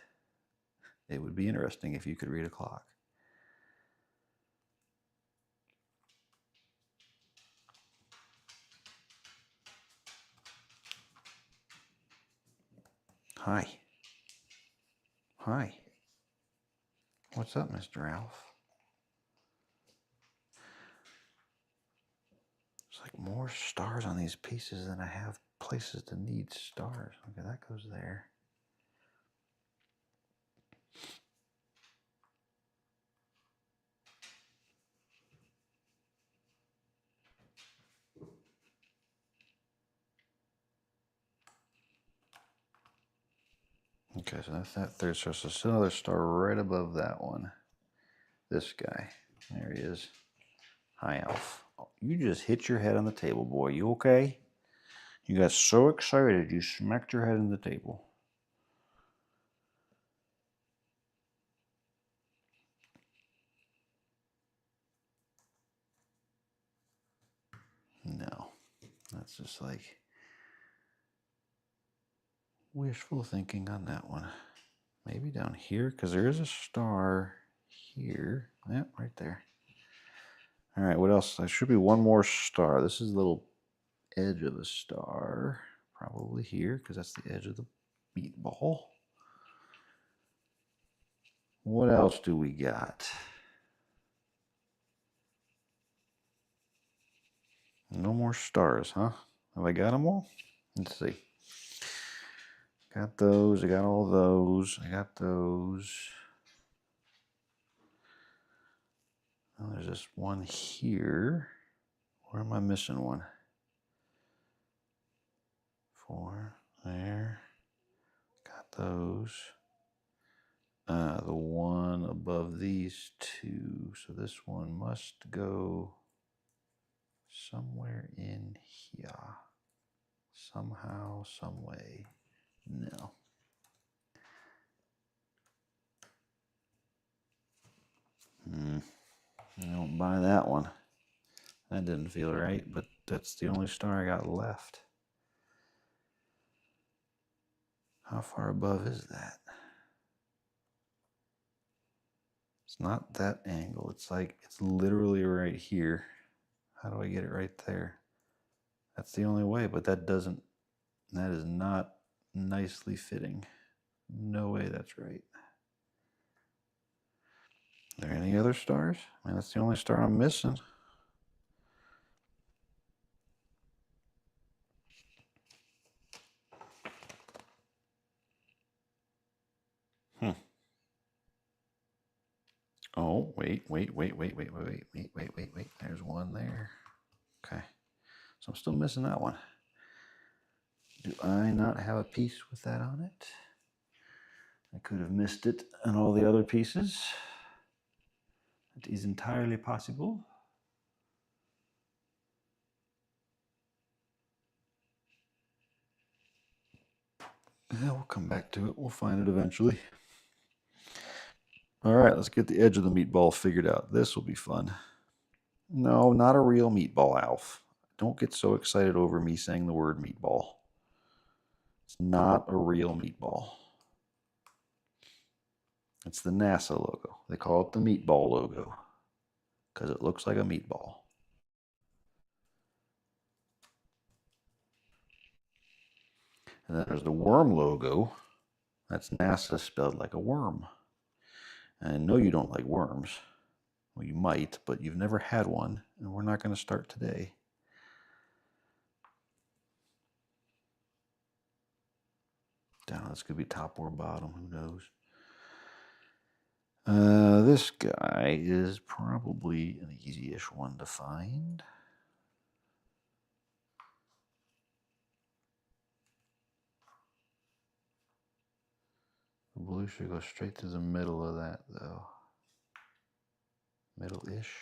it would be interesting if you could read a clock. Hi. Hi. What's up, Mr. Alf? There's like more stars on these pieces than I have places to need stars. Okay, that goes there. Okay, so that's that third star. So there's another star right above that one. This guy. There he is. Hi, Alf. Oh, you just hit your head on the table, boy. You okay? You got so excited you smacked your head on the table. No. That's just like... wishful thinking on that one. Maybe down here, because there is a star here. Yeah, right there. All right, what else? There should be one more star. This is a little edge of a star. Probably here, because that's the edge of the meatball. What else do we got? No more stars, huh? Have I got them all? Let's see. Got those. I got all those. I got those. Oh, there's this one here. Where am I missing one? 4 there. Got those. The one above these two. So this one must go somewhere in here. Somehow, some way. No. I don't buy that one. That didn't feel right, but that's the only star I got left. How far above is that? It's not that angle. It's like, it's literally right here. How do I get it right there? That's the only way, but that is not nicely fitting. No way that's right. Are there any other stars? I mean, that's the only star I'm missing. Oh, wait. There's one there. Okay. So I'm still missing that one. Do I not have a piece with that on it? I could have missed it on all the other pieces. It is entirely possible. Yeah, we'll come back to it. We'll find it eventually. All right, let's get the edge of the meatball figured out. This will be fun. No, not a real meatball, Alf. Don't get so excited over me saying the word meatball. It's not a real meatball. It's the NASA logo. They call it the meatball logo because it looks like a meatball. And then there's the worm logo. That's NASA spelled like a worm. And I know you don't like worms. Well, you might, but you've never had one, and we're not going to start today. Down, this could be top or bottom, who knows? This guy is probably an easy-ish one to find. The blue should go straight to the middle of that, though. Middle-ish.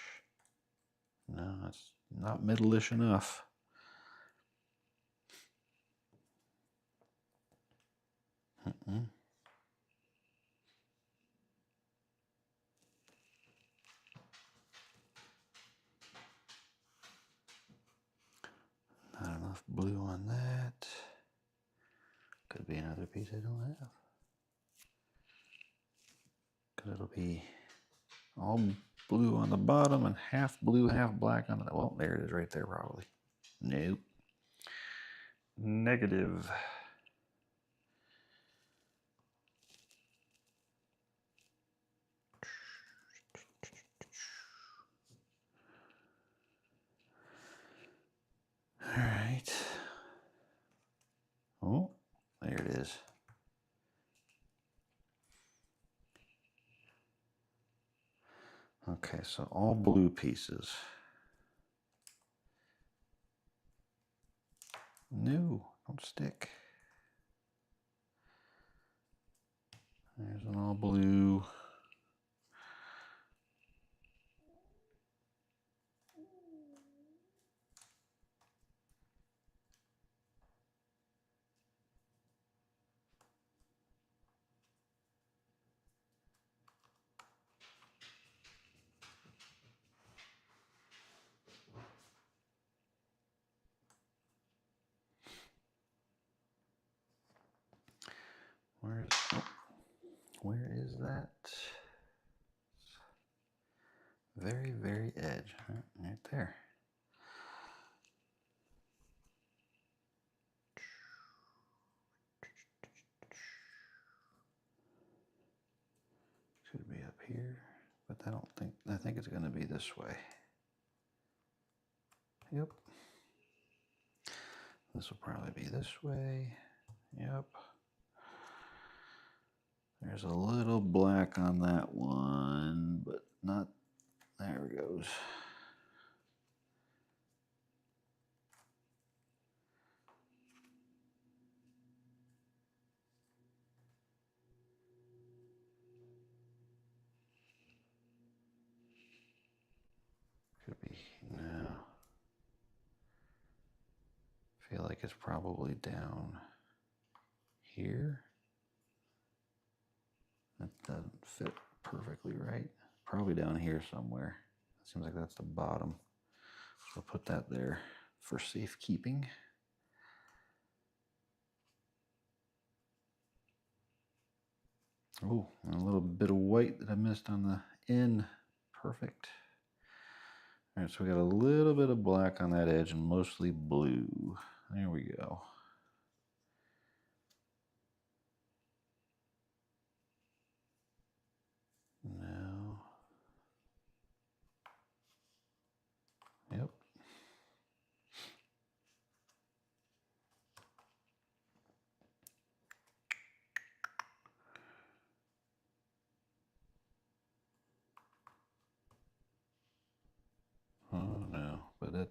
No, it's not middle-ish enough. Not enough blue on that. Could be another piece I don't have. Because it'll be all blue on the bottom and half blue, half black on the... Well, there it is right there probably. Nope. Negative. All right. Oh, there it is. Okay, so all blue pieces. No, don't stick. There's an all blue. is that? Very, very edge, right there. Should be up here, but I think it's going to be this way. Yep. This will probably be this way. Yep. There's a little black on that one, but not, there it goes. Could be, no. Feel like it's probably down here. That doesn't fit perfectly right. Probably down here somewhere. Seems like that's the bottom. So I'll put that there for safekeeping. Oh, and a little bit of white that I missed on the end. Perfect. All right, so we got a little bit of black on that edge and mostly blue. There we go. Now, yep. Oh no, but it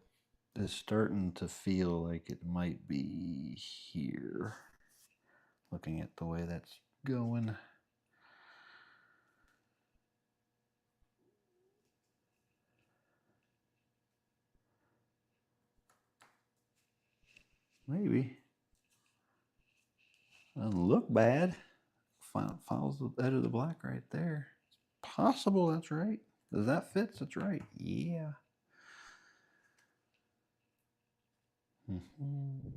is starting to feel like it might be here. Looking at the way that's going. Maybe. Doesn't look bad. Follows the edge of the black right there. It's possible that's right. Does that fit? That's right. Yeah. Mm-hmm.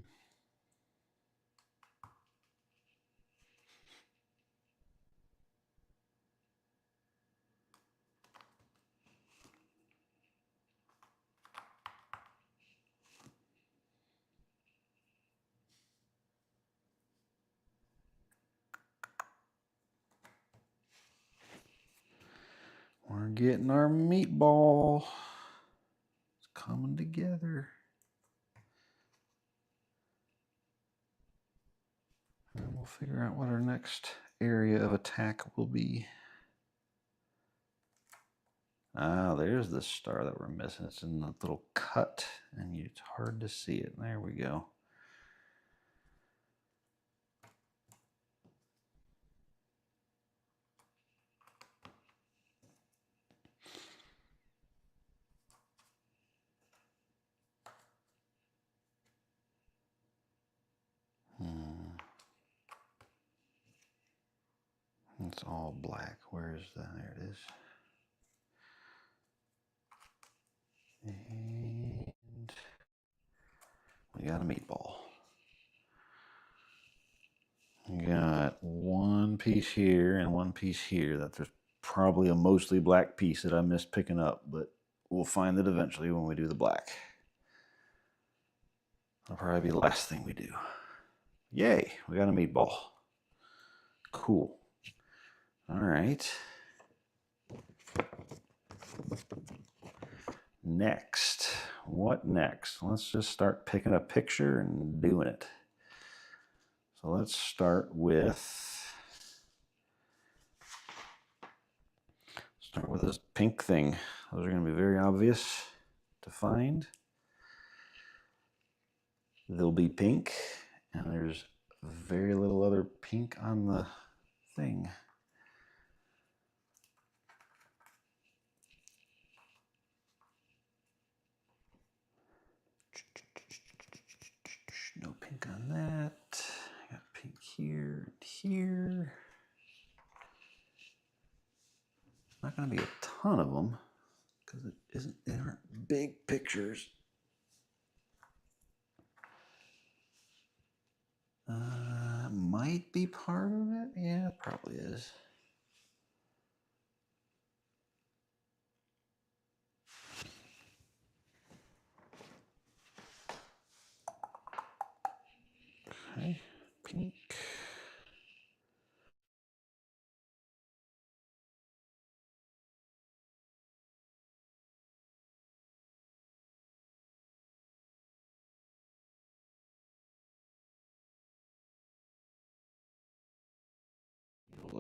We're getting our meatball. It's coming together. And we'll figure out what our next area of attack will be. Ah, there's the star that we're missing. It's in the little cut, and it's hard to see it. There we go. It's all black. Where is that? There it is. And we got a meatball. We got one piece here and one piece here. That's probably a mostly black piece that I missed picking up, but we'll find it eventually when we do the black. That'll probably be the last thing we do. Yay, we got a meatball. Cool. All right. Next. What next? Let's just start picking a picture and doing it. So let's start with this pink thing. Those are going to be very obvious to find. They'll be pink, and there's very little other pink on the thing. No pink on that. I got pink here and here. Not going to be a ton of them because they aren't big pictures. Might be part of it. Yeah, it probably is.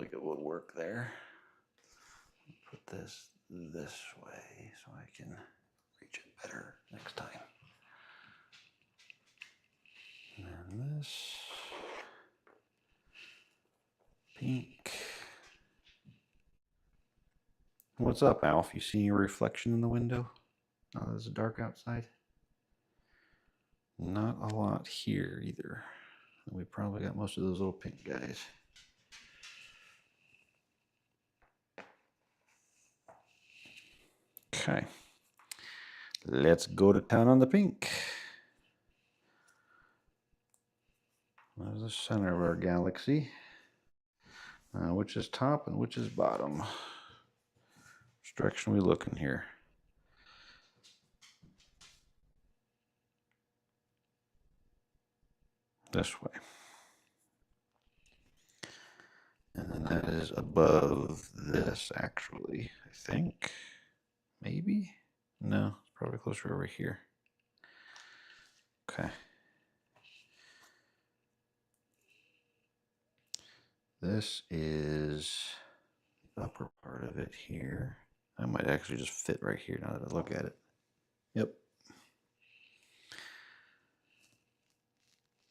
like it would work there. Put this way so I can reach it better next time. And then this pink. What's up, Alf? You see your reflection in the window? Oh, is it dark outside? Not a lot here either. We probably got most of those little pink guys. Okay. Let's go to town on the pink. There's the center of our galaxy. Which is top and which is bottom? Which direction are we looking here? This way. And then that is above this, actually, I think. Maybe? No, it's probably closer over here. Okay. This is the upper part of it here. I might actually just fit right here now that I look at it. Yep.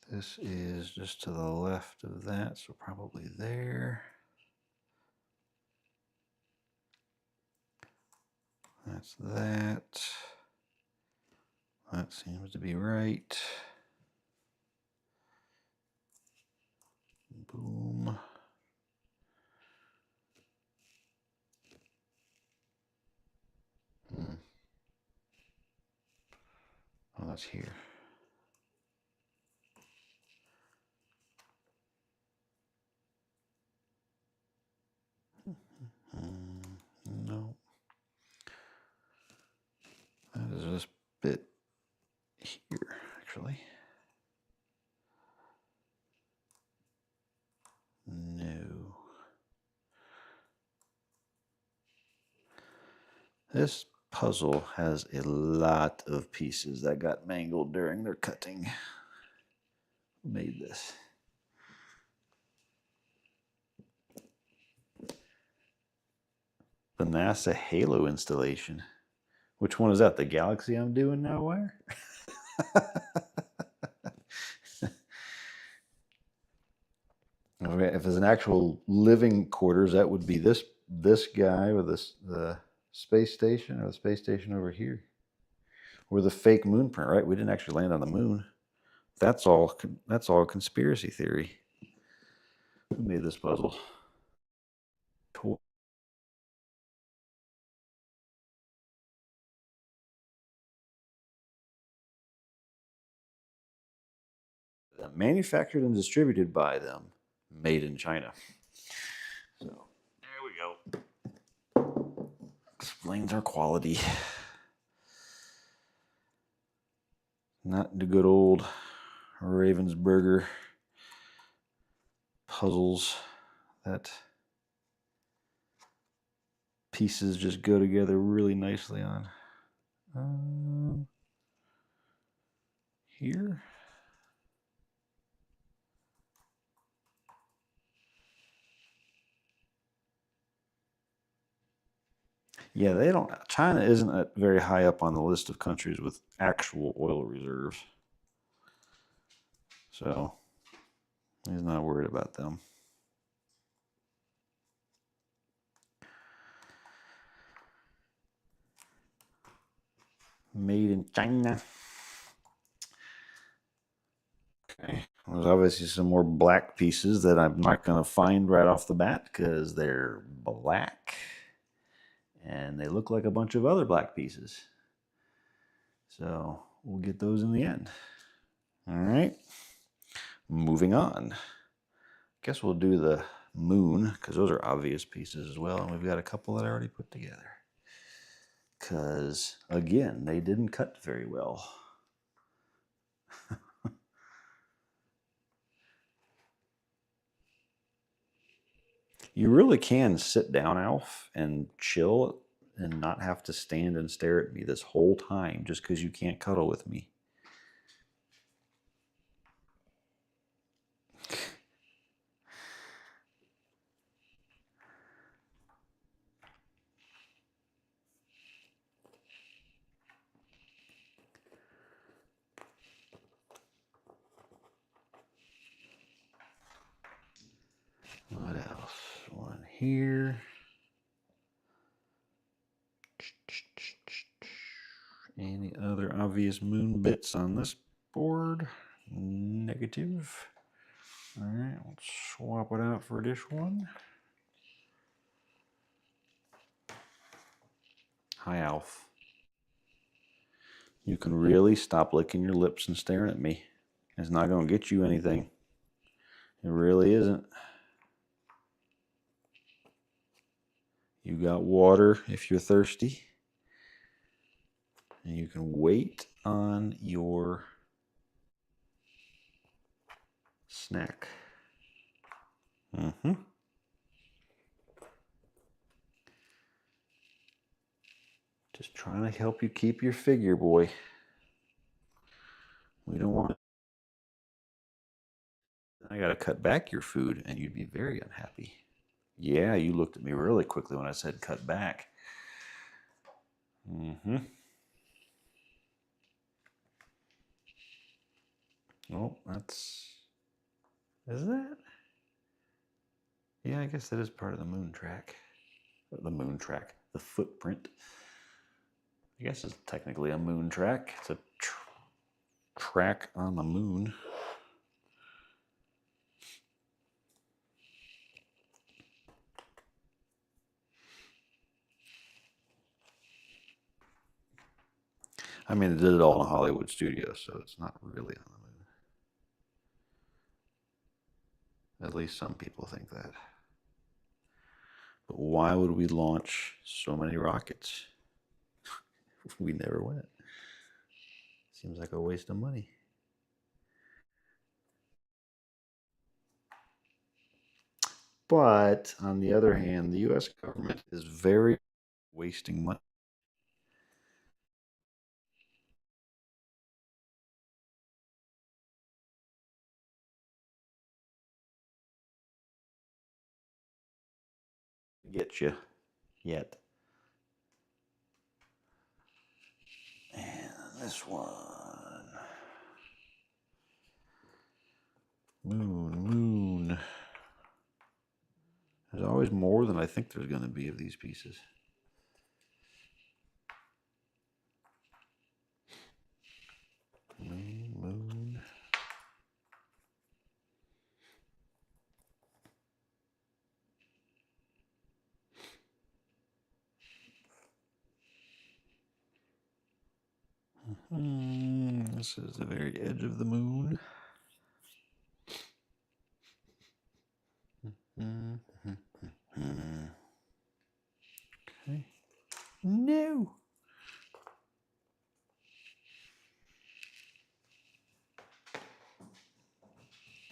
This is just to the left of that, so probably there. That's that. That seems to be right. Boom. Oh, that's here. No. That is this bit here, actually. No. This puzzle has a lot of pieces that got mangled during their cutting. Who made this? The NASA Halo installation. Which one is that? The galaxy I'm doing now, Wire? If it's an actual living quarters, that would be this guy with the space station, or the space station over here, or the fake moon print. Right? We didn't actually land on the moon. That's all conspiracy theory. Who made this puzzle? Manufactured and distributed by them, made in China. So there we go. Explains our quality. Not the good old Ravensburger puzzles that pieces just go together really nicely on. Here. Yeah, they don't. China isn't very high up on the list of countries with actual oil reserves. So he's not worried about them. Made in China. Okay. There's obviously some more black pieces that I'm not going to find right off the bat because they're black. And they look like a bunch of other black pieces. So we'll get those in the end. All right. Moving on. Guess we'll do the moon because those are obvious pieces as well. And we've got a couple that I already put together. Because, again, they didn't cut very well. You really can sit down, Alf, and chill and not have to stand and stare at me this whole time just because you can't cuddle with me. here. Any other obvious moon bits on this board? Negative. All right, let's swap it out for this one. Hi, Alf. You can really stop licking your lips and staring at me. It's not going to get you anything. It really isn't. You got water if you're thirsty. And you can wait on your snack. Mm-hmm. Just trying to help you keep your figure, boy. We don't want... I got to cut back your food, and you'd be very unhappy. Yeah, you looked at me really quickly when I said cut back. Mm-hmm. Oh, that's... Is that? Yeah, I guess that is part of the moon track. The moon track. The footprint. I guess it's technically a moon track. It's a track on the moon. I mean, they did it all in a Hollywood studio, so it's not really on the moon. At least some people think that. But why would we launch so many rockets? We never went. Seems like a waste of money. But on the other hand, the U.S. government is very wasting money. Get you yet. And this one. Moon. There's always more than I think there's going to be of these pieces. Moon. This is the very edge of the moon. Okay. No.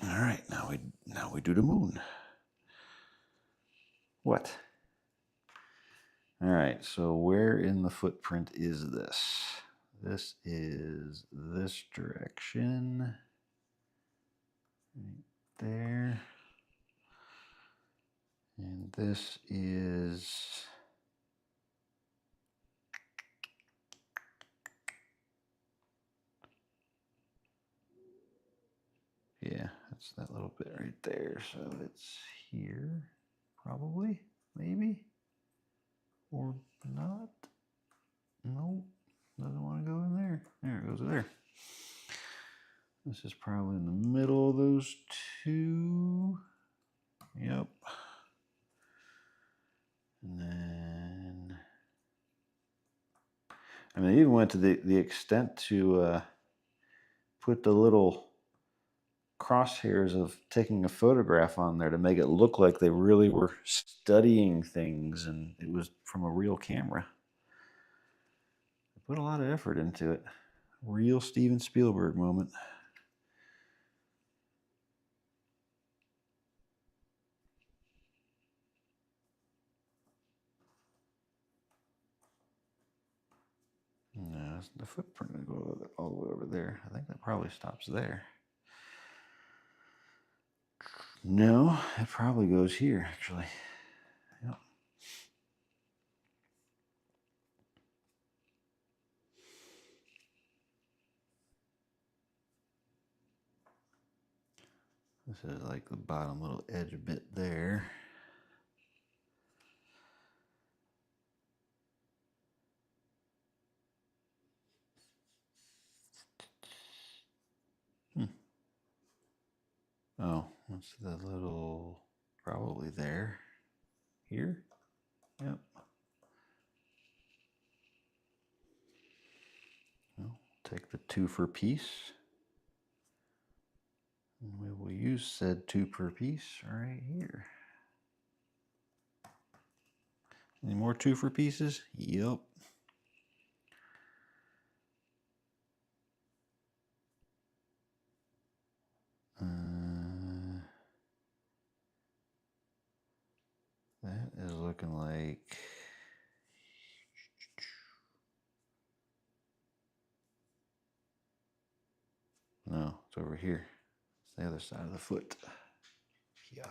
All right, now we do the moon. What? All right, so where in the footprint is this? This is this direction. Right there. And this is... Yeah, that's that little bit right there. So it's here, probably, maybe, or not. Nope, doesn't want to go in there. There it goes there. This is probably in the middle of those two. Yep. And then, I mean, I even went to the extent to put the little crosshairs of taking a photograph on there to make it look like they really were studying things and it was from a real camera. I put a lot of effort into it. Real Steven Spielberg moment. No, the footprint will go all the way over there. I think that probably stops there. No, it probably goes here, actually. Yep. This is like the bottom little edge bit there. What's the little, probably there, here? Yep. Well, take the 2 for piece. And we will use said 2 per piece right here. Any more 2 for pieces? Yep. That is looking like, no, it's over here. It's the other side of the foot. Yeah.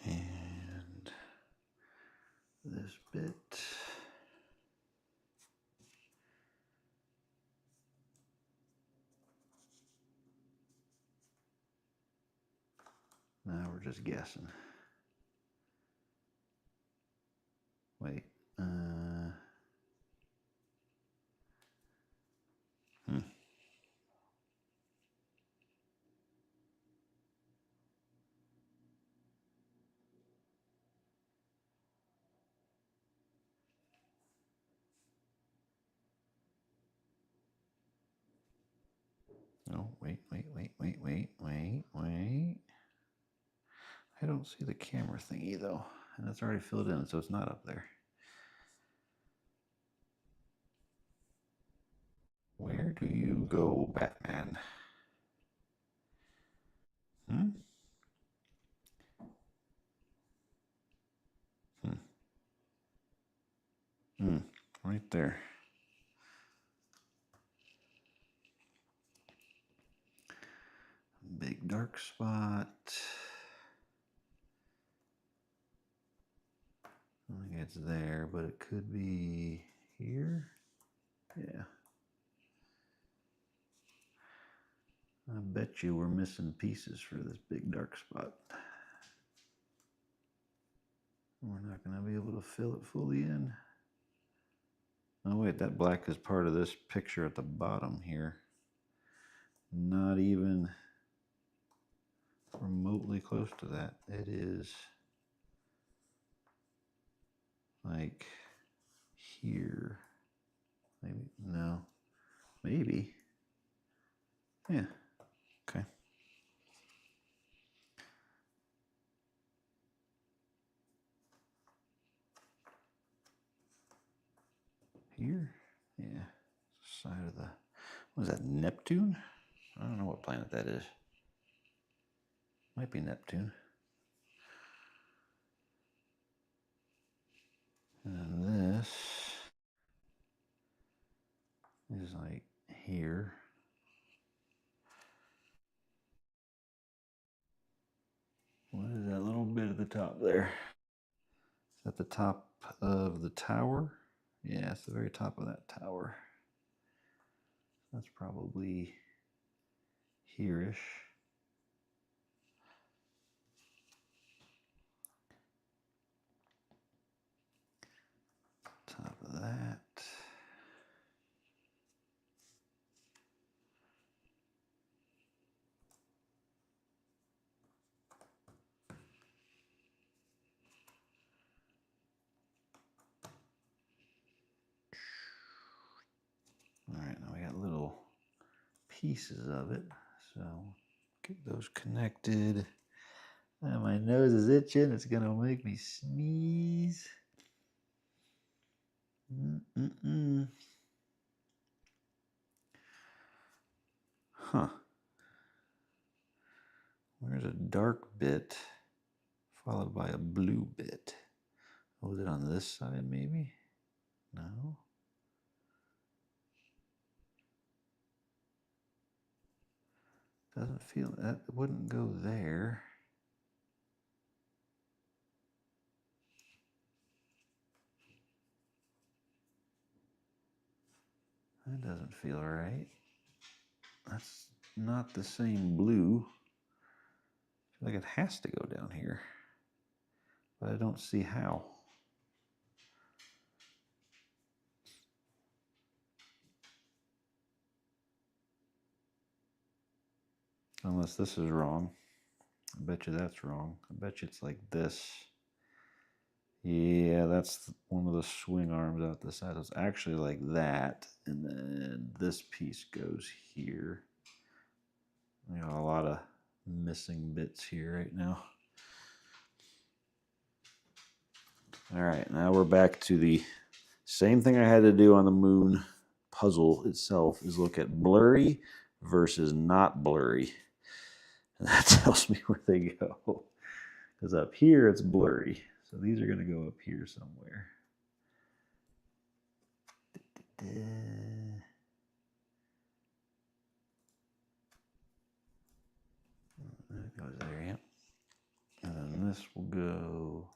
And this bit. Now we're just guessing. Wait. No, wait. I don't see the camera thingy though. And it's already filled in, so it's not up there. Where do you go, Batman? Right there. Big dark spot. I think it's there, but it could be here. Yeah. I bet you we're missing pieces for this big dark spot. We're not going to be able to fill it fully in. Oh wait, that black is part of this picture at the bottom here. Not even remotely close to that. It is like here. Maybe, no, maybe. Yeah, okay. Here, yeah, side of the, what is that, Neptune? I don't know what planet that is. Might be Neptune. And this is like here. What is that little bit at the top there? Is that the top of the tower? Yeah, it's the very top of that tower. That's probably here-ish. Top of that. All right, now we got little pieces of it. So get those connected. Now my nose is itching. It's gonna make me sneeze. Huh. Where's a dark bit followed by a blue bit? Was it on this side maybe? No. Doesn't feel, that wouldn't go there. That doesn't feel right. That's not the same blue. I feel like it has to go down here, but I don't see how. Unless this is wrong. I bet you that's wrong. I bet you it's like this. Yeah, that's one of the swing arms out the side. It's actually like that. And then this piece goes here. We got a lot of missing bits here right now. All right, now we're back to the same thing I had to do on the moon puzzle itself, is look at blurry versus not blurry. And that tells me where they go. Because up here it's blurry. So these are going to go up here somewhere. It goes there, yep. And then this will go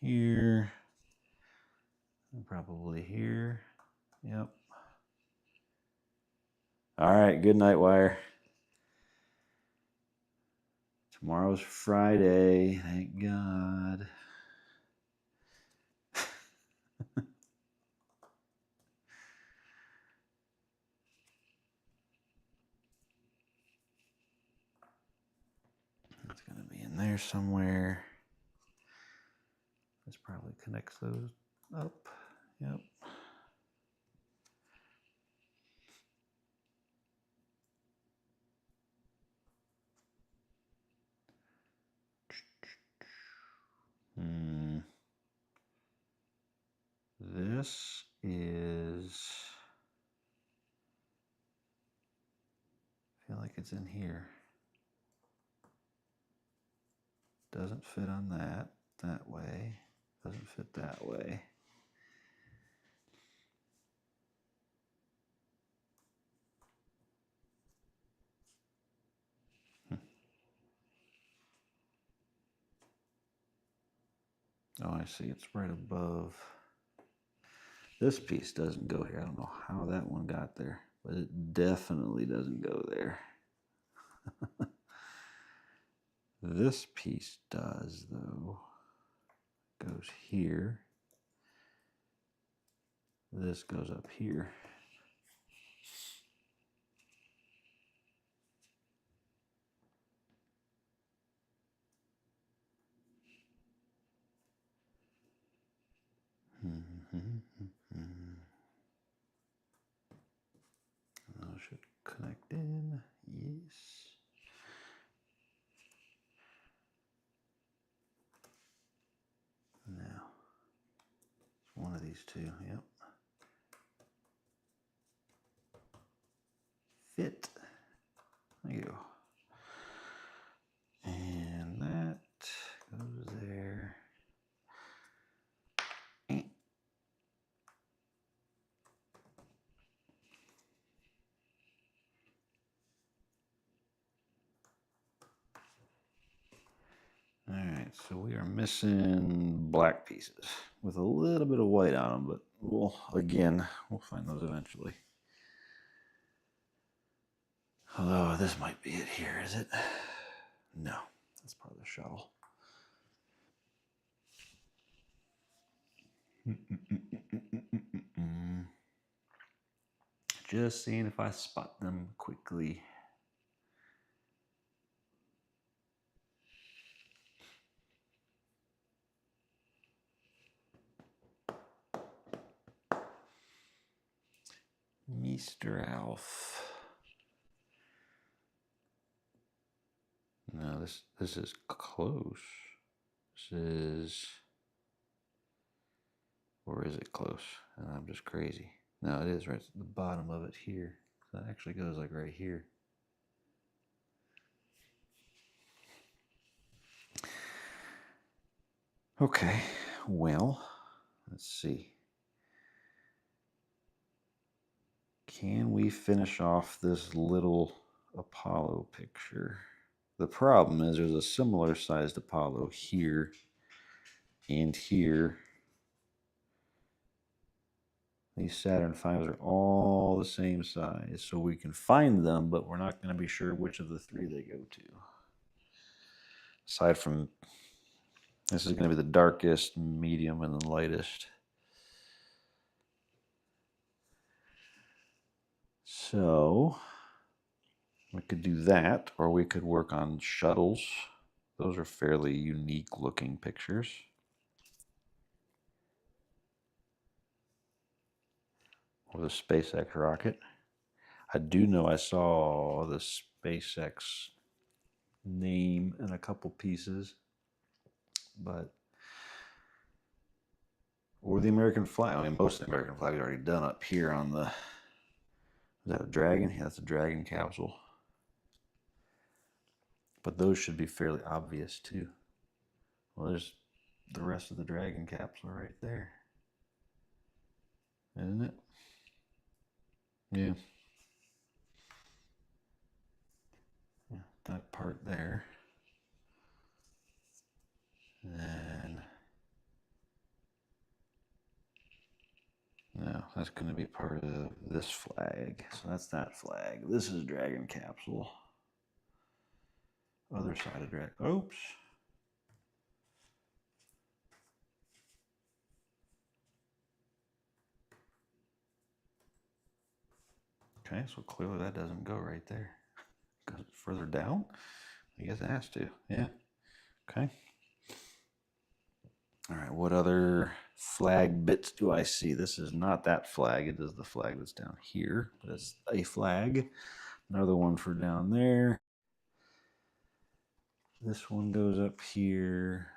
here. And probably here. Yep. All right, good night, Wire. Tomorrow's Friday, thank God. It's going to be in there somewhere. This probably connects those up. Yep. This is, I feel like it's in here. Doesn't fit on that way. Doesn't fit that way. Oh, I see, it's right above. This piece doesn't go here. I don't know how that one got there, but it definitely doesn't go there. This piece does, though. Goes here. This goes up here. Those should connect in. Yes. Now, it's one of these two. Yep. Fit. There you go. And that goes there. All right, so we are missing black pieces with a little bit of white on them, but we'll find those eventually. Although this might be it here, is it? No, that's part of the shovel. Just seeing if I spot them quickly. Mr. Alf. No, this is close. This is, or is it close? And I'm just crazy. No, it is right at the bottom of it here. That actually goes like right here. Okay, well, let's see. Can we finish off this little Apollo picture? The problem is there's a similar sized Apollo here and here. These Saturn V's are all the same size, so we can find them, but we're not going to be sure which of the three they go to. Aside from, this is going to be the darkest, medium, and the lightest. So, We could do that, or we could work on shuttles. Those are fairly unique looking pictures. Or the SpaceX rocket. I do know I saw the SpaceX name in a couple pieces, but or the American flag. I mean, most of the American flag is already done up here on the. Is that a dragon? Yeah, that's a dragon capsule. But those should be fairly obvious too. Well, there's the rest of the dragon capsule right there, isn't it? Yeah. Yeah, that part there. And no, that's going to be part of this flag. So that's that flag. This is dragon capsule. Other side of dragon. Oops. Okay, so clearly that doesn't go right there. Goes further down? I guess it has to. Yeah. Okay. All right, what other flag bits do I see? This is not that flag. It is the flag that's down here. But it's a flag. Another one for down there. This one goes up here.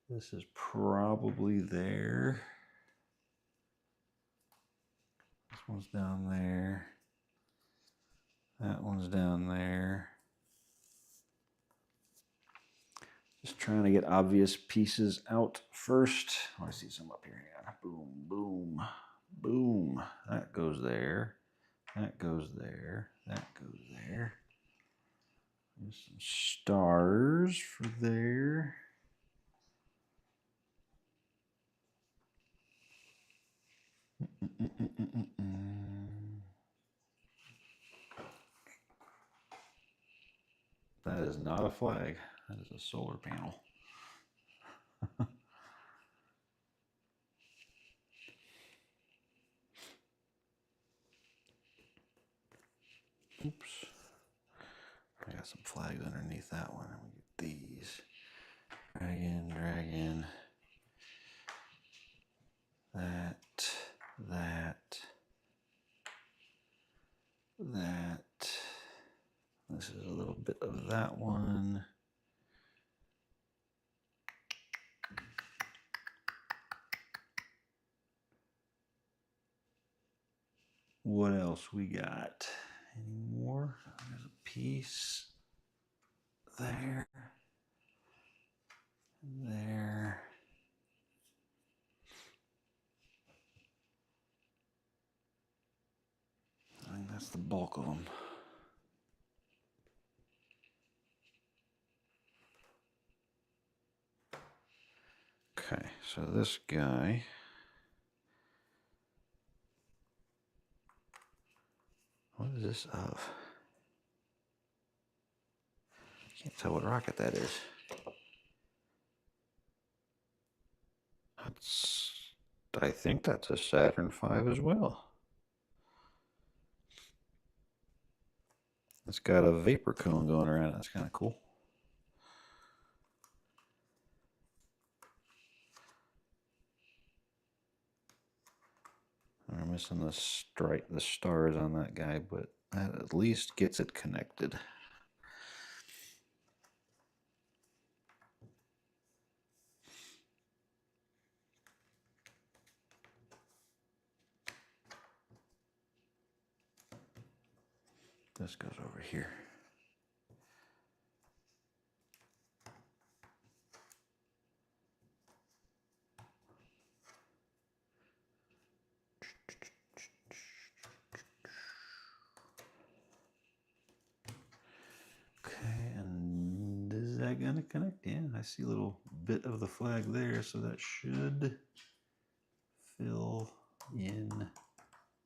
This is probably there. This one's down there. That one's down there. Just trying to get obvious pieces out first. Oh, I see some up here. Yeah. Boom, boom, boom. That goes there. That goes there. That goes there. There's some stars for there. That is not a flag. That is a solar panel. Oops. I got some flags underneath that one. And we get these. Dragon, dragon. That. This is a little bit of that one. What else we got? Any more? There's a piece there. There. I think that's the bulk of them. Okay, so this guy. What is this of? Can't tell what rocket that is. I think that's a Saturn V as well. It's got a vapor cone going around. That's kind of cool. I'm missing the stars on that guy, but that at least gets it connected. This goes over here. Okay, and is that gonna connect? Yeah, I see a little bit of the flag there, so that should fill in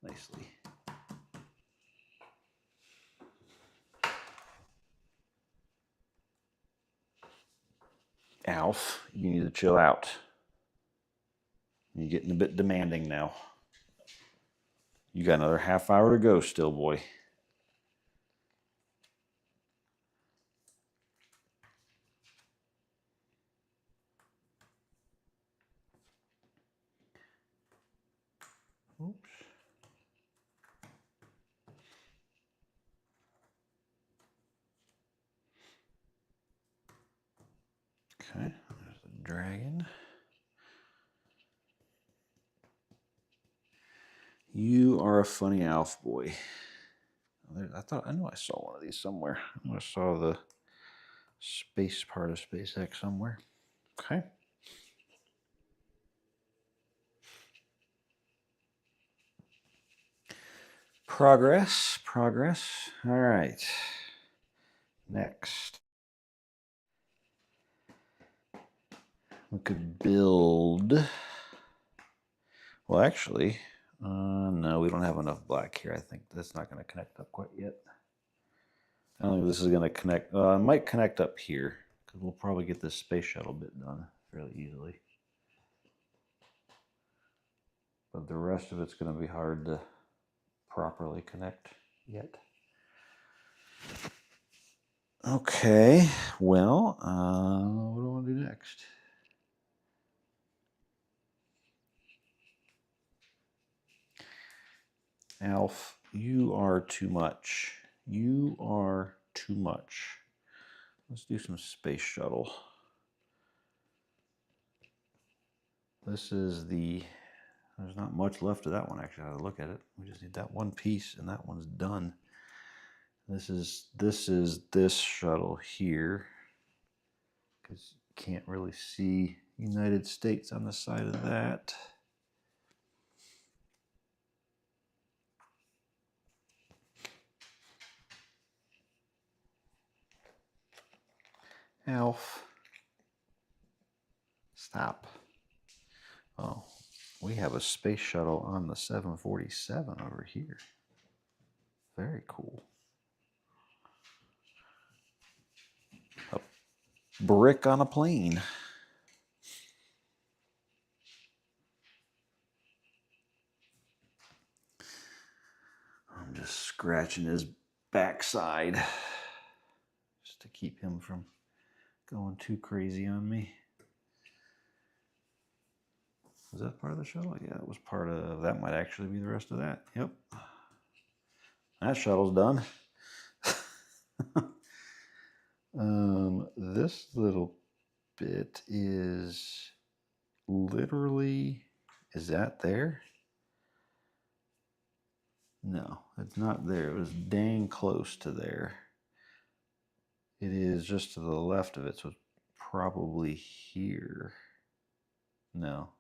nicely. Alf, you need to chill out. You're getting a bit demanding now. You got another half hour to go still, boy. Oops. Okay, there's the dragon. You are a funny Alf boy. I know I saw one of these somewhere. I saw the space part of SpaceX somewhere. Okay. Progress. All right. Next. We could build. Well, actually, no, we don't have enough black here. I think that's not going to connect up quite yet. I don't think this is going to connect. It might connect up here because we'll probably get this space shuttle bit done fairly easily. But the rest of it's going to be hard to properly connect yet. Okay, well, what do I want to do next? Alf, you are too much. You are too much. Let's do some space shuttle. This is the, there's not much left of that one actually, how to look at it. We just need that one piece and that one's done. This is this shuttle here. Because you can't really see United States on the side of that. Alf. Stop. Oh, we have a space shuttle on the 747 over here. Very cool. A brick on a plane. I'm just scratching his backside just to keep him from going too crazy on me. Was that part of the shuttle? Yeah, it was part of, that might actually be the rest of that. Yep. That shuttle's done. This little bit is literally, is that there? No, it's not there. It was dang close to there. It is just to the left of it, so it's probably here. No,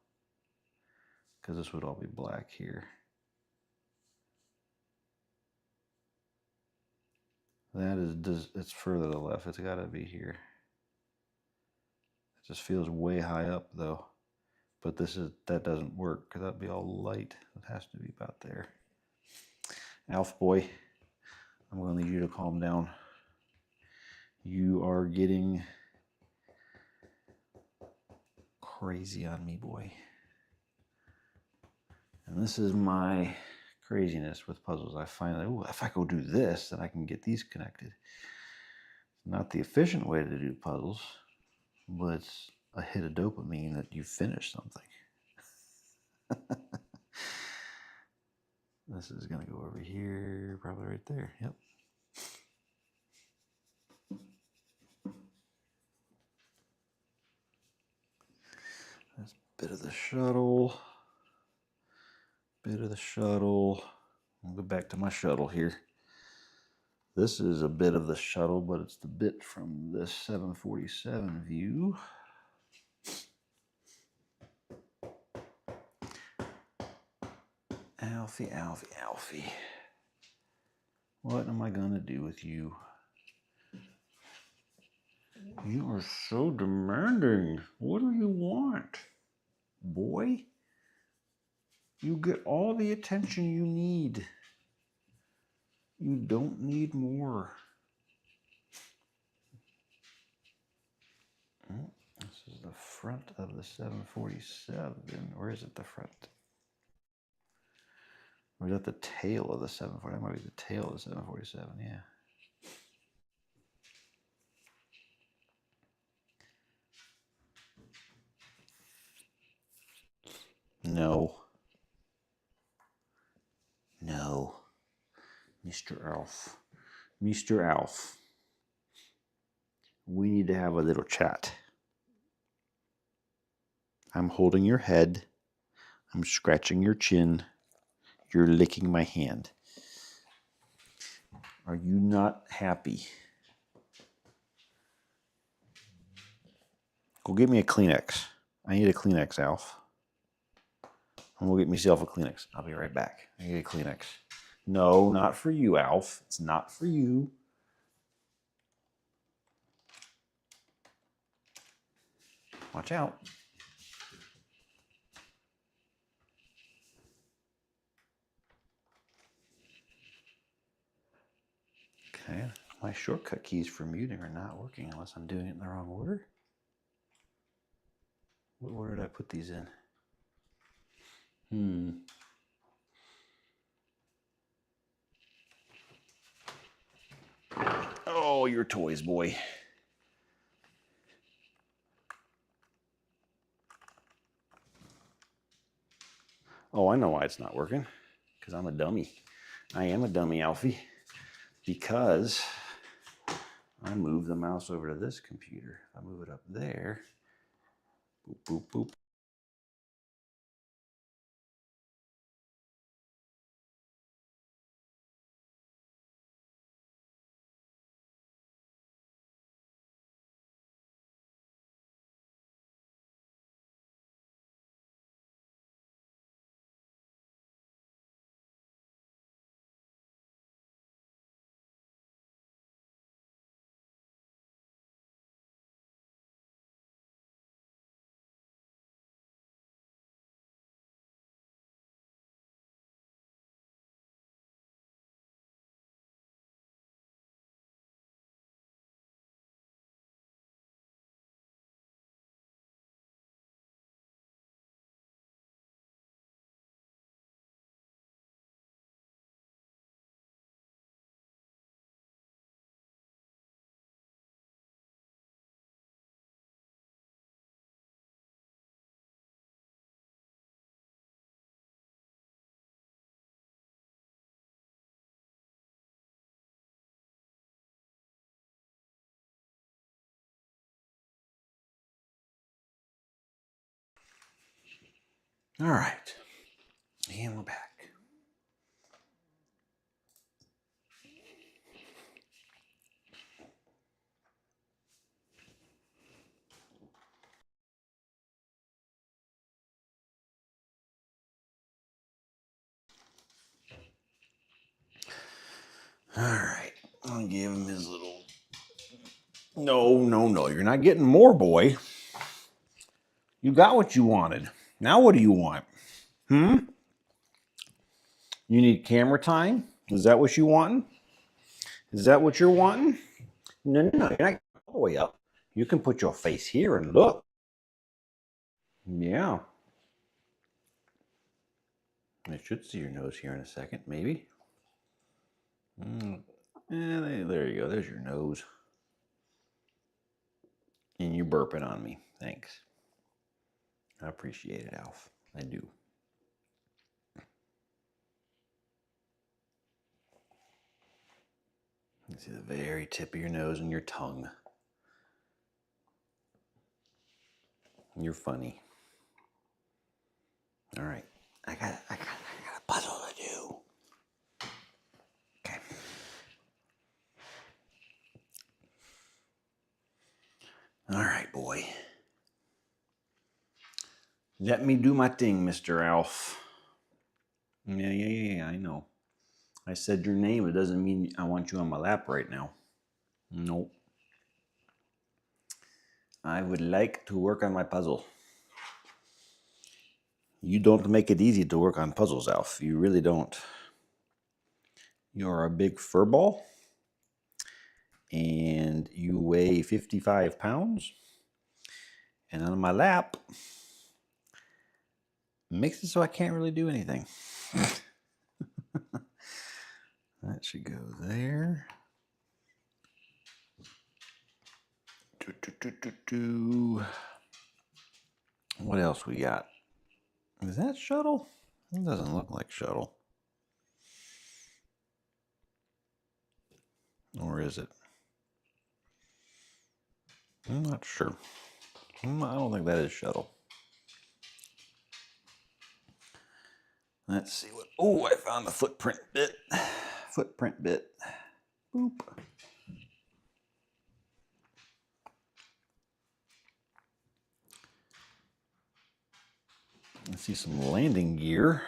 because this would all be black here. That is, it's further to the left. It's got to be here. It just feels way high up though. But that doesn't work because that'd be all light. It has to be about there. Alf boy, I'm going to need you to calm down. You are getting crazy on me, boy. And this is my craziness with puzzles. I find that, ooh, if I go do this, then I can get these connected. Not the efficient way to do puzzles, but it's a hit of dopamine that you finish something. This is going to go over here, probably right there. Yep. That's a bit of the shuttle. Bit of the shuttle. I'll go back to my shuttle here. This is a bit of the shuttle, but it's the bit from this 747 view. Alfie, Alfie, Alfie. What am I going to do with you? You are so demanding. What do you want? Boy, you get all the attention you need. You don't need more. This is the front of the 747. Where is it, the front? Or is that the tail of the 747? That might be the tail of the 747, yeah. No. Mr. Alf. Mr. Alf. We need to have a little chat. I'm holding your head. I'm scratching your chin. You're licking my hand. Are you not happy? Go get me a Kleenex. I need a Kleenex, Alf. I'm going to get myself a Kleenex. I'll be right back. I need a Kleenex. No, not for you, Alf. It's not for you. Watch out. Okay, my shortcut keys for muting are not working unless I'm doing it in the wrong order. What order did I put these in? Oh, your toys, boy. Oh, I know why it's not working. Because I'm a dummy. I am a dummy, Alfie. Because I move the mouse over to this computer. If I move it up there, boop, boop, boop. All right. And we're back. All right. I'll give him his little... No. You're not getting more, boy. You got what you wanted. Now what do you want? You need camera time? Is that what you want? Is that what you're wanting? No. You're not going all the way up. You can put your face here and look. Yeah. I should see your nose here in a second, maybe. There you go. There's your nose. And you're burping on me. Thanks. I appreciate it, Alf. I do. You see the very tip of your nose and your tongue. You're funny. All right. I got a puzzle to do. Okay. All right, boy. Let me do my thing, Mr. Alf. Yeah, I know. I said your name. It doesn't mean I want you on my lap right now. Nope. I would like to work on my puzzle. You don't make it easy to work on puzzles, Alf. You really don't. You're a big fur ball. And you weigh 55 pounds. And on my lap makes it so I can't really do anything. That should go there. What else we got? Is that shuttle? It doesn't look like shuttle. is it? I'm not sure. I don't think that is shuttle. Let's see what. Oh, I found the footprint bit. Footprint bit. Boop. I see some landing gear.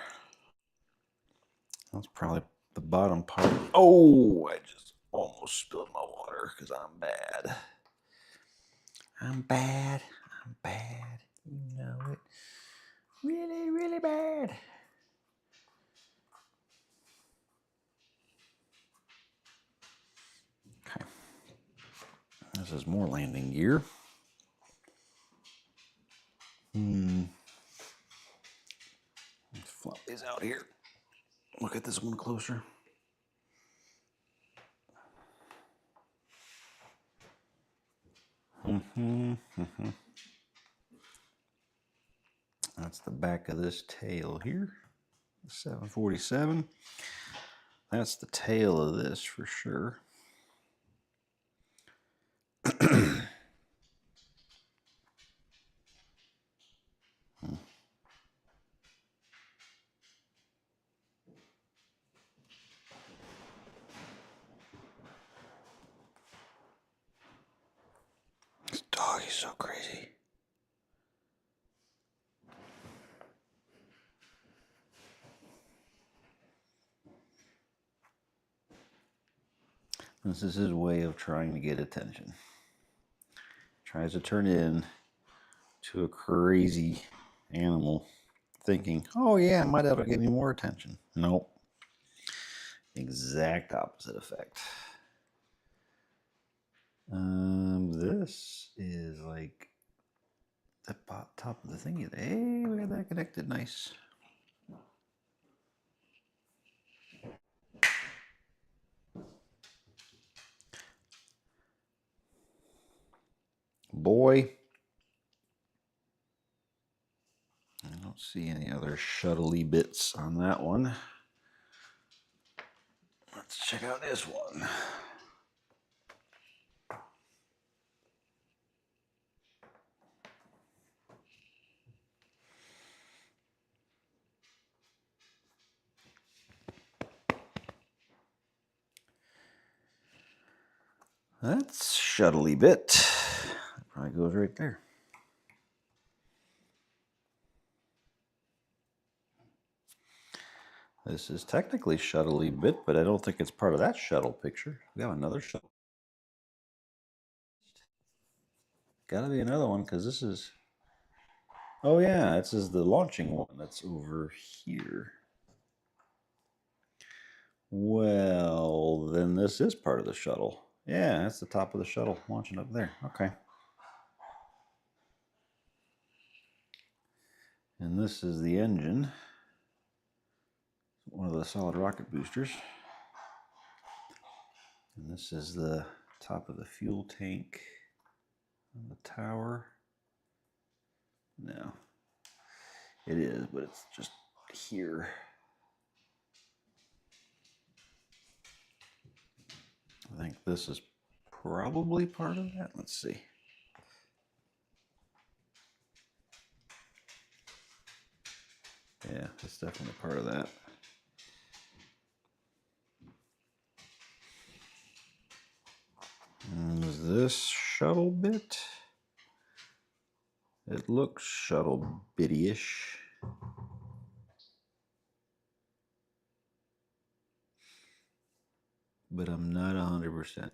That's probably the bottom part. Oh, I just almost spilled my water because I'm bad. I'm bad. I'm bad. You know it. Really, really bad. Okay. This is more landing gear. Let's flop these out here. Look at this one closer. That's the back of this tail here. 747. That's the tail of this for sure. This dog is so crazy. This is his way of trying to get attention. Tries to turn in to a crazy animal thinking, oh yeah, I might be able to get me more attention. Nope. Exact opposite effect. This is like the top of the thingy. Hey, we got that connected nice. Boy. I don't see any other shuttle-y bits on that one. Let's check out this one. That's shuttle-y bit. That probably goes right there. This is technically shuttle-y bit, but I don't think it's part of that shuttle picture. We have another shuttle. Gotta be another one, because this is... Oh yeah, this is the launching one that's over here. Well, then this is part of the shuttle. Yeah, that's the top of the shuttle launching up there. Okay. And this is the engine. One of the solid rocket boosters. And this is the top of the fuel tank on the tower. No, it is, but it's just here. I think this is probably part of that. Let's see. Yeah, it's definitely part of that. And is this shuttle bit? It looks shuttle bitty-ish. But I'm not 100%.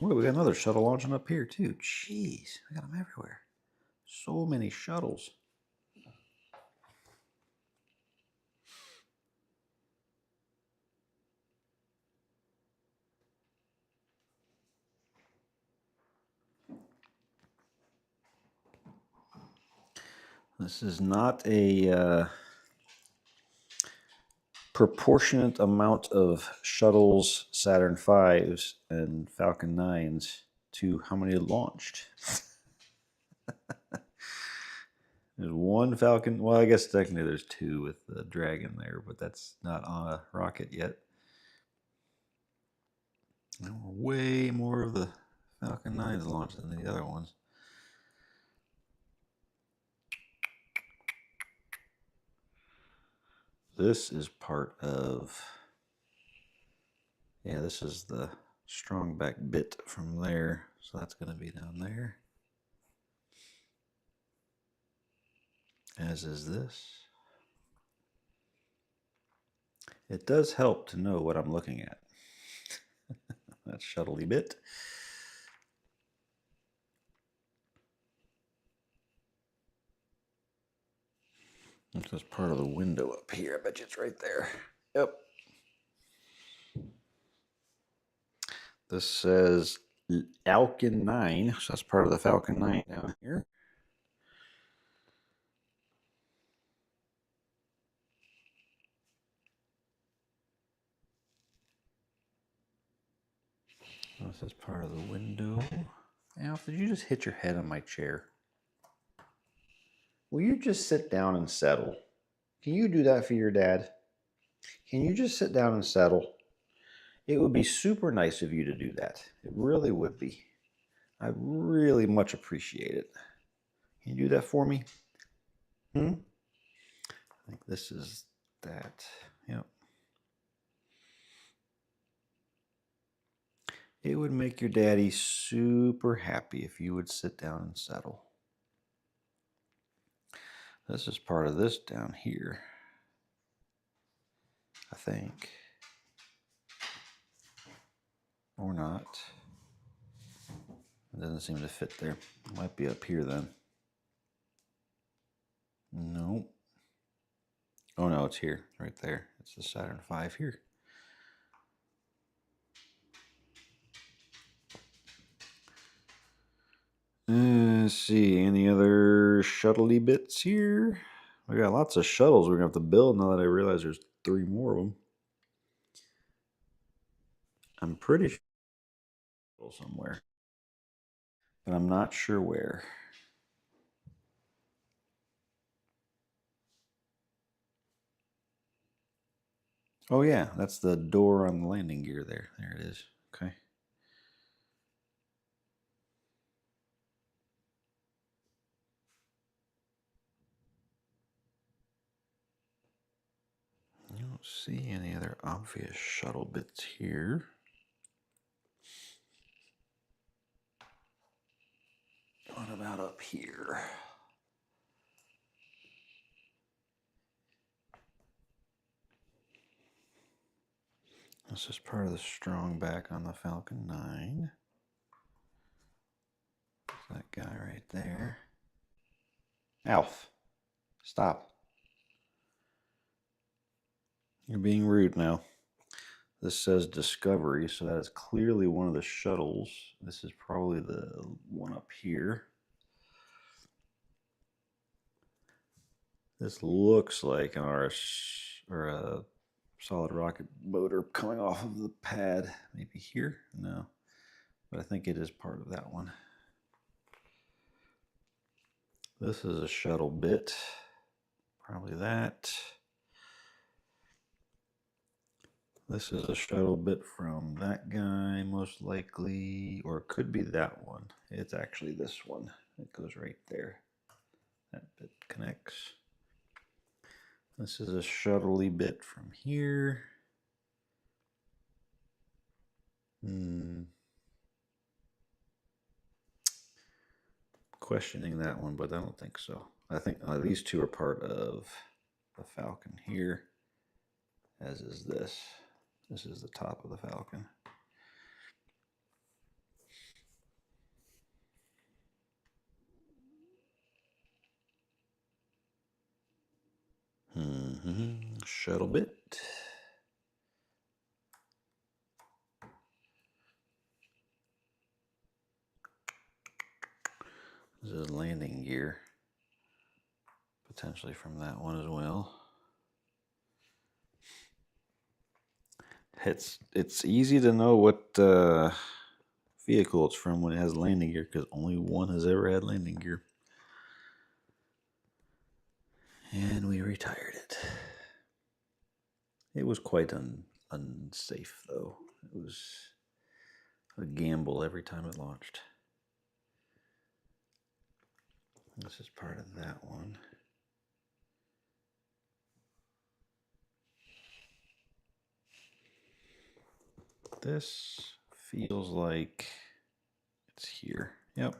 Wait, we got another shuttle launching up here too. Jeez, we got them everywhere. So many shuttles. This is not a proportionate amount of shuttles, Saturn V's, and Falcon 9s to how many launched. There's one Falcon. Well, I guess technically there's two with the Dragon there, but that's not on a rocket yet. Way more of the Falcon 9s launched than the other ones. This is part of, yeah, this is the strong back bit from there. So that's going to be down there. As is this. It does help to know what I'm looking at. That shuttly bit. This is part of the window up here. I bet you it's right there. Yep. This says Falcon 9. So that's part of the Falcon 9 down here. This is part of the window. Alf, did you just hit your head on my chair? Will you just sit down and settle? Can you do that for your dad? Can you just sit down and settle? It would be super nice of you to do that. It really would be. I really much appreciate it. Can you do that for me? I think this is that. Yep. It would make your daddy super happy if you would sit down and settle. This is part of this down here, I think. Or not. It doesn't seem to fit there. It might be up here then. No. Oh no, it's here, right there. It's the Saturn V here. Let's see, any other shuttley bits here? We got lots of shuttles we're gonna have to build now that I realize there's 3 more of them. I'm pretty sure somewhere, but I'm not sure where. Oh yeah, that's the door on the landing gear there. There it is. Okay. I don't see any other obvious shuttle bits here. What about up here? This is part of the strong back on the Falcon 9. That guy right there. Alf, stop. You're being rude now. This says Discovery, so that is clearly one of the shuttles. This is probably the one up here. This looks like an RS or a solid rocket motor coming off of the pad. Maybe here? No. But I think it is part of that one. This is a shuttle bit. Probably that. This is a shuttle bit from that guy, most likely, or it could be that one. It's actually this one. It goes right there. That bit connects. This is a shuttley bit from here. Questioning that one, but I don't think so. I think these two are part of the Falcon here, as is this. This is the top of the Falcon. Shuttle bit. This is landing gear. Potentially from that one as well. It's easy to know what vehicle it's from when it has landing gear because only one has ever had landing gear. And we retired it. It was quite unsafe though. It was a gamble every time it launched. This is part of that one. This feels like it's here. Yep.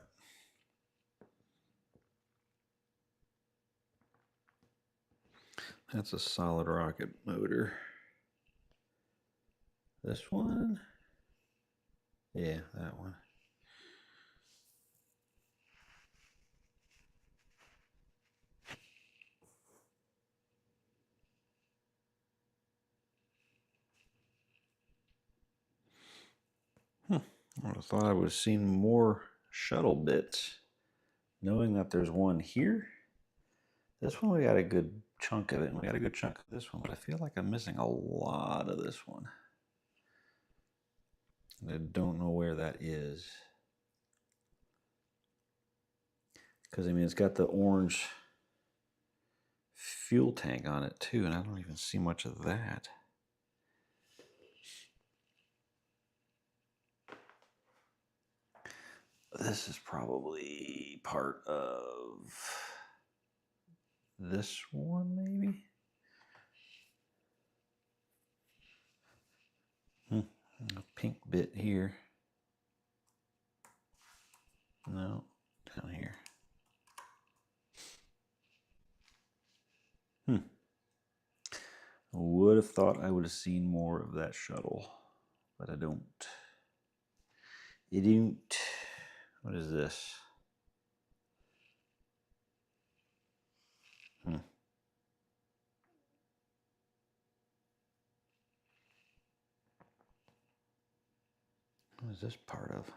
That's a solid rocket motor. This one? Yeah, that one. I would have thought I would have seen more shuttle bits, knowing that there's one here. This one, we got a good chunk of it, and we got a good chunk of this one, but I feel like I'm missing a lot of this one. And I don't know where that is. Because, I mean, it's got the orange fuel tank on it, too, and I don't even see much of that. This is probably part of this one, maybe? A pink bit here. No, down here. Would have thought I would have seen more of that shuttle, but I don't. It don't. What is this? What is this part of?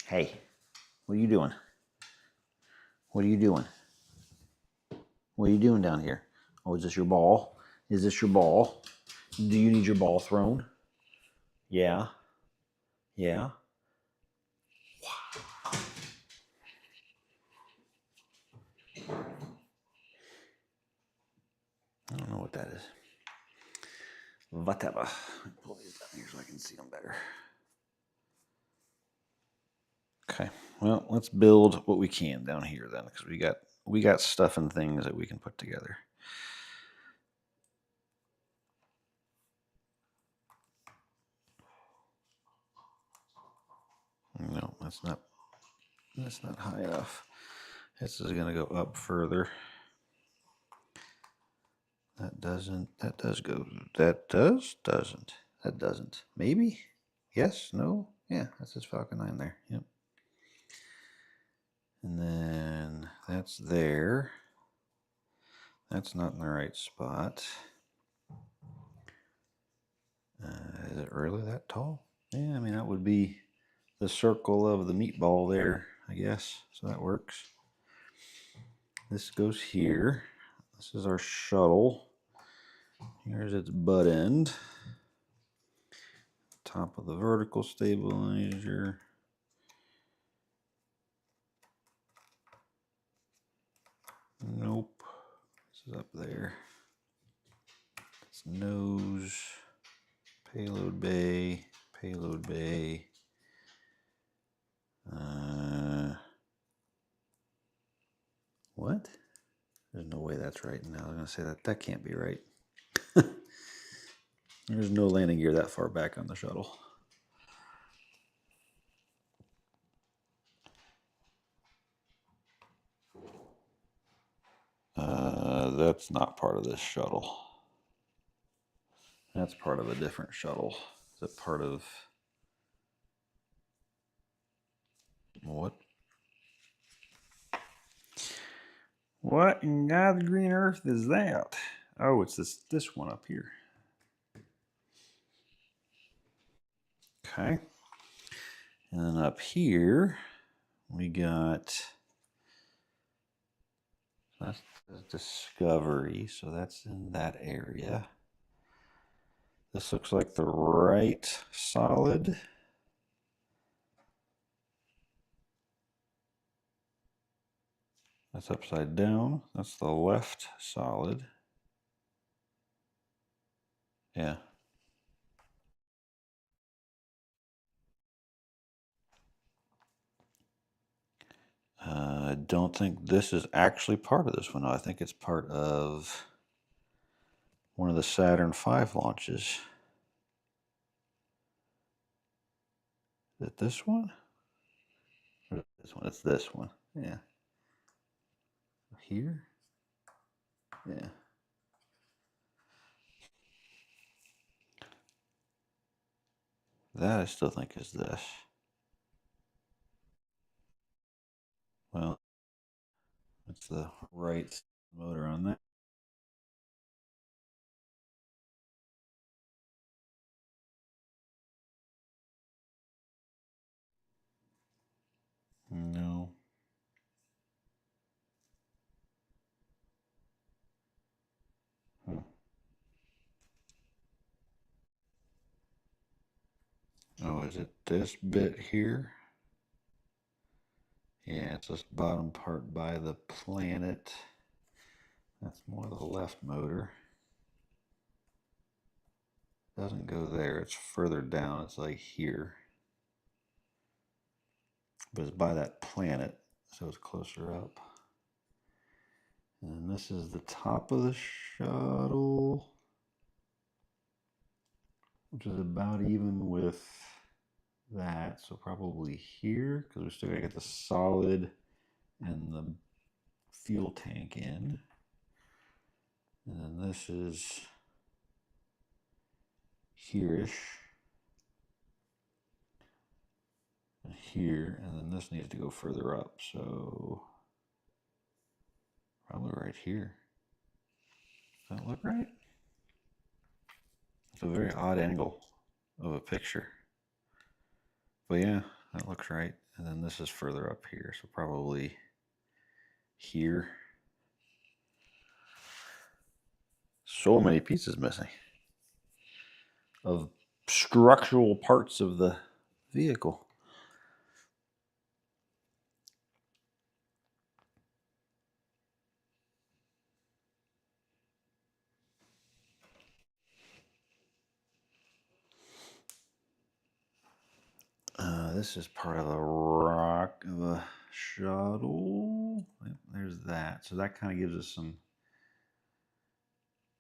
Hey, what are you doing? What are you doing? What are you doing down here? Oh, is this your ball? Is this your ball? Do you need your ball thrown? Yeah. Yeah. Wow. I don't know what that is. Whatever. Pull these down here so I can see them better. Okay, well, let's build what we can down here then, because we got stuff and things that we can put together. No, that's not high enough. This is gonna go up further. That doesn't. That does go. That does. Doesn't. That doesn't. Maybe. Yes. No. Yeah. That says Falcon 9 there. Yep. And then that's there. That's not in the right spot. Is it really that tall? Yeah. I mean, that would be the circle of the meatball there, I guess. So that works. This goes here. This is our shuttle. Here's its butt end. Top of the vertical stabilizer. Nope. This is up there. It's nose. Payload bay. Payload bay. What? There's no way that's right. Now I'm going to say that can't be right. There's no landing gear that far back on the shuttle. That's not part of this shuttle. That's part of a different shuttle. Is it part of what? What in God's green earth is that? Oh, it's this one up here. Okay. And then up here, we got, that's Discovery, so that's in that area. This looks like the right solid. That's upside down. That's the left solid. Yeah. I don't think this is actually part of this one. I think it's part of one of the Saturn V launches. Is it this one? Or is it this one? It's this one. Yeah. Here? Yeah. That I still think is this. Well, it's the right motor on that. No. Oh, is it this bit here? Yeah, it's this bottom part by the planet. That's more the left motor. Doesn't go there. It's further down. It's like here. But it's by that planet, so it's closer up. And this is the top of the shuttle, which is about even with that. So probably here, because we still gotta get the solid and the fuel tank in. And then this is here-ish. And here, and then this needs to go further up. So probably right here. Does that look right? It's a very odd angle of a picture. But yeah, that looks right. And then this is further up here, so probably here. So many pieces missing of structural parts of the vehicle. This is part of a rock of a shuttle. There's that. So that kind of gives us some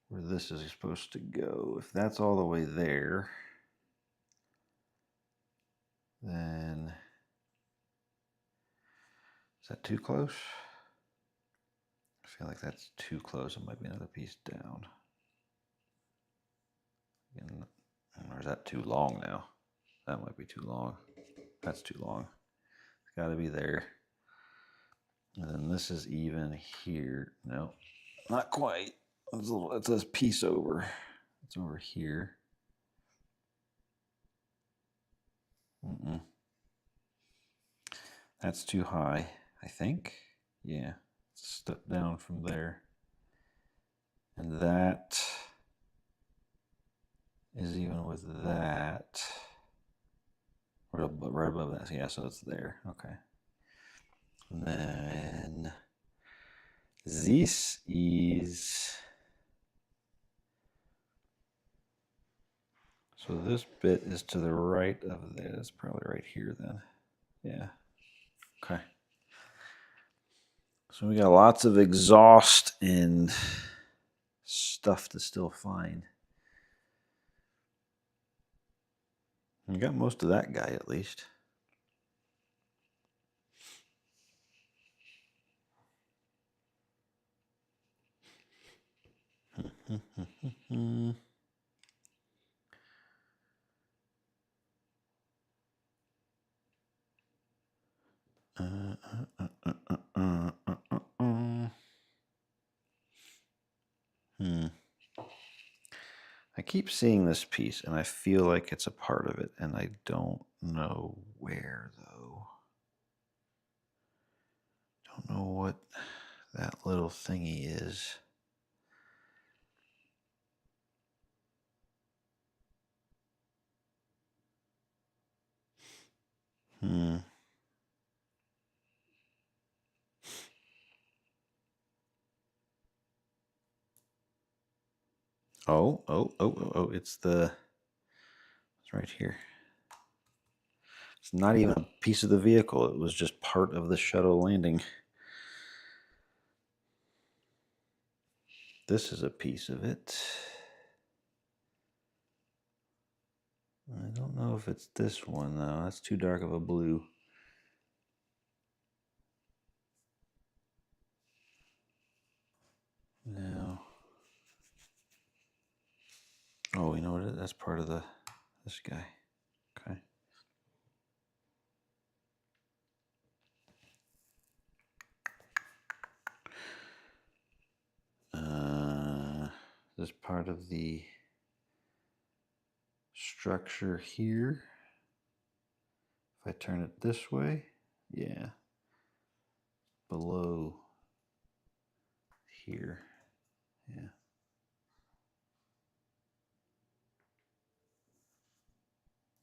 where this is supposed to go. If that's all the way there, then is that too close? I feel like that's too close. It might be another piece down. Or is that too long now? That might be too long. That's too long. It's got to be there. And then this is even here. No, not quite. It's this piece over. It's over here. That's too high, I think. Yeah, step down from there. And that is even with that. Right above that. Yeah, so it's there. Okay. And then this is... So this bit is to the right of there. It's probably right here then. Yeah. Okay. So we got lots of exhaust and stuff to still find. We got most of that guy at least. I keep seeing this piece and I feel like it's a part of it and I don't know where though. Don't know what that little thingy is. Oh, it's right here. It's not even a piece of the vehicle. It was just part of the shuttle landing. This is a piece of it. I don't know if it's this one, though. That's too dark of a blue. No. Oh, you know what? That's part of this guy. Okay. This part of the structure here. If I turn it this way, yeah. Below here, yeah.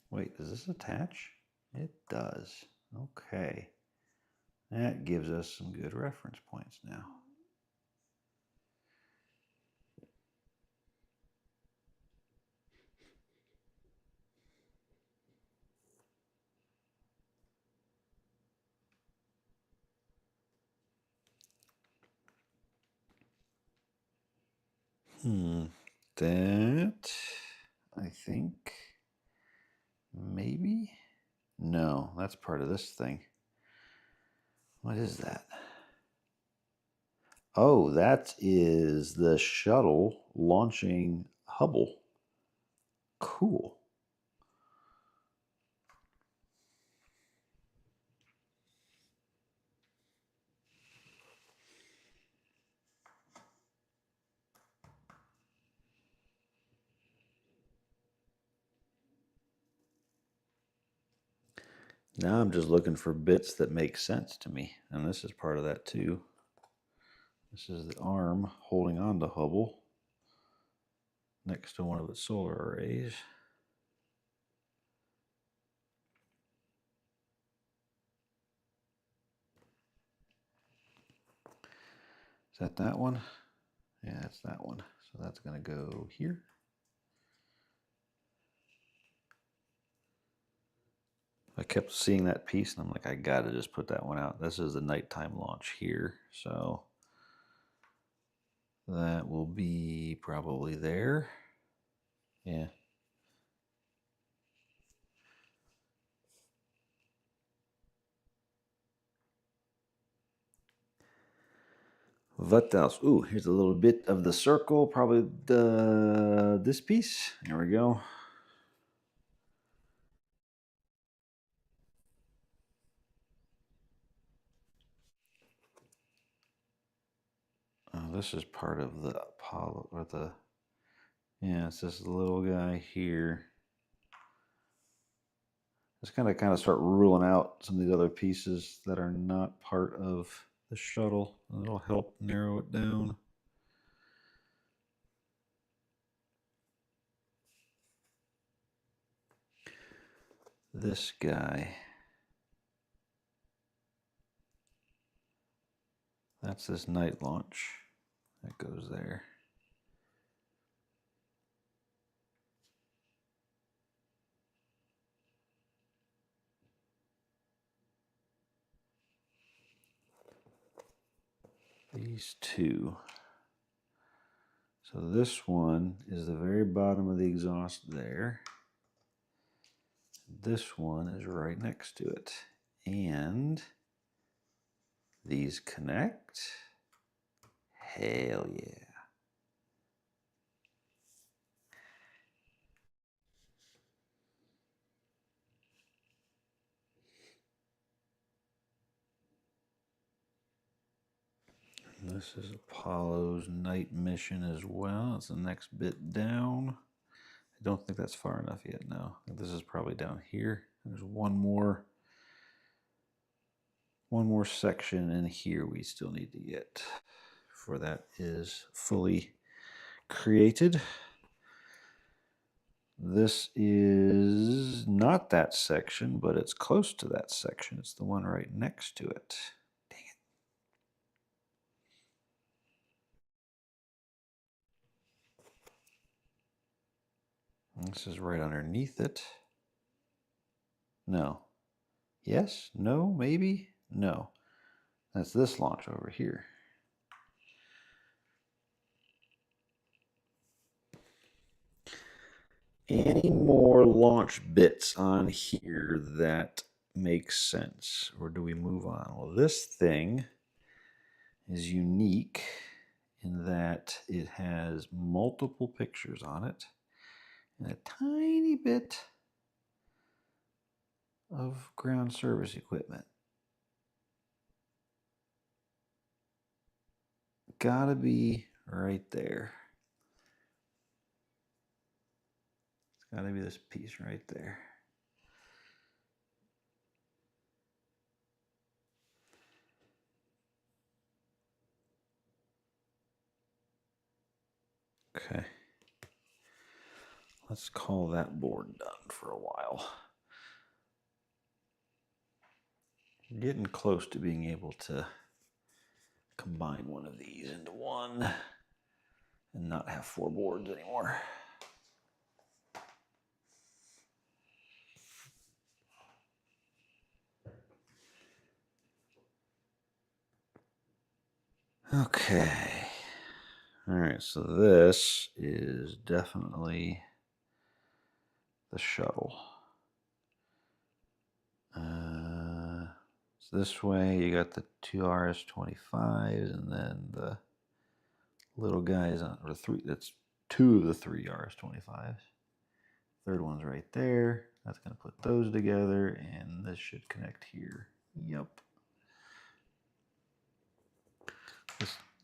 Wait, does this attach? It does. Okay. That gives us some good reference points now. That, I think, maybe? No, that's part of this thing. What is that? Oh, that is the shuttle launching Hubble. Cool. Now I'm just looking for bits that make sense to me. And this is part of that too. This is the arm holding on to Hubble next to one of its solar arrays. Is that one? Yeah, it's that one. So that's going to go here. I kept seeing that piece and I'm like, I got to just put that one out. This is the nighttime launch here. So that will be probably there. Yeah. What else? Ooh, here's a little bit of the circle. Probably this piece. There we go. Oh, this is part of the Apollo, or the, yeah, it's this little guy here. Just kind of start ruling out some of these other pieces that are not part of the shuttle. It'll help narrow it down. This guy. That's this night launch. That goes there. These two. So this one is the very bottom of the exhaust there. This one is right next to it. And these connect. Hell yeah. This is Apollo's night mission as well. It's the next bit down. I don't think that's far enough yet, no. I think this is probably down here. There's one more section in here we still need to get before that is fully created. This is not that section, but it's close to that section. It's the one right next to it. Dang it. This is right underneath it. No. Yes? No? Maybe? No. That's this launch over here. Any more launch bits on here that make sense? Or do we move on? Well, this thing is unique in that it has multiple pictures on it and a tiny bit of ground service equipment. Gotta be right there. It's gotta be this piece right there. Okay. Let's call that board done for a while. Getting close to being able to combine one of these into one and not have 4 boards anymore. Okay. All right, so this is definitely the shuttle. So this way you got the 2 RS-25s and then the little guys on, or 3, that's 2 of the 3 RS-25s. Third one's right there. That's going to put those together, and this should connect here. Yep.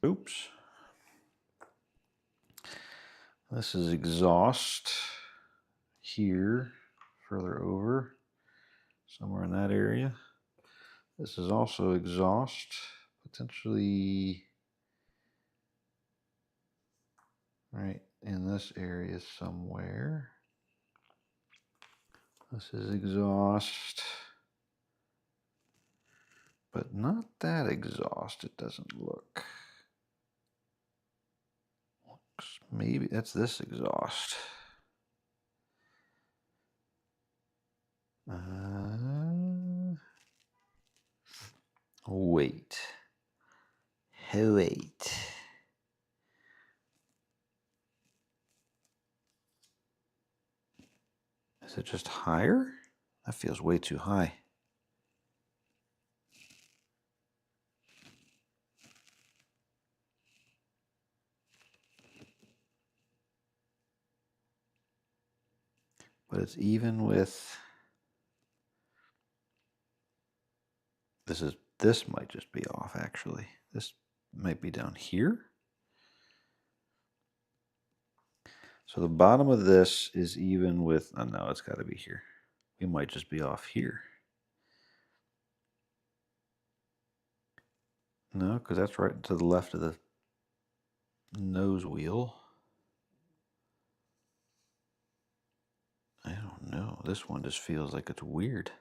Oops. This is exhaust here, further over, somewhere in that area. This is also exhaust, potentially right in this area somewhere. This is exhaust, but not that exhaust, it doesn't look. Maybe that's this exhaust. Wait. Wait. Is it just higher? That feels way too high. But it's even with this might just be off actually. This might be down here. So the bottom of this is even with, oh no, it's got to be here. We might just be off here. No, because that's right to the left of the nose wheel. I don't know. This one just feels like it's weird.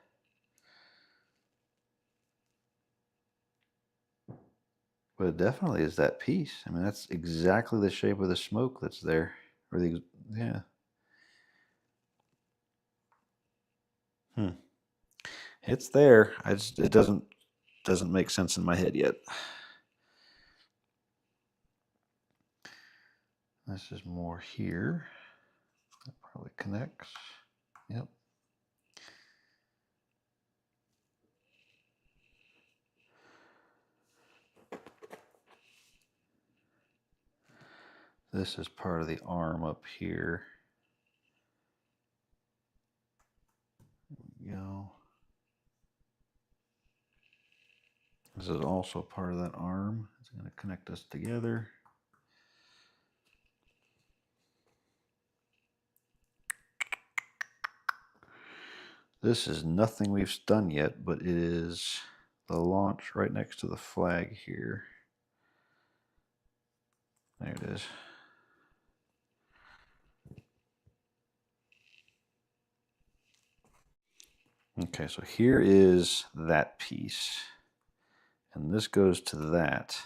But it definitely is that piece. I mean, that's exactly the shape of the smoke that's there. Or the, yeah. It's there. It doesn't make sense in my head yet. This is more here. That probably connects. Yep. This is part of the arm up here. There we go. This is also part of that arm. It's going to connect us together. This is nothing we've done yet, but it is the launch right next to the flag here. There it is. Okay, so here is that piece. And this goes to that.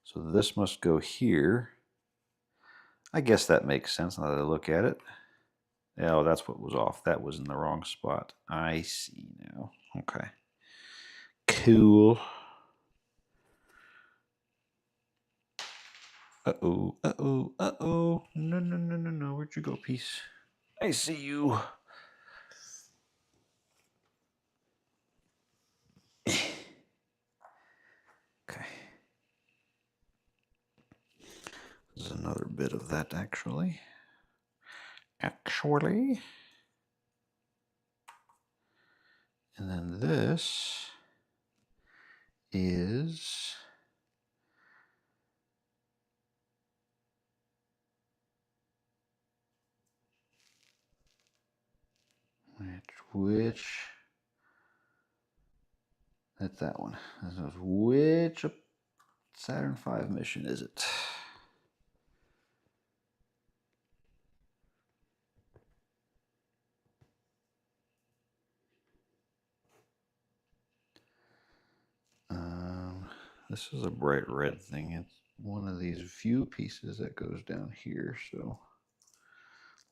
So this must go here. I guess that makes sense now that I look at it. Oh, that's what was off. That was in the wrong spot. I see now. Okay. Cool. Uh-oh, uh-oh, uh-oh. No, no, no, no, no. Where'd you go, piece? I see you. Okay. There's another bit of that, actually. And then this is... Which... That's that one. Which Saturn V mission is it? This is a bright red thing. It's one of these few pieces that goes down here. So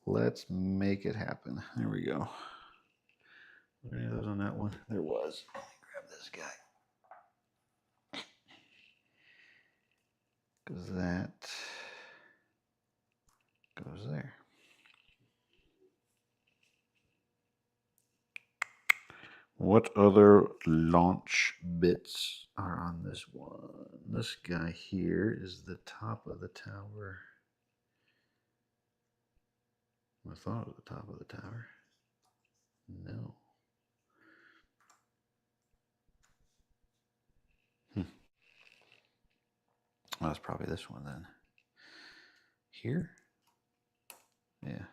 let's make it happen. There we go. Were there any of those on that one? There was. Let me grab this guy. Because that goes there. What other launch bits are on this one? This guy here is the top of the tower. I thought it was the top of the tower. No. Well, that's probably this one then. Here? Yeah.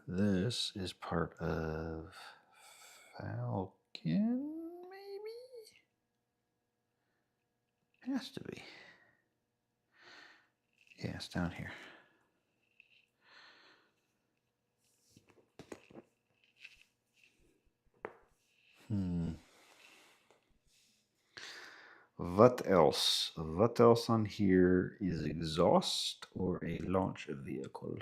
This is part of Falcon, maybe? Has to be. Yeah, it's down here. What else? What else on here is exhaust or a launch vehicle?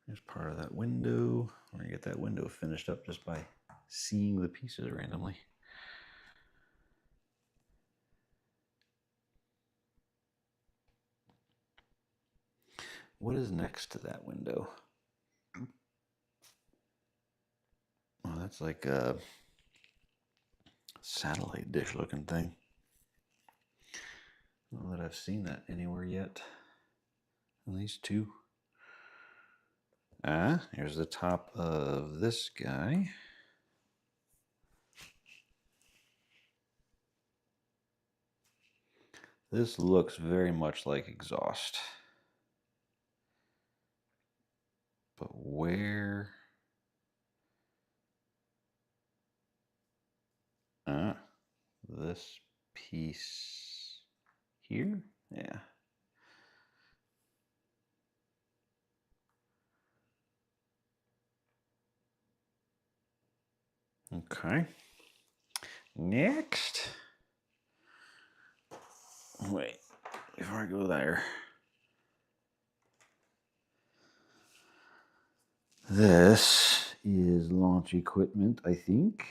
There's part of that window. We're going to get that window finished up just by seeing the pieces randomly. What is next to that window? Oh, that's like a satellite dish looking thing. I don't know that I've seen that anywhere yet. At least two. Here's the top of this guy. This looks very much like exhaust. But where? This piece here? Yeah. Okay. Next. Wait, before I go there. This is launch equipment, I think.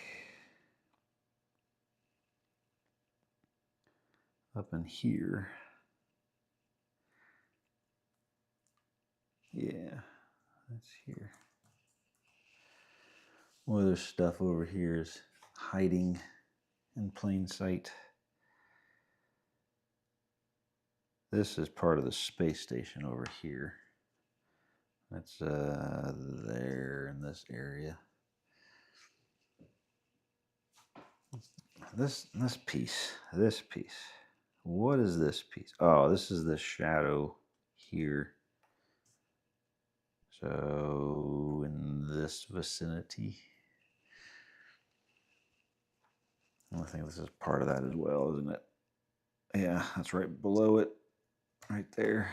Up in here. Yeah, that's here. Well, there's stuff over here is hiding in plain sight. This is part of the space station over here. That's there in this area. This piece. What is this piece? Oh, this is the shadow here. So in this vicinity. I think this is part of that as well, isn't it? Yeah, that's right below it. Right there.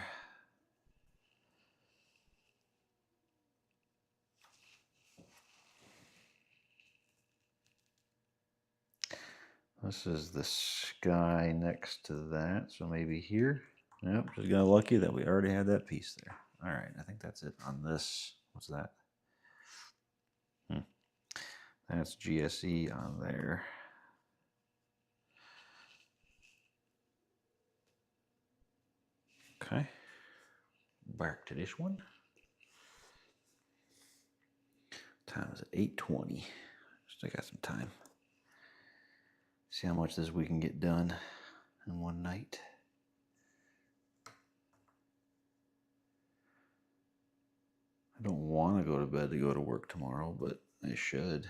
This is the sky next to that, so maybe here. Nope, just got lucky that we already had that piece there. All right, I think that's it on this. What's that? That's GSE on there. Okay, back to this one. Time is at 8:20. Still got some time. See how much this we can get done in one night. I don't want to go to bed to go to work tomorrow, but I should.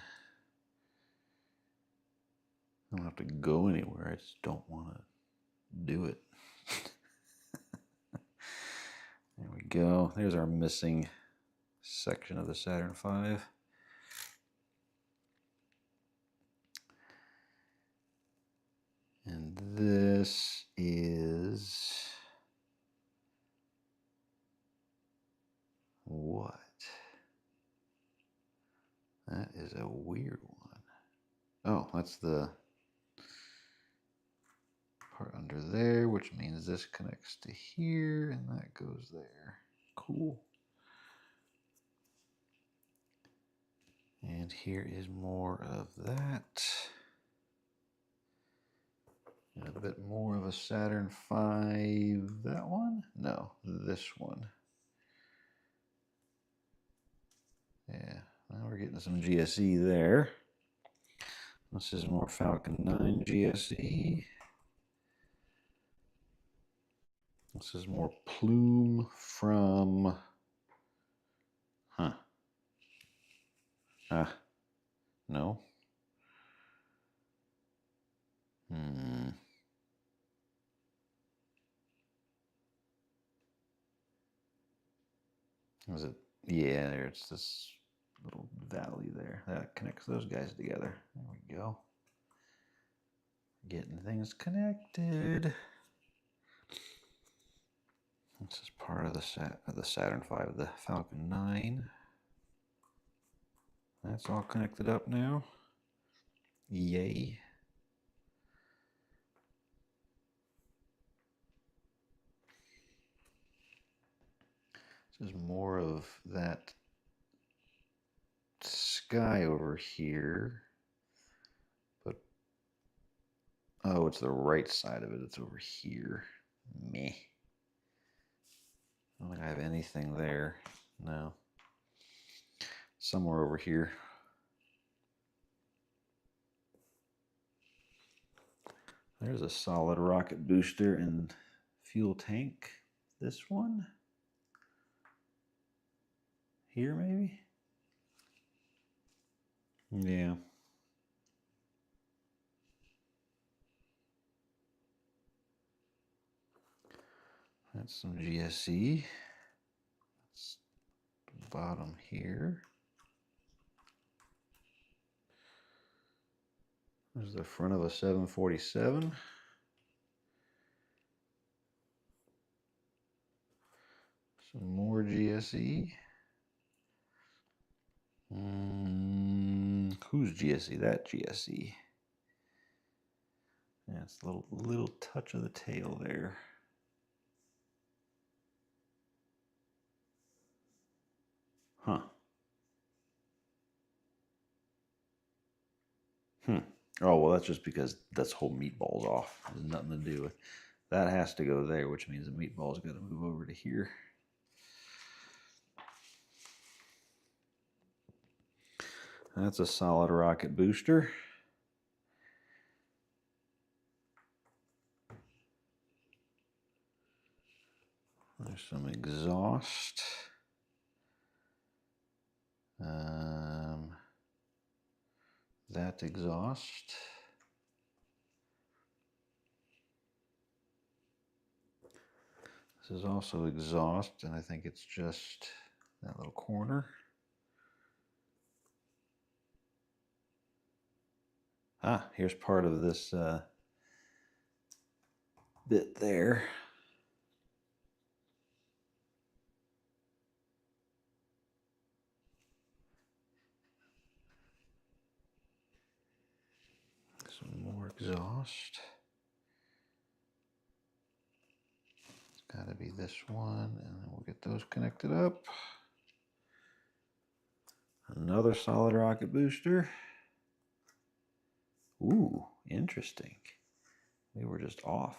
I don't have to go anywhere. I just don't want to do it. There we go. There's our missing section of the Saturn V. And this is what? That is a weird one. Oh, that's the part under there, which means this connects to here and that goes there. Cool. And here is more of that. And a bit more of a Saturn V. That one? No, this one. Yeah, now we're getting some GSE there. This is more Falcon 9 GSE. This is more Plume from... Huh. No. Is it? Yeah, there's this little valley there that connects those guys together. There we go. Getting things connected. This is part of the Saturn V, the Falcon 9. That's all connected up now. Yay. This is more of that sky over here. But, oh, it's the right side of it. It's over here. Meh. I don't think I have anything there. No. Somewhere over here. There's a solid rocket booster and fuel tank. This one? Here, maybe? Yeah. That's some GSE. That's the bottom here. There's the front of a 747. Some more GSE. Whose GSE? That GSE. Yeah, it's a little touch of the tail there. Huh. Oh, well, that's just because that's whole meatball's off. There's nothing to do with that. Has to go there, which means the meatball's got to move over to here. That's a solid rocket booster. There's some exhaust. That exhaust. This is also exhaust, and I think it's just that little corner. Here's part of this bit there. Some more more exhaust. It's got to be this one, and then we'll get those connected up. Another solid rocket booster. Ooh, interesting. We were just off.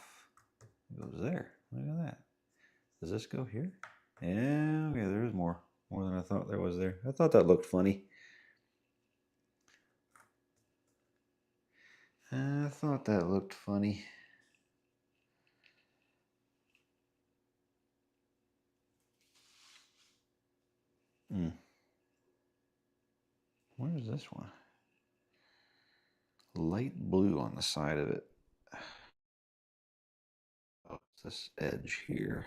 It goes there. Look at that. Does this go here? Yeah, okay, there is more. More than I thought there was there. I thought that looked funny. I thought that looked funny. Where is this one? Light blue on the side of it. Oh, it's this edge here.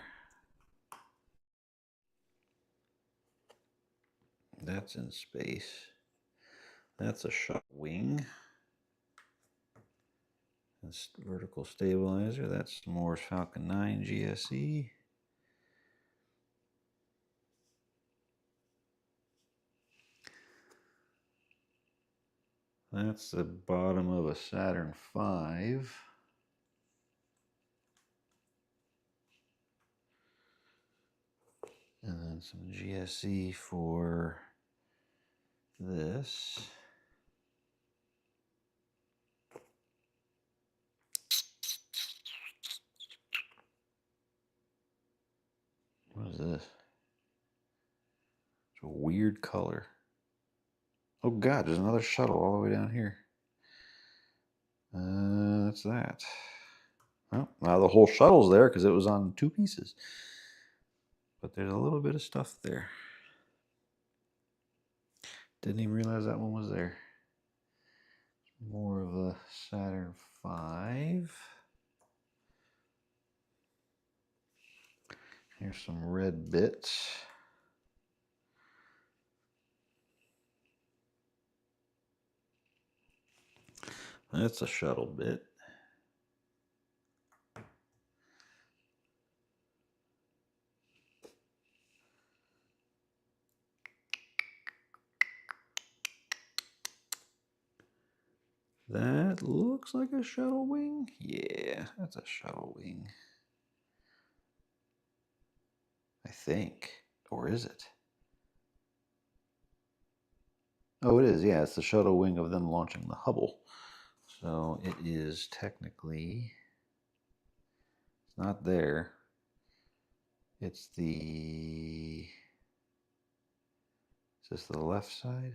That's in space. That's a shuttle wing. That's vertical stabilizer. That's Moore's Falcon 9 GSE. That's the bottom of a Saturn V. And then some GSE for this. What is this? It's a weird color. Oh God, there's another shuttle all the way down here. That's that. Well, now the whole shuttle's there because it was on 2 pieces. But there's a little bit of stuff there. Didn't even realize that one was there. More of a Saturn V. Here's some red bits. That's a shuttle bit. That looks like a shuttle wing. Yeah, that's a shuttle wing. I think. Or is it? Oh, it is. Yeah, it's the shuttle wing of them launching the Hubble. So it is technically, it's not there. It's the, is this the left side?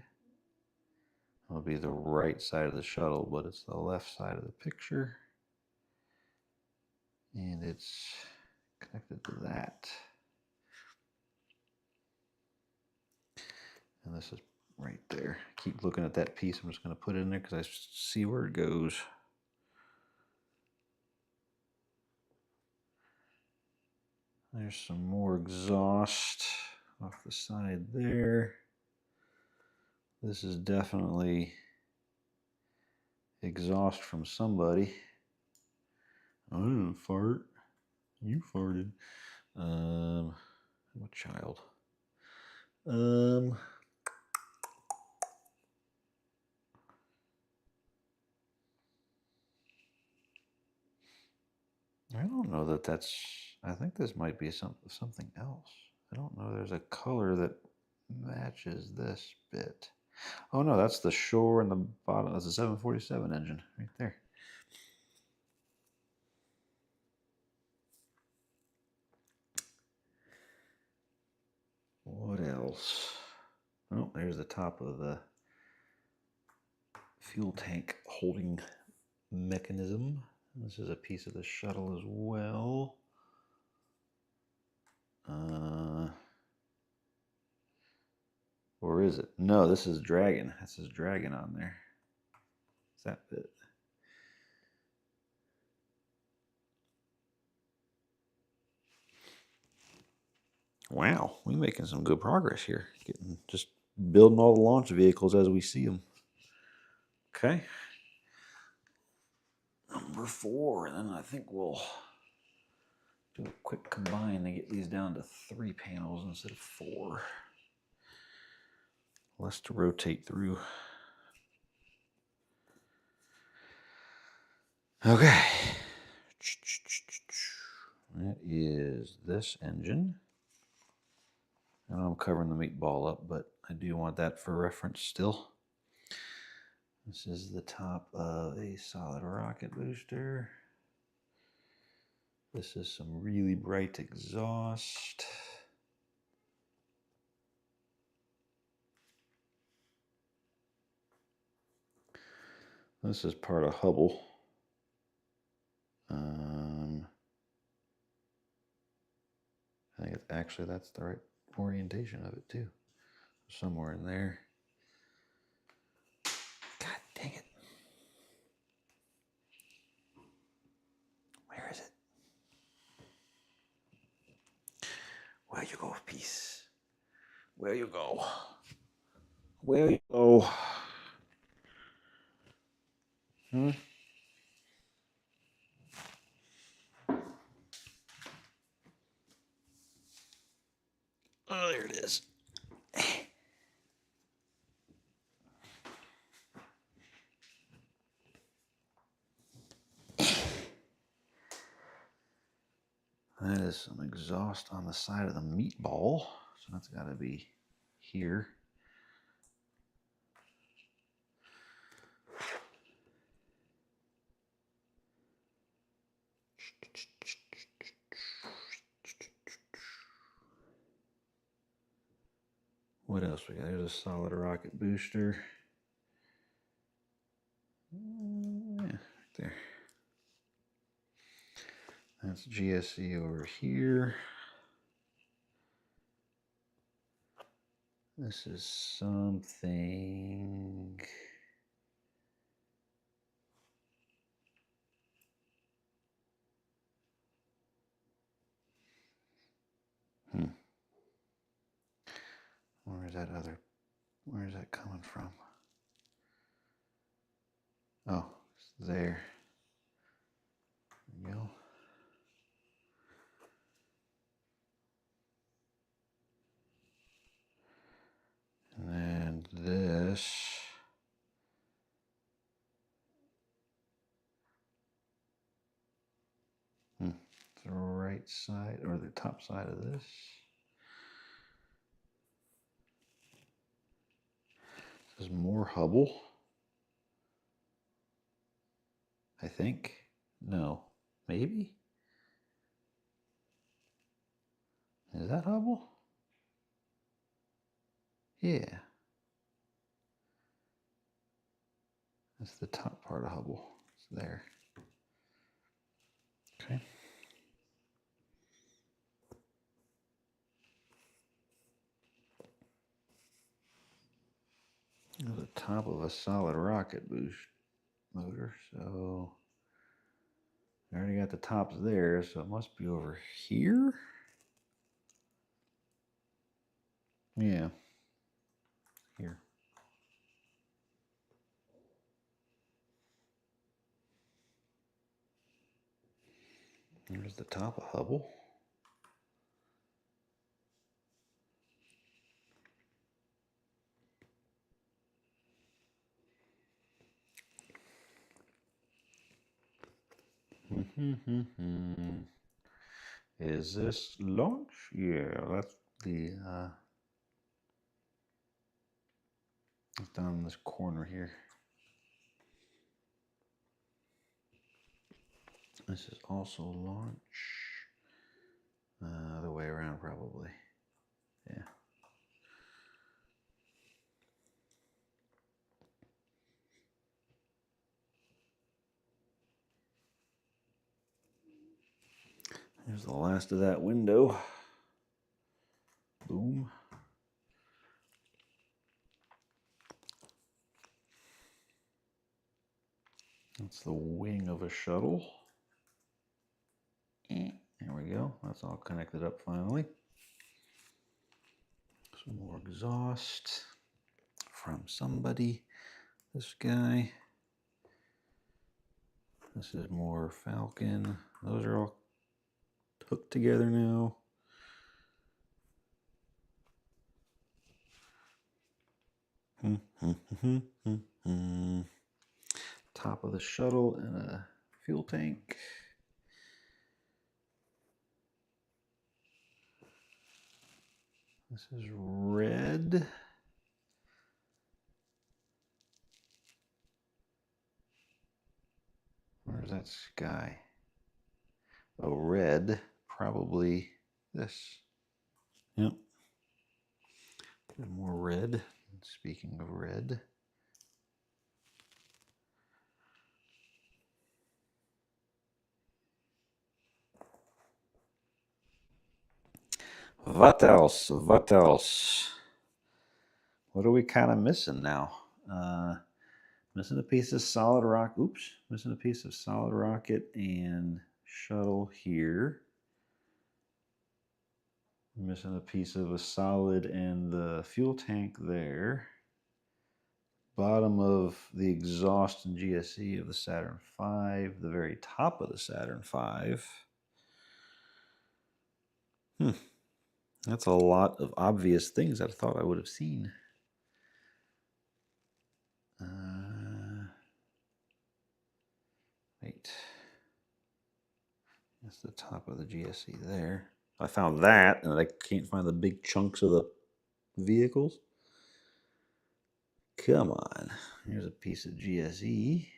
It'll be the right side of the shuttle, but it's the left side of the picture. And it's connected to that. And this is right there. Keep looking at that piece. I'm just going to put it in there because I see where it goes. There's some more exhaust off the side there. This is definitely exhaust from somebody. I didn't fart. You farted. I'm a child. I don't know that that's, I think this might be something else. I don't know there's a color that matches this bit. Oh no, that's the shore and the bottom. That's a 747 engine right there. What else? Oh, there's the top of the fuel tank holding mechanism. This is a piece of the shuttle as well. Or is it? No, this is Dragon. This is Dragon on there. Is that bit? Wow, we're making some good progress here. Just building all the launch vehicles as we see them. Okay. Number 4, and then I think we'll do a quick combine to get these down to 3 panels instead of 4. Less to rotate through. Okay. That is this engine. I know I'm covering the meatball up, but I do want that for reference still. This is the top of a solid rocket booster. This is some really bright exhaust. This is part of Hubble. I think it's actually, that's the right orientation of it too. Somewhere in there. God dang it. Where is it? Where you go, peace? Where you go? Where you go? Hmm? Oh, there it is. That is some exhaust on the side of the meatball. So that's got to be here. What else we got? There's a solid rocket booster. Yeah, right there. That's GSE over here. This is something. Where is that coming from? Oh, it's there. There we go. And then this. The right side, or the top side of this. This is more Hubble. I think. No. Maybe? Is that Hubble? Yeah. That's the top part of Hubble. It's there. Okay. The top of a solid rocket boost motor. So I already got the tops there, so it must be over here. Yeah. Here. There's the top of Hubble. Is this launch? Yeah, that's the it's down in this corner here. This is also launch. Other way around, probably. Yeah. Here's the last of that window. Boom. That's the wing of a shuttle. There we go. That's all connected up finally. Some more exhaust from somebody. This guy. This is more Falcon. Those are all hooked together now. Top of the shuttle and a fuel tank. This is red. Where's that sky? Oh, red. Probably this. Yep. More red. Speaking of red. What else? What else? What are we kind of missing now? Missing a piece of solid rock. Oops. Missing a piece of solid rocket and shuttle here. Missing a piece of a solid and the fuel tank there. Bottom of the exhaust and GSE of the Saturn V. The very top of the Saturn V. That's a lot of obvious things I thought I would have seen. Wait. That's the top of the GSE there. I found that, and I can't find the big chunks of the vehicles. Come on. Here's a piece of GSE.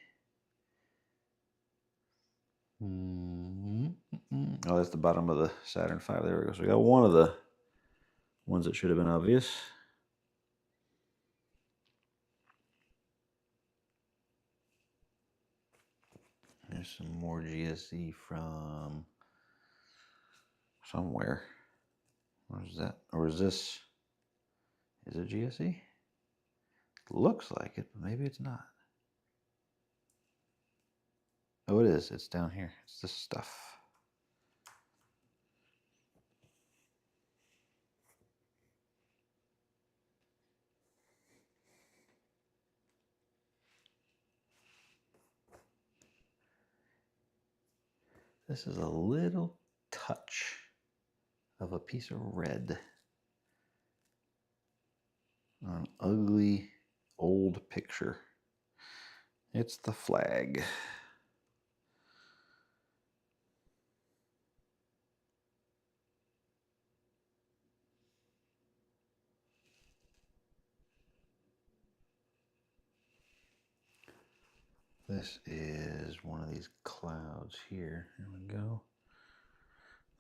Oh, that's the bottom of the Saturn V. There we go. So we got one of the ones that should have been obvious. There's some more GSE from somewhere. Where's that? Or is this? Is it GSE? Looks like it, but maybe it's not. Oh, it is. It's down here. It's this stuff. This is a little touch of a piece of red on an ugly old picture. It's the flag. This is one of these clouds here. Here we go.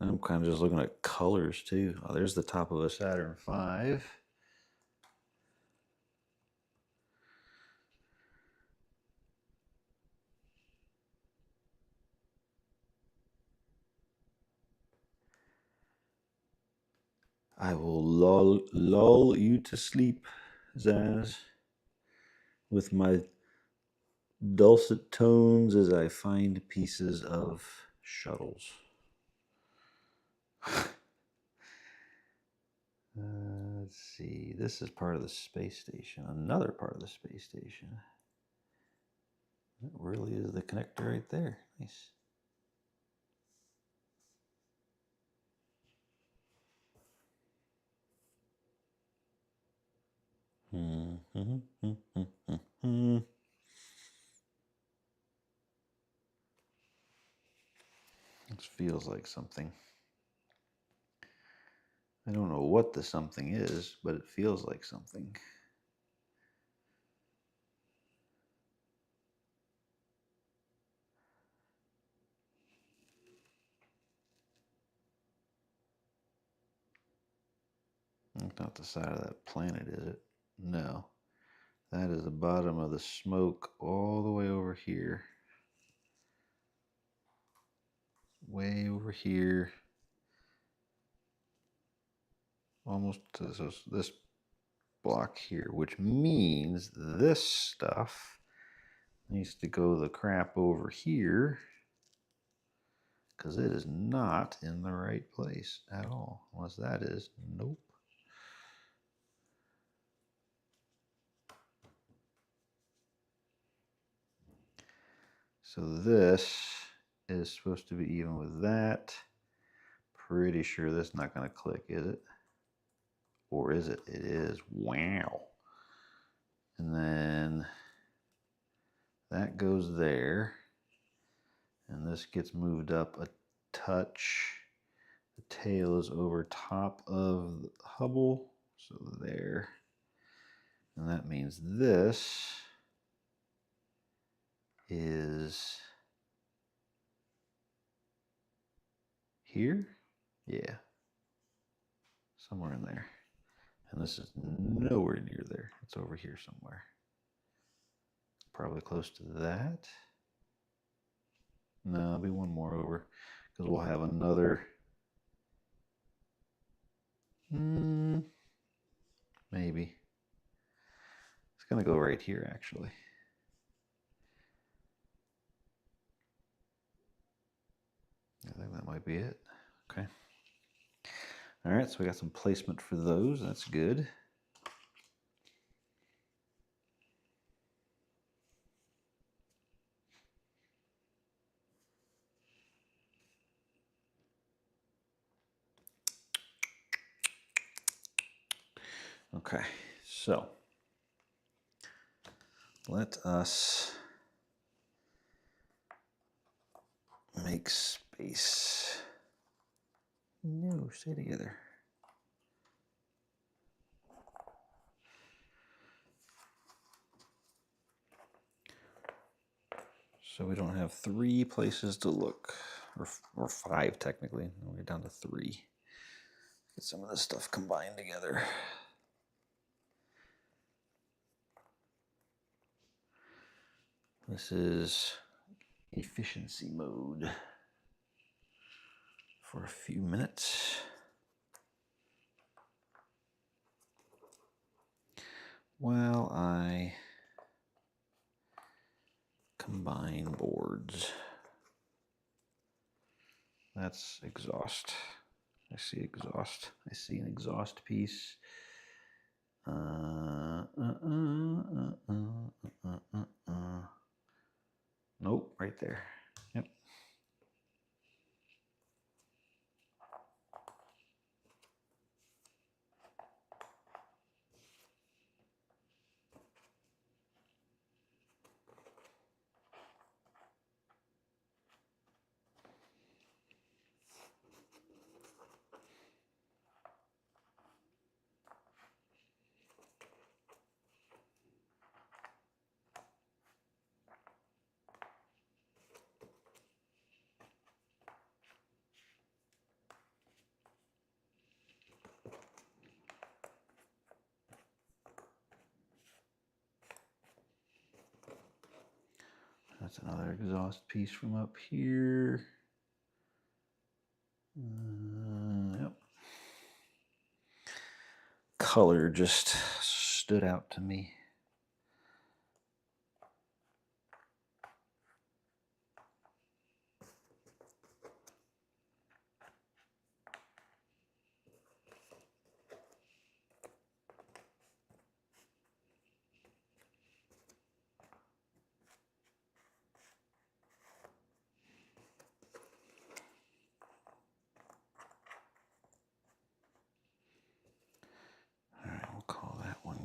I'm kind of just looking at colors too. Oh, there's the top of a Saturn V. I will lull you to sleep, Zaz, with my dulcet tones as I find pieces of shuttles. Let's see. This is part of the space station. Another part of the space station. That really is the connector right there. Nice. This feels like something. I don't know what the something is, but it feels like something. That's not the side of that planet, is it? No. That is the bottom of the smoke all the way over here. Way over here. Almost to this block here, which means this stuff needs to go the crap over here because it is not in the right place at all. Unless that is. Nope. So this is supposed to be even with that. Pretty sure this is not going to click, is it? Or is it? It is. Wow. And then that goes there. And this gets moved up a touch. The tail is over top of the Hubble, so there. And that means this is here? Yeah. Somewhere in there. And this is nowhere near there. It's over here somewhere. Probably close to that. No, it'll be one more over because we'll have another. Maybe. It's going to go right here, actually. I think that might be it. Okay. All right, so we got some placement for those. That's good. Okay, so let us make space. No, stay together. So we don't have 3 places to look, or 5 technically. We're down to 3. Get some of this stuff combined together. This is efficiency mode for a few minutes. While I combine boards. That's exhaust. I see exhaust. I see an exhaust piece. Nope, right there. Yep. That's another exhaust piece from up here. Yep. Color just stood out to me.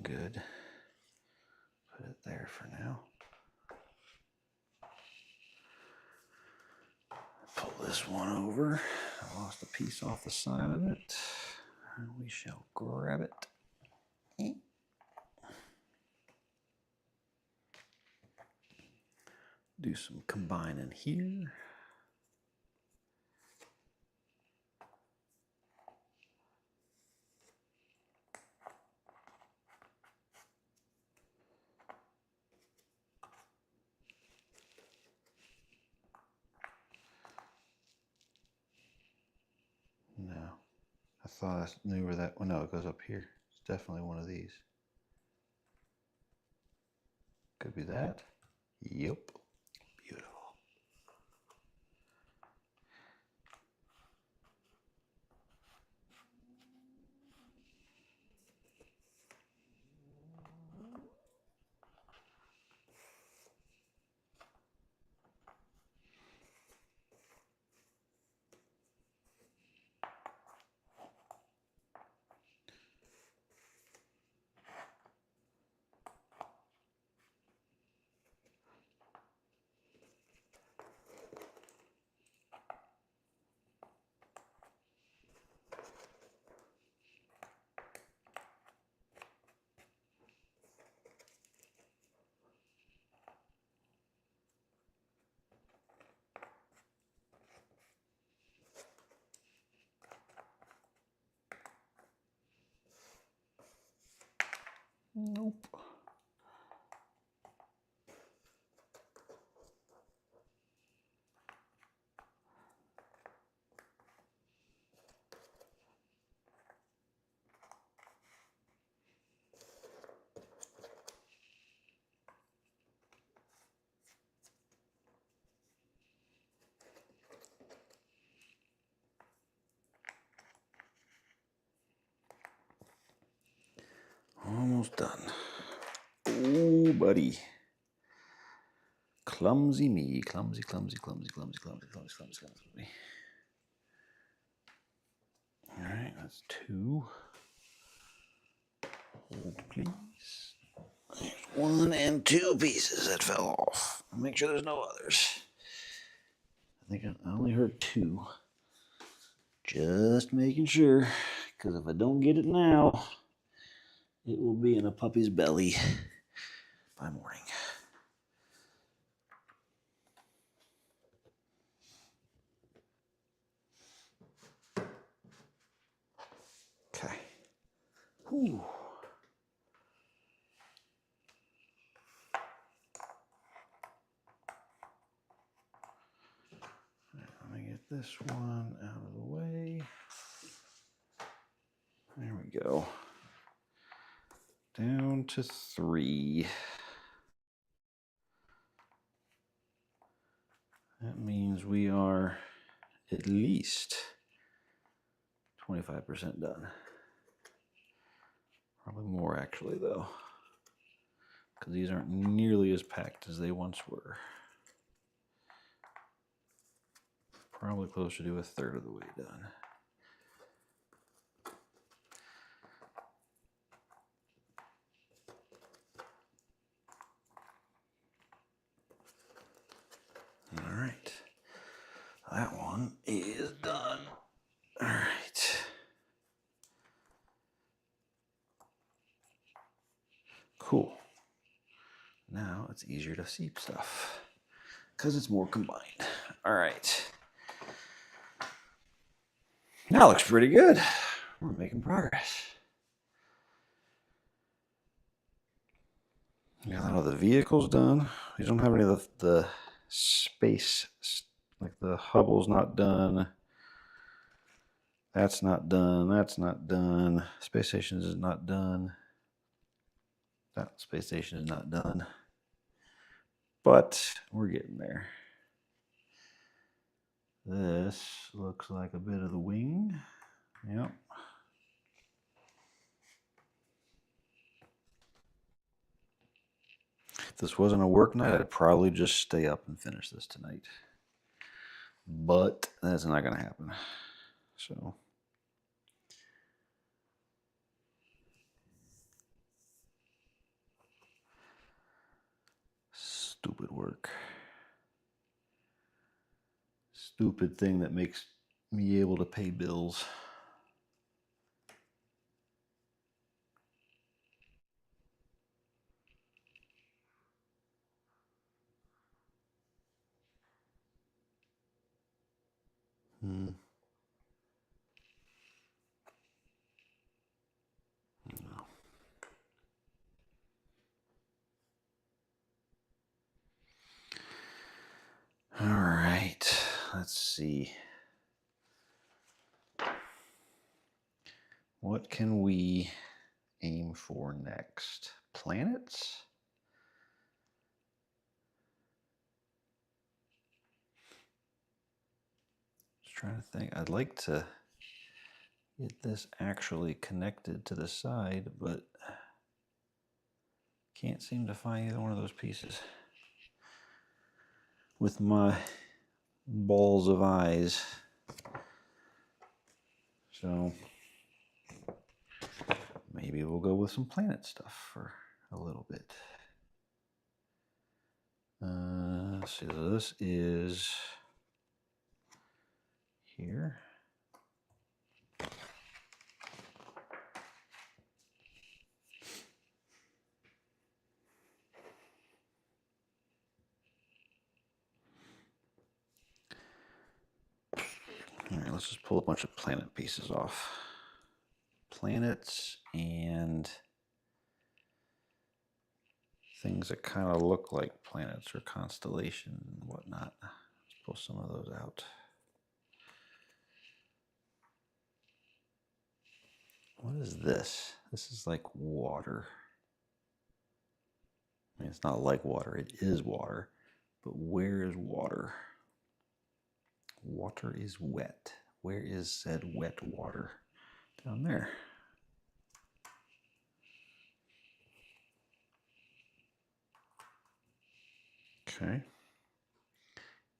Good. Put it there for now. Pull this one over. I lost a piece off the side of it. And we shall grab it. Do some combining here. No, I thought I knew where that. Well, no, it goes up here. It's definitely one of these. Could be that. Yep. Beautiful. Nope. Almost done. Oh, buddy. Clumsy me. Clumsy. All right, that's 2. Hold, please. There's 1 and 2 pieces that fell off. Make sure there's no others. I think I only heard 2. Just making sure, because if I don't get it now, it will be in a puppy's belly by morning. Okay. Whew. Let me get this one out of the way. There we go. Down to 3. That means we are at least 25% done. Probably more actually though, because these aren't nearly as packed as they once were. Probably closer to 1/3 of the way done. All right, that one is done. All right. Cool. Now it's easier to seep stuff because it's more combined. All right. That looks pretty good. We're making progress. Got a lot of the vehicles done. We don't have any of the space, like the Hubble's not done. That's not done. That's not done. Space Stations is not done. That space station is not done. But we're getting there. This looks like a bit of the wing. Yep. If this wasn't a work night, I'd probably just stay up and finish this tonight. But that's not going to happen. So. Stupid work. Stupid thing that makes me able to pay bills. No. All right, let's see. What can we aim for next? Planets? Just trying to think. I'd like to get this actually connected to the side, but can't seem to find either one of those pieces. With my balls of eyes. So maybe we'll go with some planet stuff for a little bit. Let's see, so this is here. All right, let's just pull a bunch of planet pieces off. Planets and things that kind of look like planets or constellations and whatnot. Let's pull some of those out. What is this? This is like water. I mean, it's not like water, it is water. But where is water? Water is wet. Where is said wet water? Down there. Okay.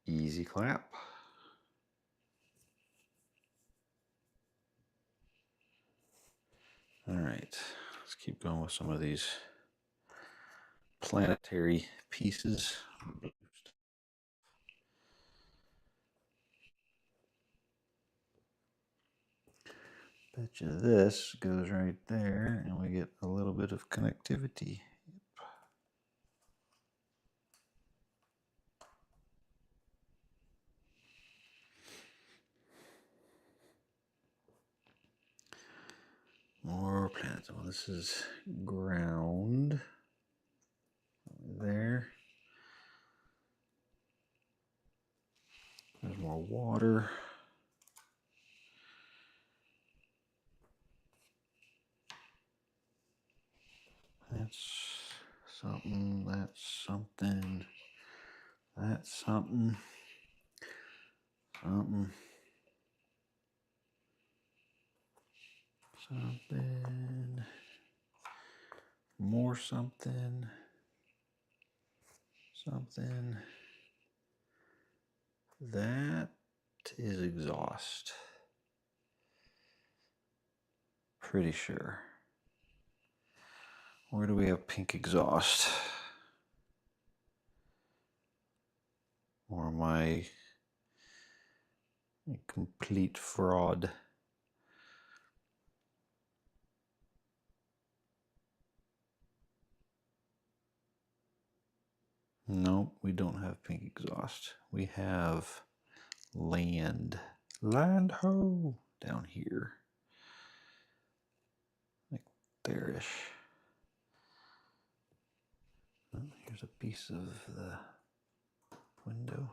Easy clap. All right. Let's keep going with some of these planetary pieces. Bet you this goes right there and we get a little bit of connectivity. More planets. Well, this is ground. There. There's more water. That's something. That's something. That's something. Something. Something. More something. Something. That is exhaust. Pretty sure. Where do we have pink exhaust? Or am I a complete fraud? No, we don't have pink exhaust. We have land. Land ho! Down here. Like there-ish. Oh, here's a piece of the window.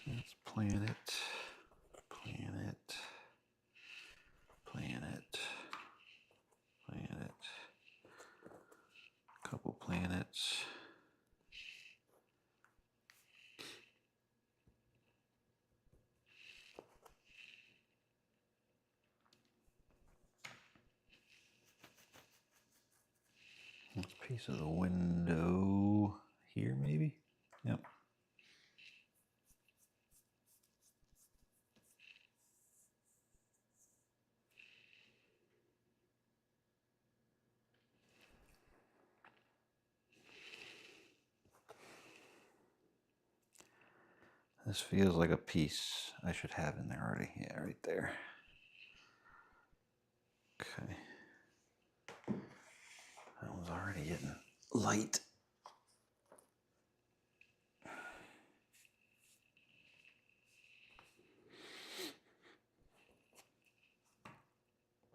That's planet, planet, planet, planet, couple planets. That's a piece of the window here, maybe? Yep. This feels like a piece I should have in there already. Yeah, right there. Okay. That one's already getting light.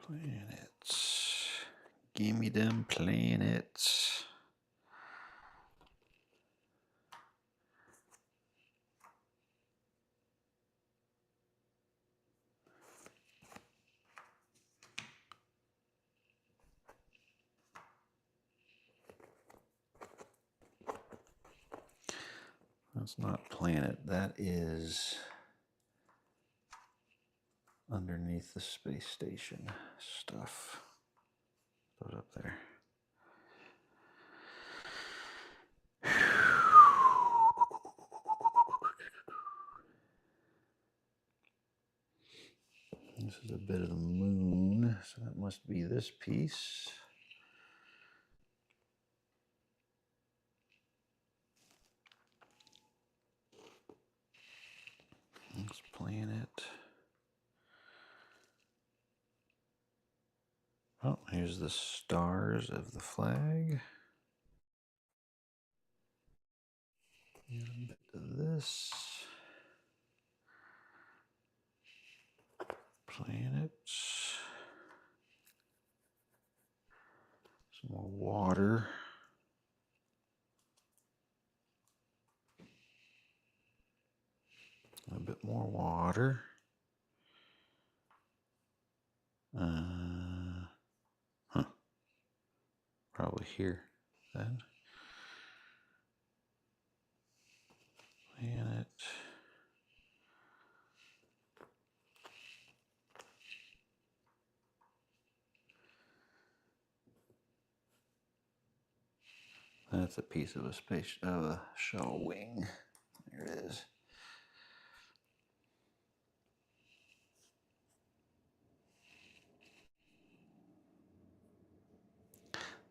Planets. Give me them planets. That's not planet. That is underneath the space station stuff. Put it up there. This is a bit of the moon, so that must be this piece. This planet. Oh, here's the stars of the flag. And a bit of this. planets. Some more water. A bit more water. Probably here then. Planet. That's a piece of a shuttle wing. There it is.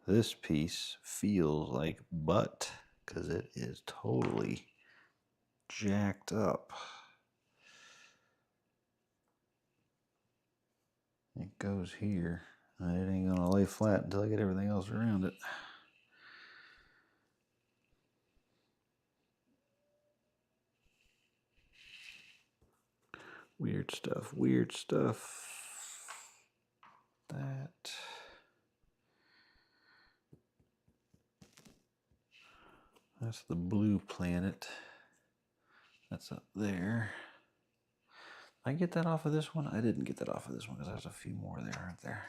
This piece feels like butt because it is totally jacked up. It goes here. It ain't gonna lay flat until I get everything else around it. Weird stuff, weird stuff. That's the blue planet. That's up there. Did I get that off of this one? I didn't get that off of this one because there's a few more there, aren't there?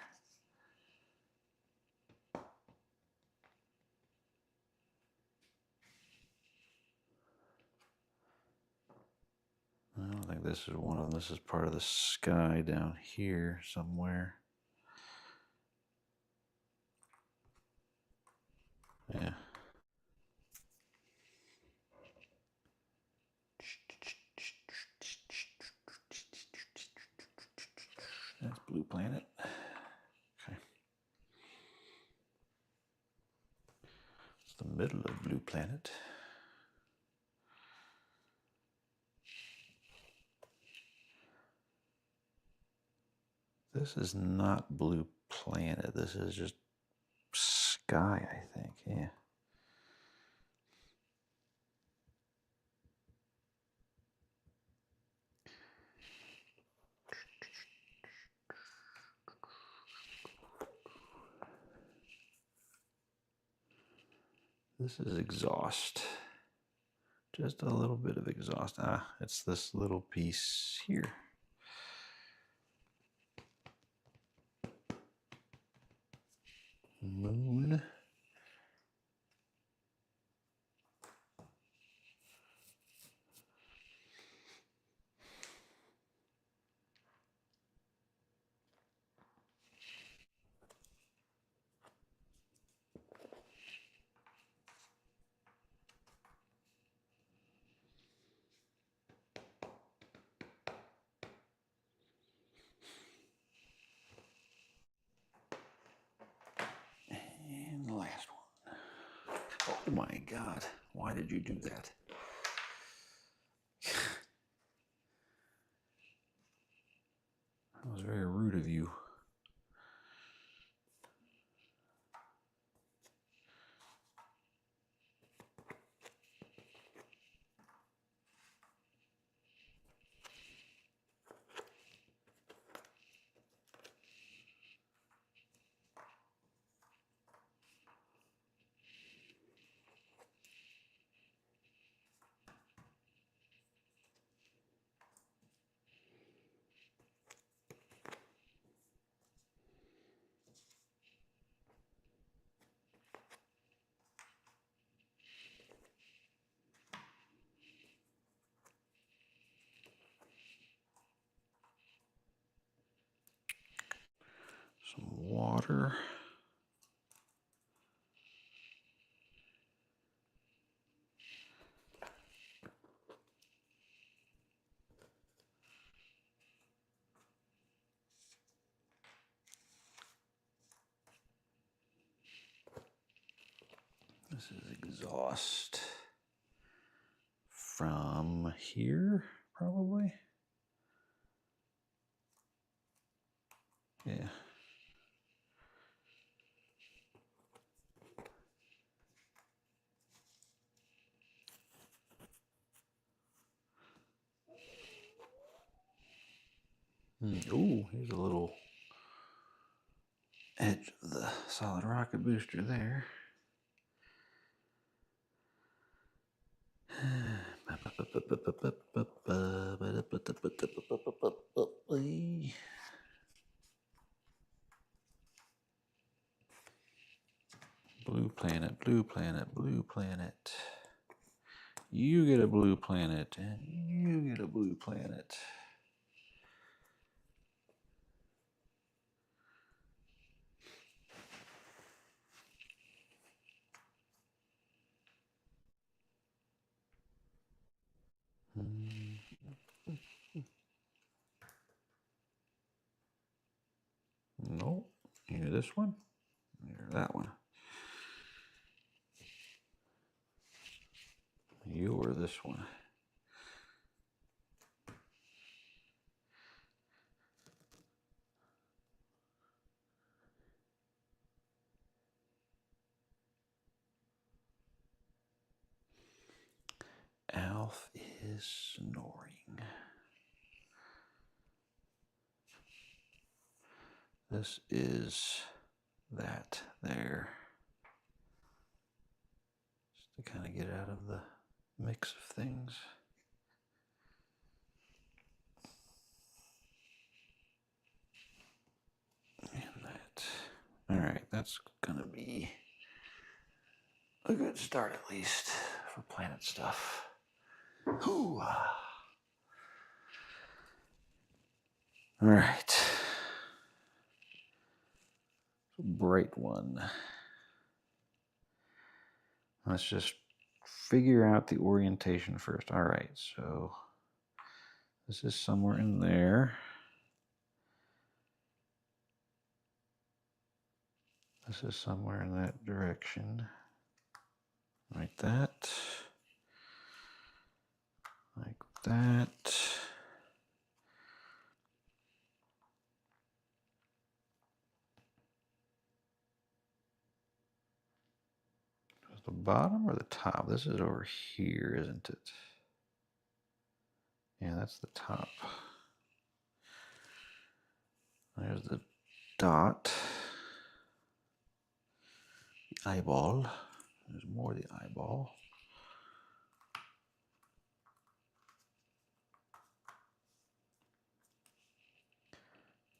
I don't think this is one of them. This is part of the sky down here somewhere. Yeah. That's blue planet. Okay. It's the middle of blue planet. This is not blue planet. This is just sky, I think. Yeah. This is exhaust. Just a little bit of exhaust. It's this little piece here. Moon. And the last one. Oh my God. Why did you do that? That was very rude of you. Some water. This is exhaust from here, probably. Yeah. Ooh, here's a little edge of the solid rocket booster there. Blue planet, blue planet, blue planet. You get a blue planet, and you get a blue planet. Nope. Either this one or that one. You or this one. Alf is snoring. This is that there. Just to kind of get out of the mix of things. And that. All right, that's gonna be a good start at least for planet stuff. Ooh. All right. Bright one. Let's just figure out the orientation first. All right, so this is somewhere in there. This is somewhere in that direction. Like that. Like that. The bottom or the top? This is over here, isn't it? Yeah, that's the top. There's the dot. The eyeball. There's more of the eyeball.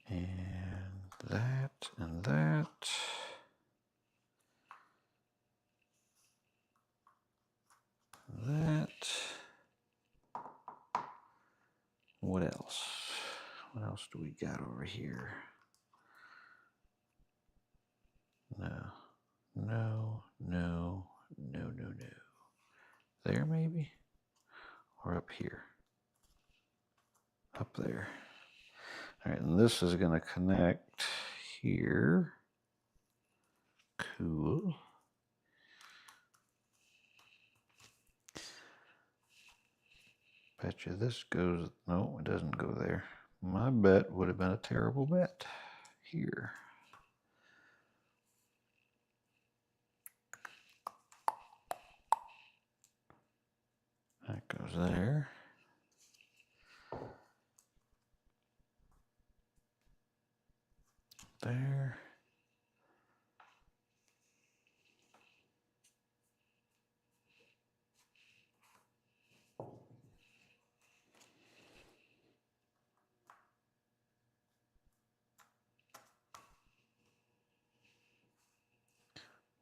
And that and that. That. What else? What else do we got over here? No. No, no, no, no, no. There maybe? Or up here? Up there. All right, and this is going to connect here. Cool. Bet you this goes, no, it doesn't go there. My bet would have been a terrible bet. Here. That goes there. There.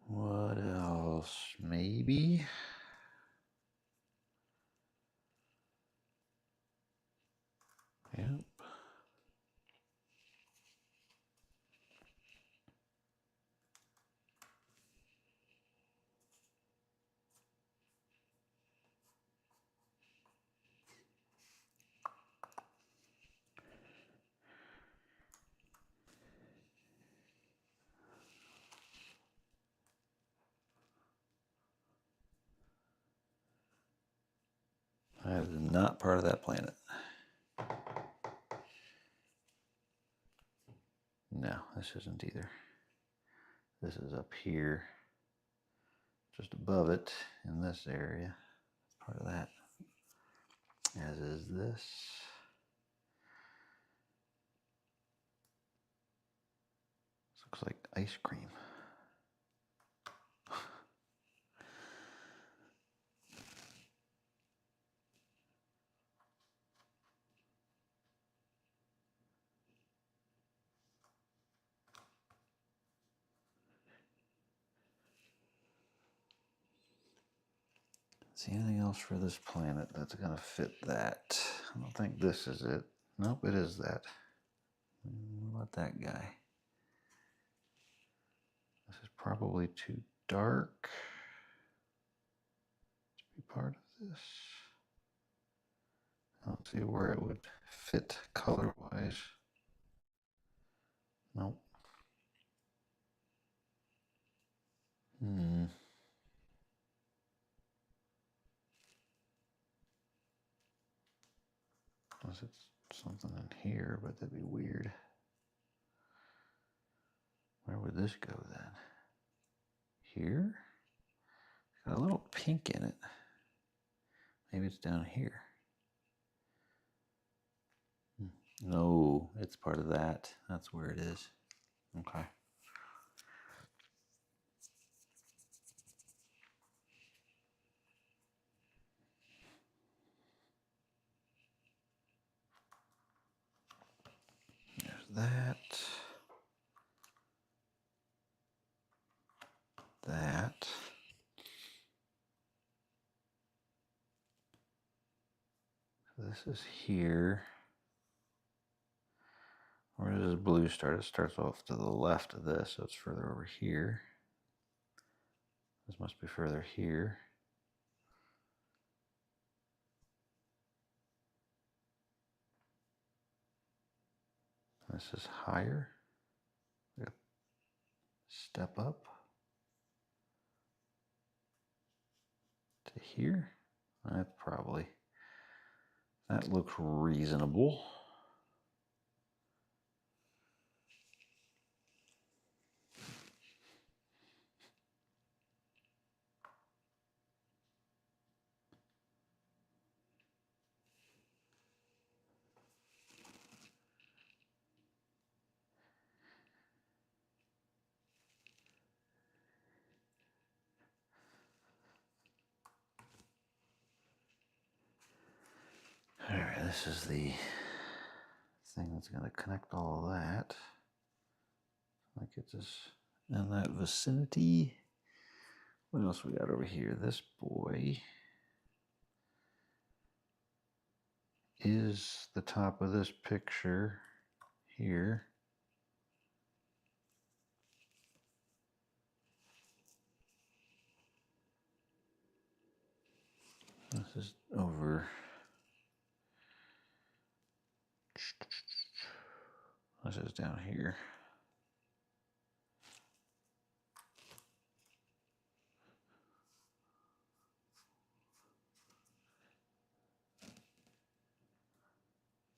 What else? Maybe? Yep. That is not part of that planet. No, this isn't either. This is up here, just above it in this area. Part of that. As is this. Looks like ice cream. See anything else for this planet that's gonna fit that? I don't think this is it. Nope, it is that. What about that guy? This is probably too dark to be part of this. I don't see where it would fit color-wise. Nope. Unless it's something in here, but that'd be weird. Where would this go then? Here? Got a little pink in it. Maybe it's down here. No, it's part of that. That's where it is. Okay. There's that. That. This is here. Where does blue start? It starts off to the left of this, so it's further over here. This must be further here. This is higher. Step up to here. That probably, that looks reasonable. All right, this is the thing that's going to connect all of that. Like it's just in that vicinity. What else we got over here? This boy is the top of this picture here. This is over. This is down here.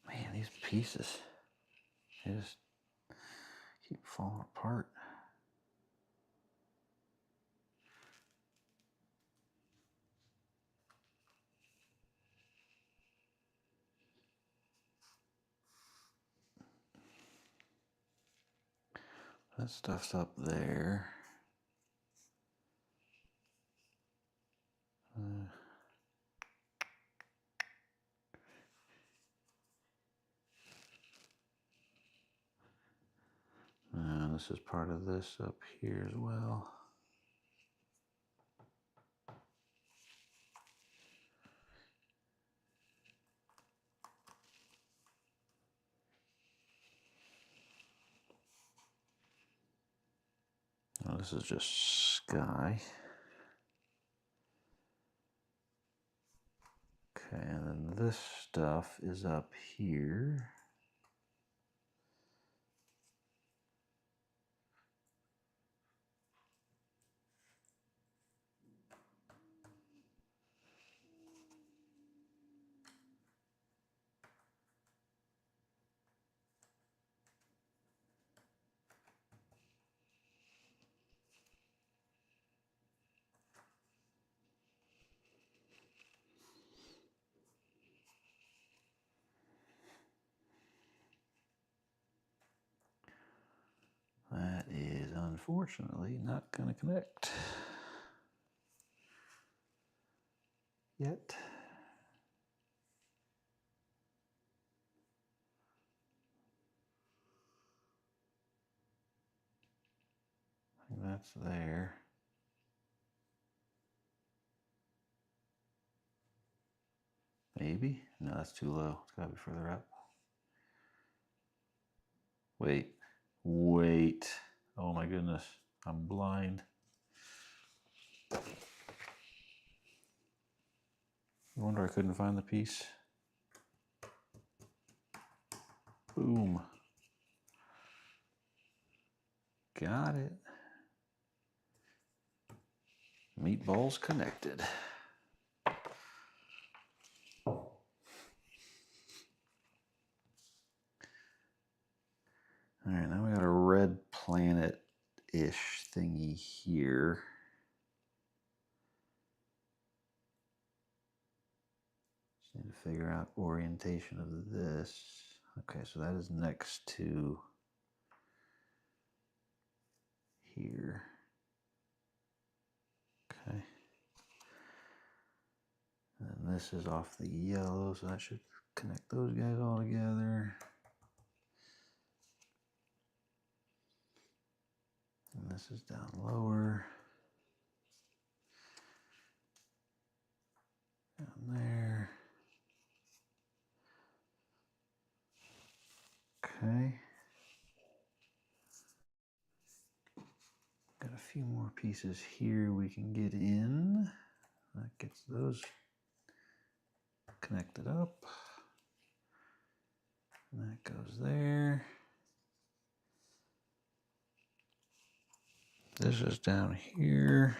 Man, these pieces, they just keep falling apart. That stuff's up there. This is part of this up here as well. Oh, this is just sky. Okay, and then this stuff is up here. Unfortunately, not going to connect yet. I think that's there. Maybe? No, that's too low. It's got to be further up. Wait. Oh my goodness. I'm blind. No wonder I couldn't find the piece. Boom. Got it. Meatballs connected. All right, now we got a red planet-ish thingy here. Just need to figure out orientation of this. Okay, so that is next to here. Okay. And this is off the yellow, so that should connect those guys all together. And this is down lower. Down there. Okay. Got a few more pieces here we can get in. That gets those connected up. And that goes there. This is down here.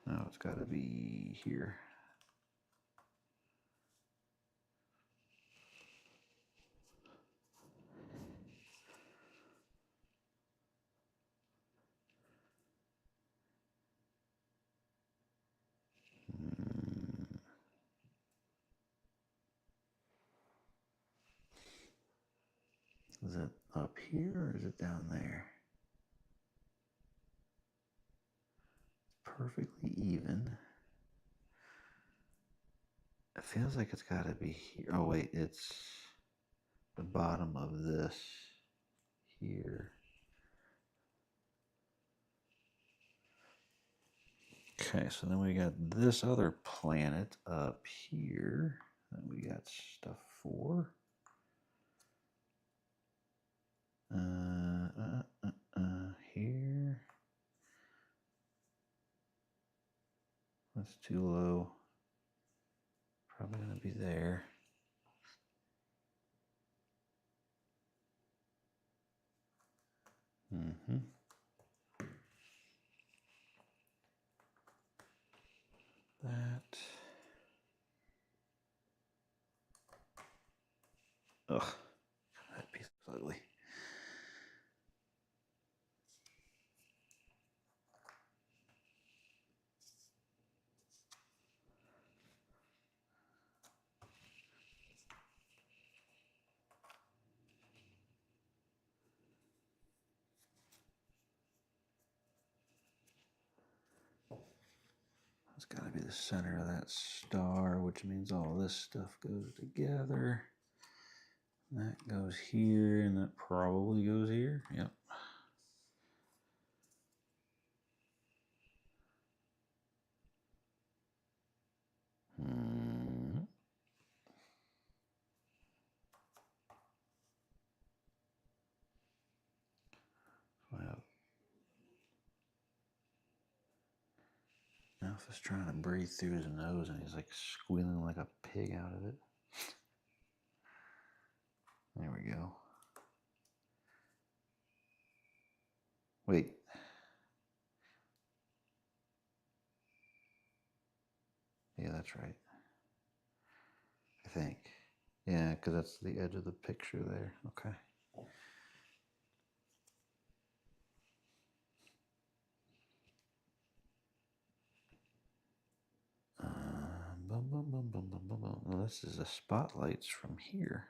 No, it's got to be here. Is it up here or is it down there? Perfectly even. It feels like it's got to be here. Oh wait, it's the bottom of this here. Okay, so then we got this other planet up here that we got stuff for. Here. That's too low. Probably gonna be there. That. Ugh, that piece is ugly. It's got to be the center of that star, which means all this stuff goes together. That goes here, and that probably goes here. Yep. Well, Alpha's trying to breathe through his nose, and he's like squealing like a pig out of it. There we go. Wait. Yeah, that's right. I think. Yeah, because that's the edge of the picture there. Okay. Boom, boom, boom, boom, boom, boom, boom. Well, this is the spotlights from here.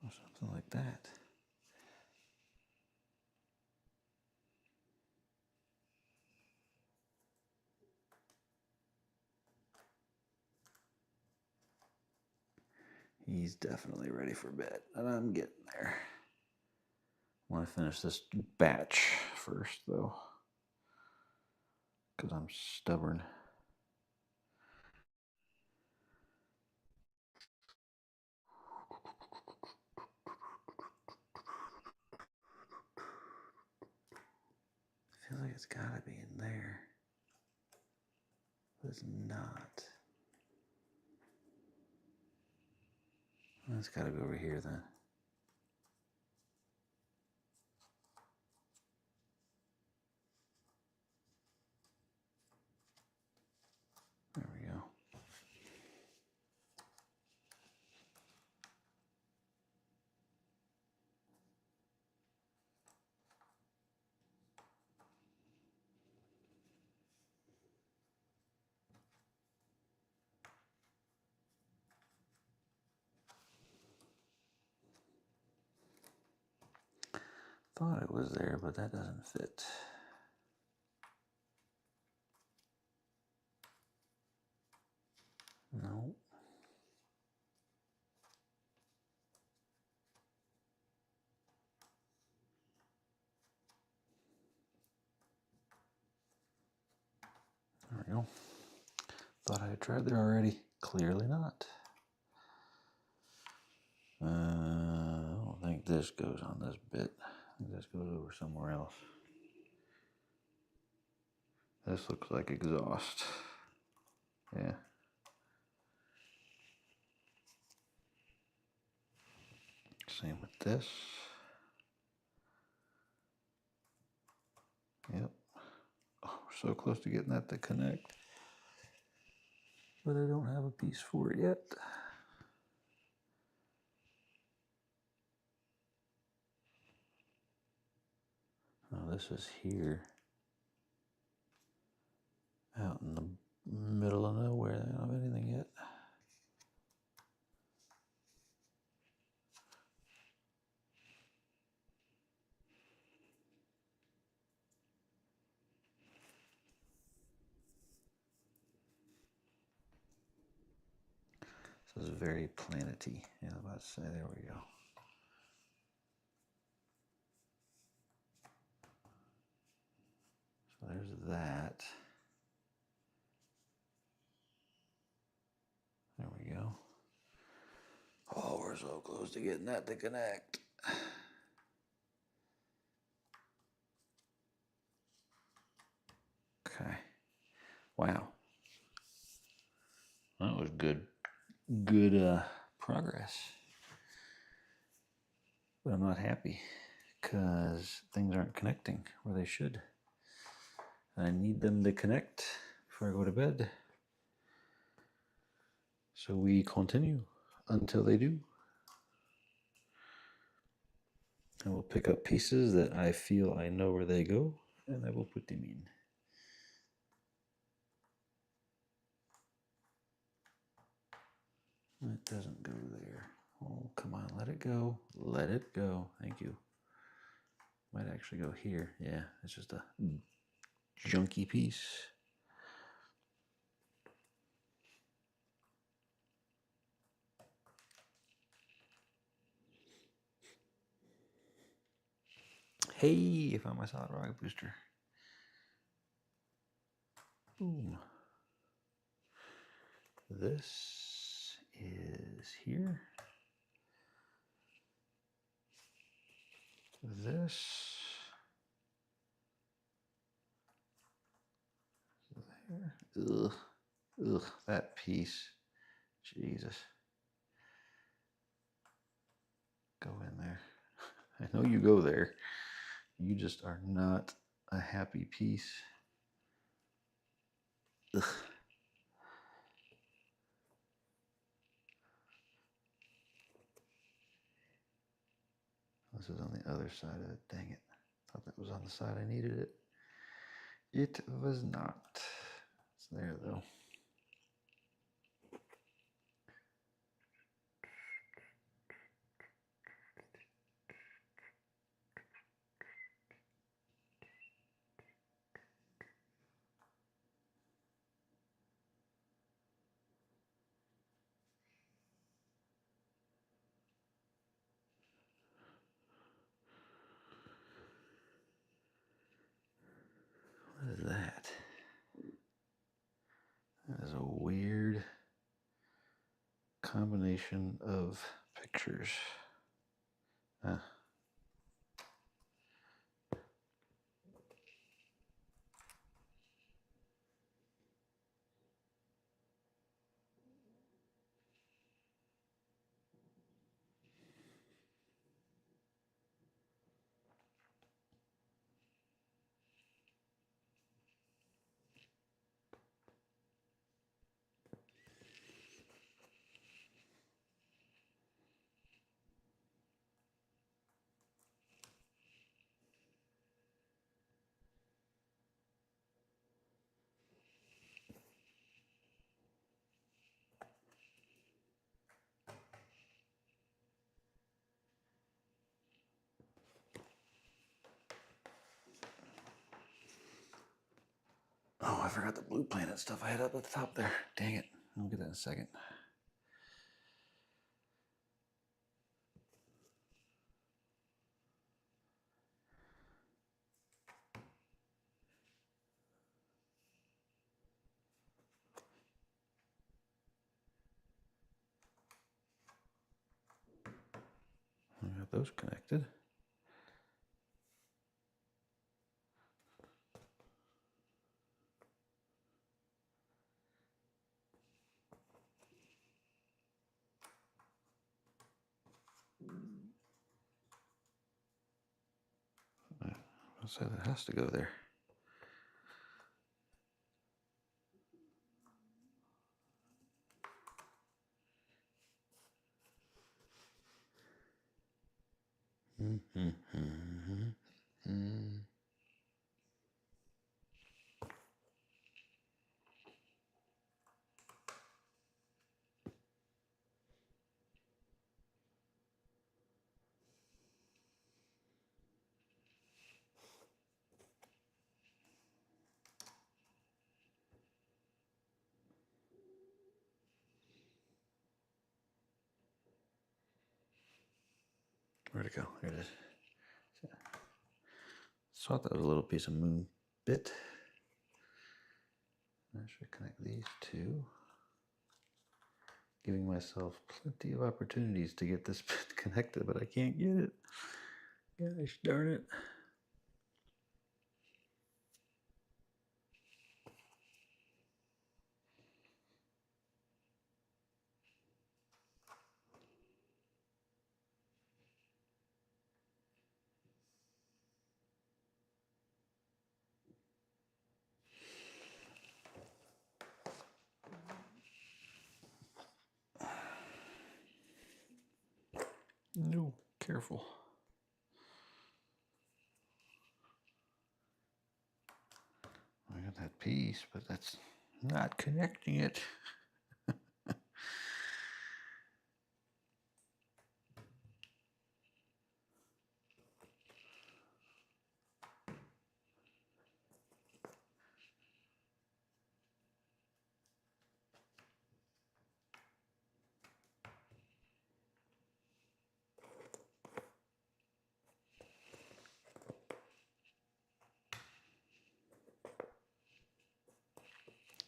Or something like that. He's definitely ready for bed, and I'm getting there. I want to finish this batch first, though, because I'm stubborn. I feel like it's got to be in there. But it's not. Well, it's got to be over here then. There we go. Thought it was there, but that doesn't fit. No. There we go. Thought I had tried there already. Clearly not. I don't think this goes on this bit. I think this goes over somewhere else. This looks like exhaust. Yeah. Same with this. Yep. Oh, we're so close to getting that to connect. But I don't have a piece for it yet. Oh, this is here. Out in the middle of nowhere. They don't have anything yet. This is very planety. Yeah, I was about to say, there we go. So there's that. There we go. Oh, we're so close to getting that to connect. Okay. Wow. That was good progress. But I'm not happy because things aren't connecting where they should. I need them to connect before I go to bed. So we continue until they do. I will pick up pieces that I feel I know where they go, and I will put them in. It doesn't go there. Oh, come on, let it go. Let it go. Thank you. Might actually go here. Yeah, it's just a junky piece. Hey, I found my solid rocket booster. Boom. This is here. This there. Ugh. Ugh, that piece. Jesus. Go in there. I know you go there. You just are not a happy piece. Ugh. This is on the other side of it. Dang it. Thought that was on the side I needed it. It was not. It's there though. What is that? That is a weird combination of pictures. Oh, I forgot the Blue Planet stuff I had up at the top there. Dang it. I'll get that in a second. I got those connected. I'll say that has to go there. Where'd it go? Here it is. Thought that was a little piece of moon bit. I should connect these two. Giving myself plenty of opportunities to get this bit connected, but I can't get it. Gosh darn it. No, careful. I got that piece, but that's not connecting it.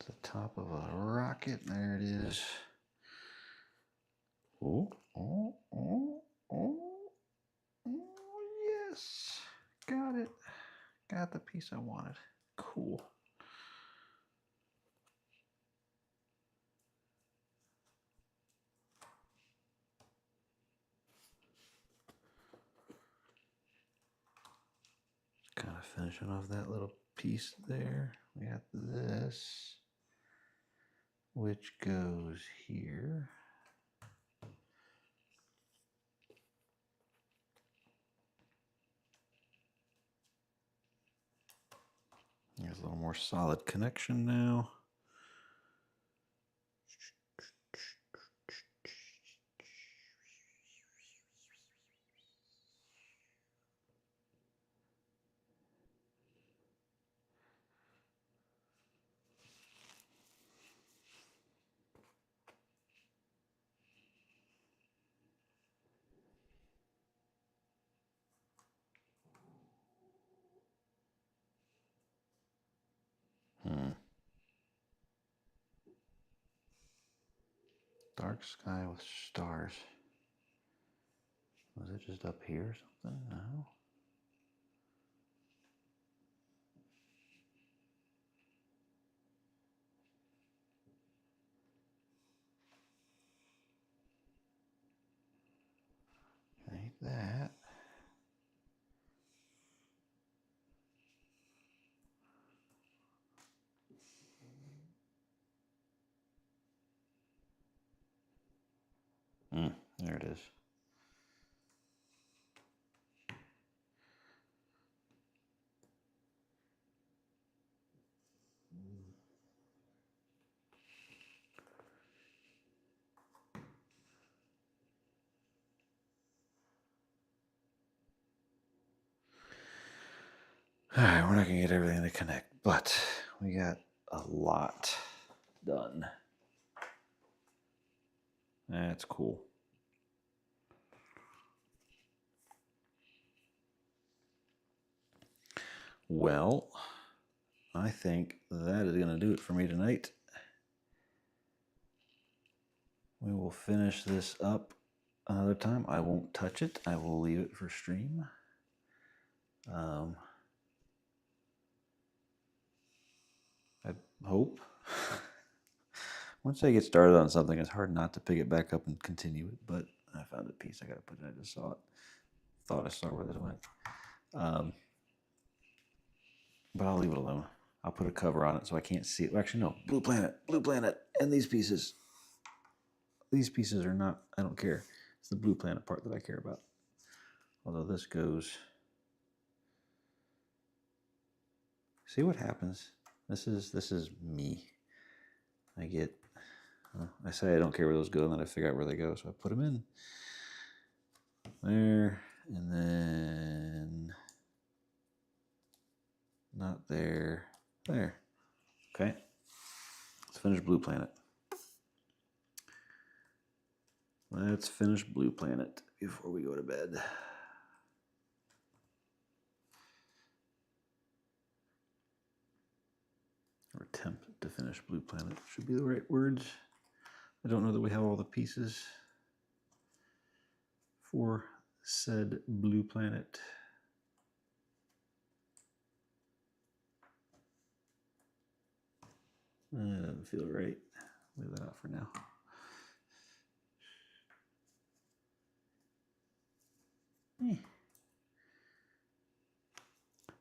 The top of a rocket. There it is. Oh, oh, oh, oh, oh, yes. Got it. Got the piece I wanted. Cool. Kind of Finishing off that little piece there. We got this, which goes here. There's a little more solid connection now. Dark sky with stars. Was it just up here or something? No. Ain't that. There it is. All right, we're not going to get everything to connect, but we got a lot done. That's cool. Well, I think that is going to do it for me tonight. We will finish this up another time. I won't touch it. I will leave it for stream. I hope. Once I get started on something, it's hard not to pick it back up and continue it. But I found a piece. I got to put it. I just saw it. Thought I saw where this went. But I'll leave it alone. I'll put a cover on it so I can't see it. Actually, no. Blue Planet. And these pieces. These pieces are not, I don't care. It's the Blue Planet part that I care about. Although this goes. See what happens? This is me. I get, I say I don't care where those go, and then I figure out where they go. So I put them in there, and then not there, there. Okay, let's finish Blue Planet. Let's finish Blue Planet before we go to bed. Or attempt to finish Blue Planet should be the right words. I don't know that we have all the pieces for said Blue Planet. That doesn't feel right. Leave that out for now.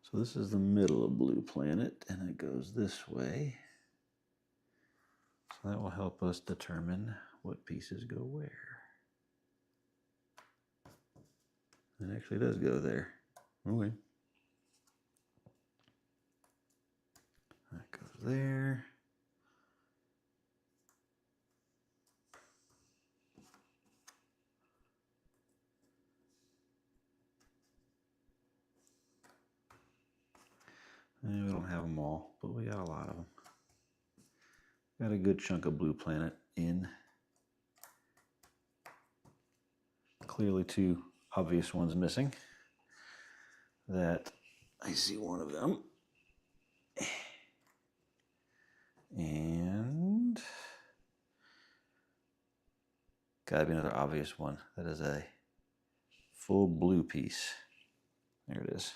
So this is the middle of Blue Planet, and it goes this way. So that will help us determine what pieces go where. It actually does go there. Okay. That goes there. And we don't have them all, but we got a lot of them. Got a good chunk of Blue Planet in. Clearly two obvious ones missing. That I see one of them. And gotta be another obvious one. That is a full blue piece. There it is.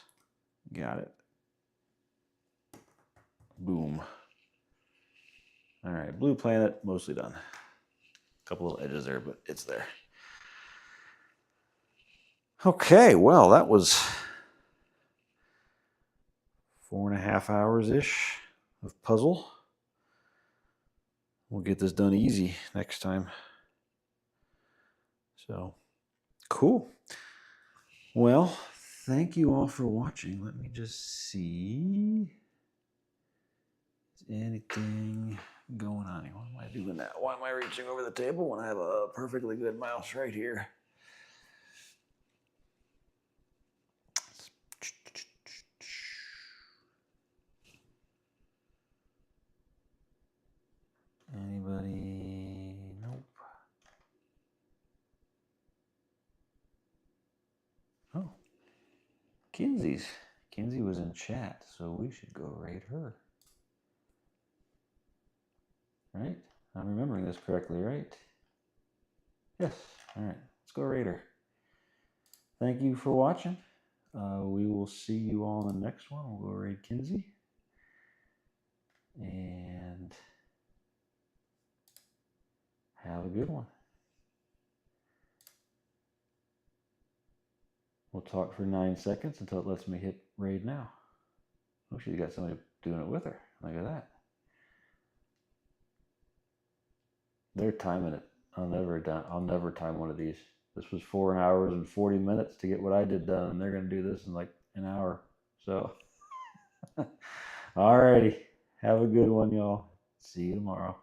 Got it. Boom. All right, Blue Planet, mostly done. A couple little edges there, but it's there. Okay, well, that was 4.5 hours-ish of puzzle. We'll get this done easy next time. So, cool. Well, thank you all for watching. Let me just see. Is anything going on here? Why am I doing that? Why am I reaching over the table when I have a perfectly good mouse right here? Anybody? Nope. Oh, Kinsey's. Kinsey was in chat, so we should go raid her. Right? I'm remembering this correctly, right? Yes. All right. Let's go raid her. Thank you for watching. We will see you all in the next one. We'll go raid Kinsey. And have a good one. We'll talk for 9 seconds until it lets me hit raid now. Oh, she's got somebody doing it with her. Look at that. They're timing it. I'll never time one of these. This was 4 hours and 40 minutes to get what I did done, and they're going to do this in like an hour. So, alrighty. Have a good one, y'all. See you tomorrow.